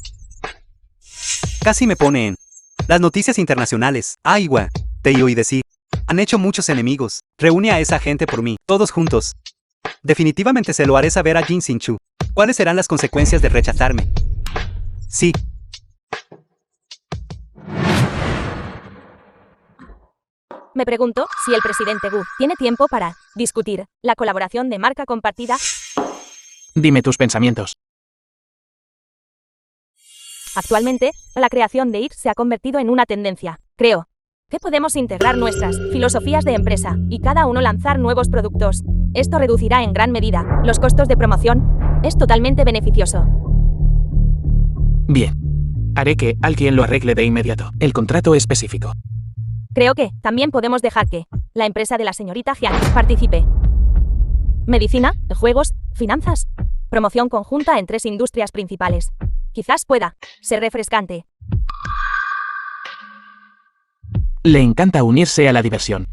Casi me pone en las noticias internacionales. ¡Ay, te oí decir! Han hecho muchos enemigos. Reúne a esa gente por mí, todos juntos. Definitivamente se lo haré saber a Jin Xin-chu. ¿Cuáles serán las consecuencias de rechazarme? Sí. Me pregunto si el presidente Gu tiene tiempo para discutir la colaboración de marca compartida. Dime tus pensamientos. Actualmente, la creación de IT se ha convertido en una tendencia. Creo que podemos integrar nuestras filosofías de empresa y cada uno lanzar nuevos productos. Esto reducirá en gran medida los costos de promoción. Es totalmente beneficioso. Bien. Haré que alguien lo arregle de inmediato. El contrato específico. Creo que también podemos dejar que la empresa de la señorita Jiang participe. Medicina, juegos, finanzas. Promoción conjunta en 3 industrias principales. Quizás pueda ser refrescante. Le encanta unirse a la diversión.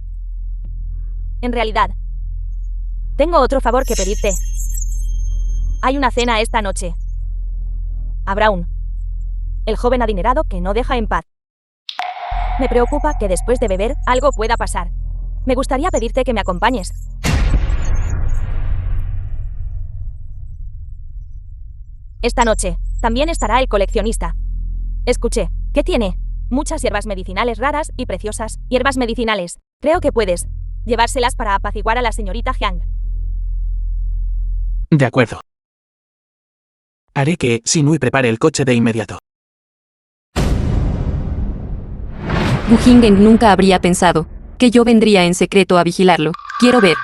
En realidad, tengo otro favor que pedirte. Hay una cena esta noche. A Brown, el joven adinerado que no deja en paz. Me preocupa que después de beber algo pueda pasar. Me gustaría pedirte que me acompañes. Esta noche también estará el coleccionista. Escuché que tiene muchas hierbas medicinales raras y preciosas. Hierbas medicinales. Creo que puedes llevárselas para apaciguar a la señorita Jiang. De acuerdo. Haré que Sinui prepare el coche de inmediato. Gu Hingeng nunca habría pensado que yo vendría en secreto a vigilarlo. Quiero ver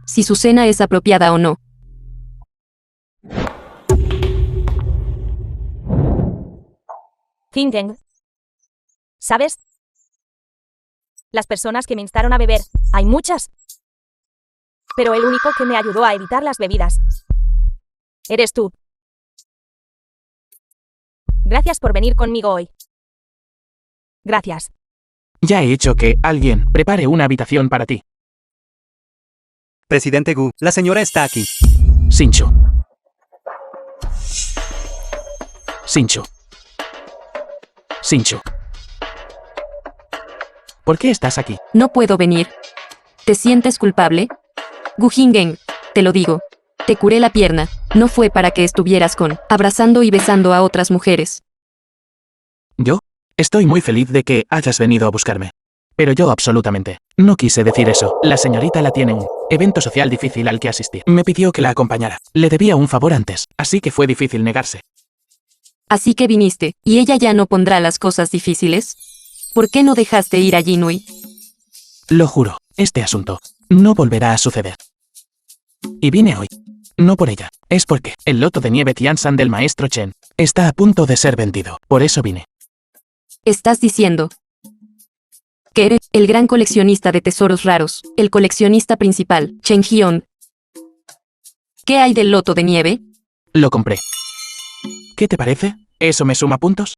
si su cena es apropiada o no. Hingeng. ¿Sabes? Las personas que me instaron a beber, hay muchas. Pero el único que me ayudó a evitar las bebidas eres tú. Gracias por venir conmigo hoy. Gracias. Ya he hecho que alguien prepare una habitación para ti. Presidente Gu, la señora está aquí. Sinchu. Sinchu. Sinchu. ¿Por qué estás aquí? No puedo venir. ¿Te sientes culpable? Gu Hingeng, te lo digo. Te curé la pierna. No fue para que estuvieras abrazando y besando a otras mujeres. ¿Yo? Estoy muy feliz de que hayas venido a buscarme. Pero yo absolutamente no quise decir eso. La señorita la tiene un evento social difícil al que asistir. Me pidió que la acompañara. Le debía un favor antes, así que fue difícil negarse. Así que viniste, ¿y ella ya no pondrá las cosas difíciles? ¿Por qué no dejaste ir a Jinui? Lo juro, este asunto no volverá a suceder. Y vine hoy. No por ella, es porque el loto de nieve Tiansan del maestro Chen está a punto de ser vendido. Por eso vine. Estás diciendo que eres el gran coleccionista de tesoros raros, el coleccionista principal, Chen Hyun. ¿Qué hay del loto de nieve? Lo compré. ¿Qué te parece? ¿Eso me suma puntos?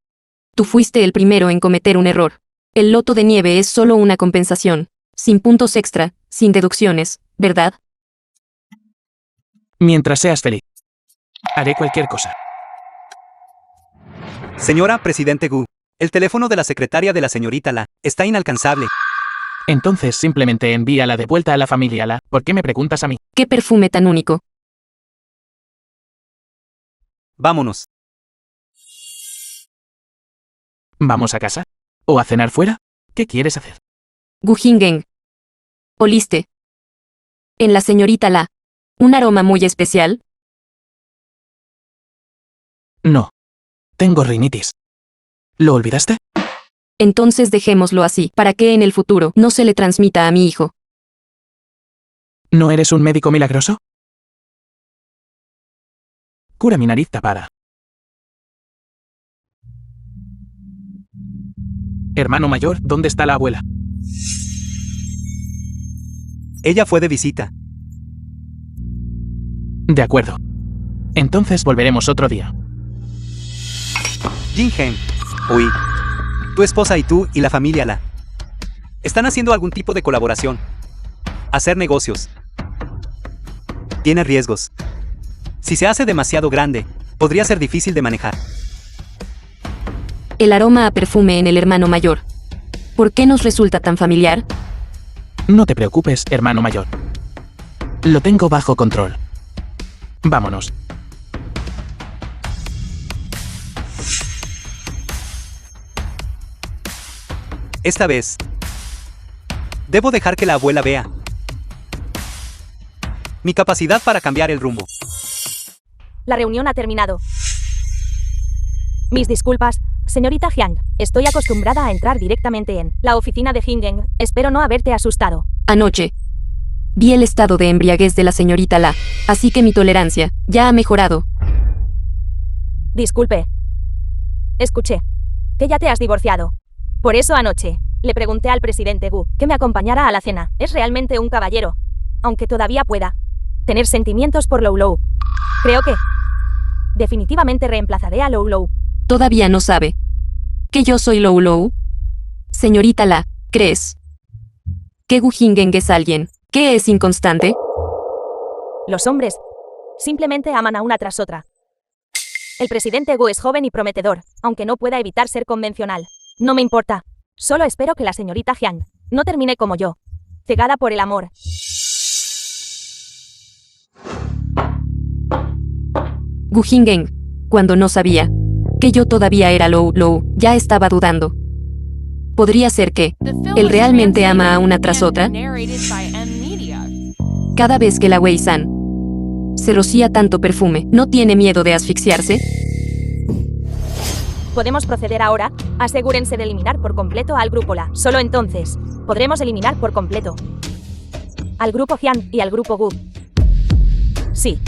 Tú fuiste el primero en cometer un error. El loto de nieve es solo una compensación, sin puntos extra, sin deducciones, ¿verdad? Mientras seas feliz. Haré cualquier cosa. Señora Presidente Gu, el teléfono de la secretaria de la señorita La está inalcanzable. Entonces simplemente envíala de vuelta a la familia La. ¿Por qué me preguntas a mí? ¿Qué perfume tan único? Vámonos. ¿Vamos a casa? ¿O a cenar fuera? ¿Qué quieres hacer? Gu Hingeng. ¿Oliste? En la señorita La. ¿Un aroma muy especial? No. Tengo rinitis. ¿Lo olvidaste? Entonces dejémoslo así, para que en el futuro no se le transmita a mi hijo. ¿No eres un médico milagroso? Cura mi nariz tapada. Hermano mayor, ¿dónde está la abuela? Ella fue de visita. De acuerdo. Entonces volveremos otro día. Jin-Heng. Uy. Tu esposa y tú y la familia La están haciendo algún tipo de colaboración. Hacer negocios. Tiene riesgos. Si se hace demasiado grande, podría ser difícil de manejar. El aroma a perfume en el hermano mayor. ¿Por qué nos resulta tan familiar? No te preocupes, hermano mayor. Lo tengo bajo control. Vámonos. Esta vez, debo dejar que la abuela vea mi capacidad para cambiar el rumbo. La reunión ha terminado. Mis disculpas, señorita Jiang. Estoy acostumbrada a entrar directamente en la oficina de Hingen. Espero no haberte asustado. Anoche. Vi el estado de embriaguez de la señorita La, así que mi tolerancia ya ha mejorado. Disculpe. Escuché que ya te has divorciado. Por eso anoche le pregunté al presidente Gu que me acompañara a la cena. Es realmente un caballero. Aunque todavía pueda tener sentimientos por Lou Lou. Creo que definitivamente reemplazaré a Lou Lou. Todavía no sabe que yo soy Lou Lou. Señorita La, ¿crees que Gu Hingen es alguien que es inconstante? Los hombres simplemente aman a una tras otra. El presidente Gu es joven y prometedor, aunque no pueda evitar ser convencional. No me importa. Solo espero que la señorita Jiang no termine como yo, cegada por el amor. Gu Hingen, cuando no sabía que yo todavía era Lou Lou, ya estaba dudando. ¿Podría ser que The film él was realmente ama a una translated tras and otra? narrated by M Media. Cada vez que la Wei-san se rocía tanto perfume, ¿no tiene miedo de asfixiarse? ¿Podemos proceder ahora? Asegúrense de eliminar por completo al grupo La. Solo entonces podremos eliminar por completo al grupo Jiang y al grupo Gu. Sí.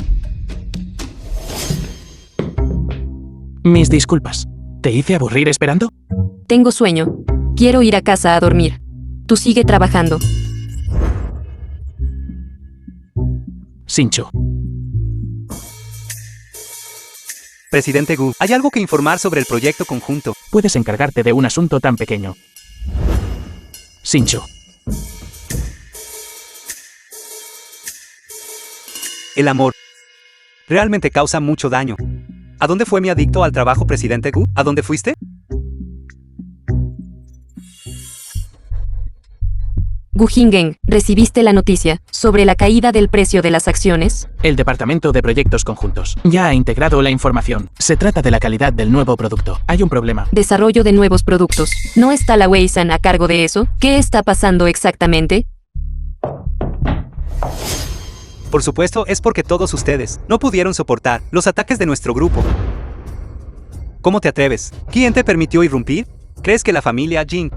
Mis disculpas. ¿Te hice aburrir esperando? Tengo sueño. Quiero ir a casa a dormir. Tú sigue trabajando. Sinchu. Presidente Gu, hay algo que informar sobre el proyecto conjunto. Puedes encargarte de un asunto tan pequeño. Sinchu. El amor realmente causa mucho daño. ¿A dónde fue mi adicto al trabajo, presidente Gu? ¿A dónde fuiste? Gu Hingen, ¿recibiste la noticia sobre la caída del precio de las acciones? El Departamento de Proyectos Conjuntos ya ha integrado la información. Se trata de la calidad del nuevo producto. Hay un problema. Desarrollo de nuevos productos. ¿No está la Wei-san a cargo de eso? ¿Qué está pasando exactamente? Por supuesto, es porque todos ustedes no pudieron soportar los ataques de nuestro grupo. ¿Cómo te atreves? ¿Quién te permitió irrumpir? ¿Crees que la familia Jin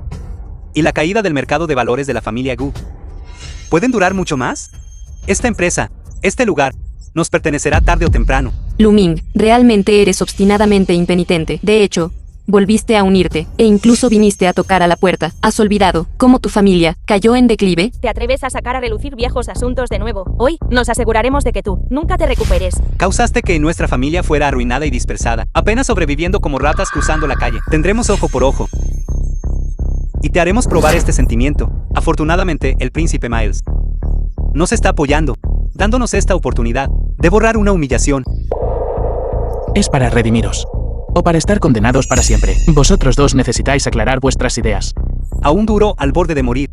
y la caída del mercado de valores de la familia Gu pueden durar mucho más? Esta empresa, este lugar, nos pertenecerá tarde o temprano. Lu Ming, realmente eres obstinadamente impenitente. De hecho, volviste a unirte, e incluso viniste a tocar a la puerta. ¿Has olvidado cómo tu familia cayó en declive? ¿Te atreves a sacar a relucir viejos asuntos de nuevo? Hoy nos aseguraremos de que tú nunca te recuperes. Causaste que nuestra familia fuera arruinada y dispersada, apenas sobreviviendo como ratas cruzando la calle. Tendremos ojo por ojo. Y te haremos probar este sentimiento. Afortunadamente, el príncipe Miles nos está apoyando, dándonos esta oportunidad de borrar una humillación. Es para redimiros. O para estar condenados para siempre. Vosotros dos necesitáis aclarar vuestras ideas. Aún duro al borde de morir.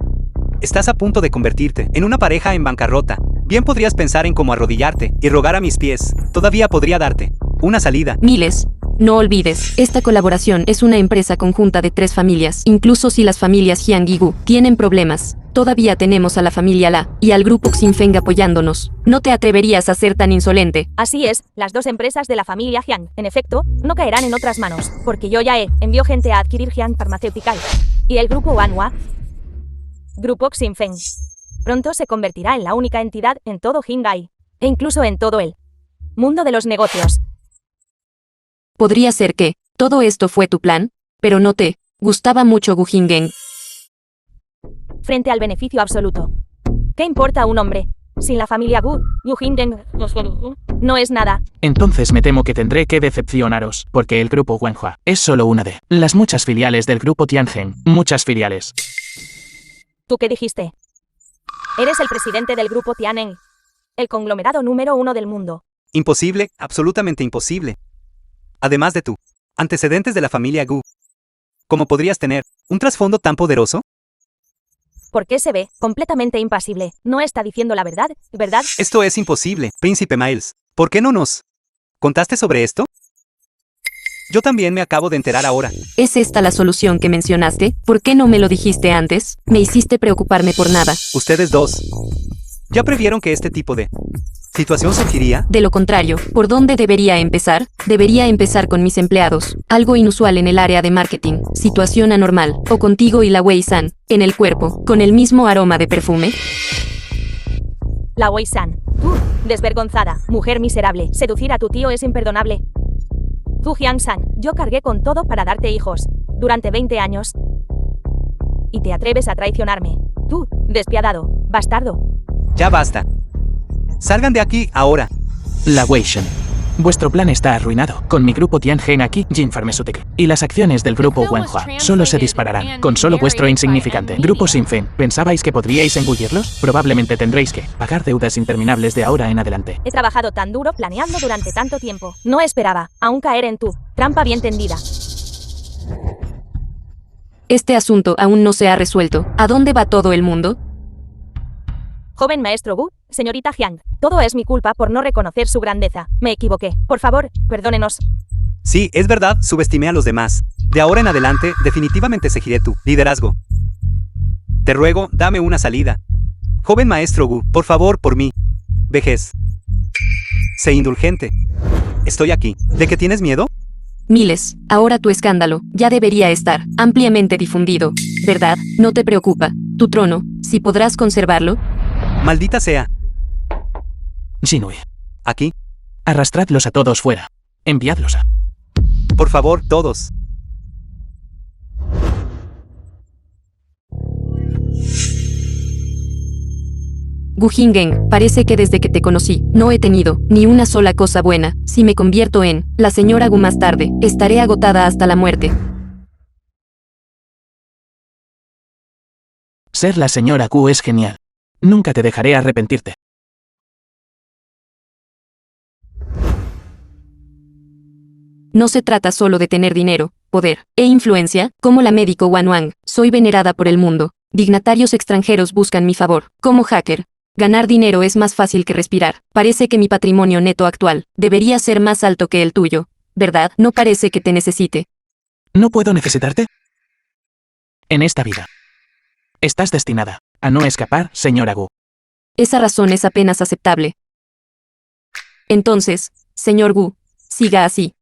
Estás a punto de convertirte en una pareja en bancarrota. Bien podrías pensar en cómo arrodillarte y rogar a mis pies. Todavía podría darte una salida. Miles. No olvides, esta colaboración es una empresa conjunta de 3 familias. Incluso si las familias Jiang y Gu tienen problemas, todavía tenemos a la familia La y al grupo Xinfeng apoyándonos. No te atreverías a ser tan insolente. Así es, las dos empresas de la familia Jiang, en efecto, no caerán en otras manos, porque yo ya envió gente a adquirir Jiang Pharmaceutical. Y el grupo Wanhua, grupo Xinfeng, Pronto se convertirá en la única entidad en todo Hingai, e incluso en todo el mundo de los negocios. Podría ser que todo esto fue tu plan, pero no te gustaba mucho Gu Hingen. Frente al beneficio absoluto. ¿Qué importa a un hombre? Sin la familia Gu, Yu Hingen no es nada. Entonces me temo que tendré que decepcionaros, porque el grupo Wanhua es solo una de las muchas filiales del grupo Tiangen. Muchas filiales. ¿Tú qué dijiste? Eres el presidente del grupo Tianeng, el conglomerado número 1 del mundo. Imposible, absolutamente imposible. Además de tú, antecedentes de la familia Gu. ¿Cómo podrías tener un trasfondo tan poderoso? ¿Por qué se ve completamente impasible? No está diciendo la verdad, ¿verdad? Esto es imposible, Príncipe Miles. ¿Por qué no nos contaste sobre esto? Yo también me acabo de enterar ahora. ¿Es esta la solución que mencionaste? ¿Por qué no me lo dijiste antes? Me hiciste preocuparme por nada. Ustedes dos ya previeron que este tipo de situación surgiría. De lo contrario, ¿por dónde debería empezar? Debería empezar con mis empleados. Algo inusual en el área de marketing. Situación anormal. O contigo y la Wei-san. En el cuerpo. Con el mismo aroma de perfume. La Wei-san. Tú, desvergonzada, mujer miserable. Seducir a tu tío es imperdonable. Tú, Hyang-san, yo cargué con todo para darte hijos. Durante 20 años. Y te atreves a traicionarme. Tú, despiadado, bastardo. Ya basta. Salgan de aquí ahora. La Weishan. Vuestro plan está arruinado. Con mi grupo Tiangen aquí, Jin Pharmaceutical. Y las acciones del grupo Wanhua solo se dispararán. Con solo vuestro insignificante grupo sin fin. ¿Pensabais que podríais engullirlos? Probablemente tendréis que pagar deudas interminables de ahora en adelante. He trabajado tan duro planeando durante tanto tiempo. No esperaba aún caer en tu trampa bien tendida. Este asunto aún no se ha resuelto. ¿A dónde va todo el mundo? Joven maestro Gu, señorita Hyang, todo es mi culpa por no reconocer su grandeza. Me equivoqué. Por favor, perdónenos. Sí, es verdad, subestimé a los demás. De ahora en adelante, definitivamente seguiré tu liderazgo. Te ruego, dame una salida. Joven maestro Gu, por favor, por mí. Vejez. Sé indulgente. Estoy aquí. ¿De qué tienes miedo? Miles, ahora tu escándalo ya debería estar ampliamente difundido, ¿verdad? No te preocupa. Tu trono, si podrás conservarlo. Maldita sea. Jinui. Aquí. Arrastradlos a todos fuera. Enviadlos a... Por favor, todos. Gu Hingen, parece que desde que te conocí, no he tenido ni una sola cosa buena. Si me convierto en la señora Gu más tarde, estaré agotada hasta la muerte. Ser la señora Gu es genial. Nunca te dejaré arrepentirte. No se trata solo de tener dinero, poder e influencia, como la médico Wan Wang. Soy venerada por el mundo. Dignatarios extranjeros buscan mi favor. Como hacker, ganar dinero es más fácil que respirar. Parece que mi patrimonio neto actual debería ser más alto que el tuyo, ¿verdad? No parece que te necesite. ¿No puedo necesitarte? En esta vida. Estás destinada a no escapar, señora Gu. Esa razón es apenas aceptable. Entonces, señor Gu, siga así.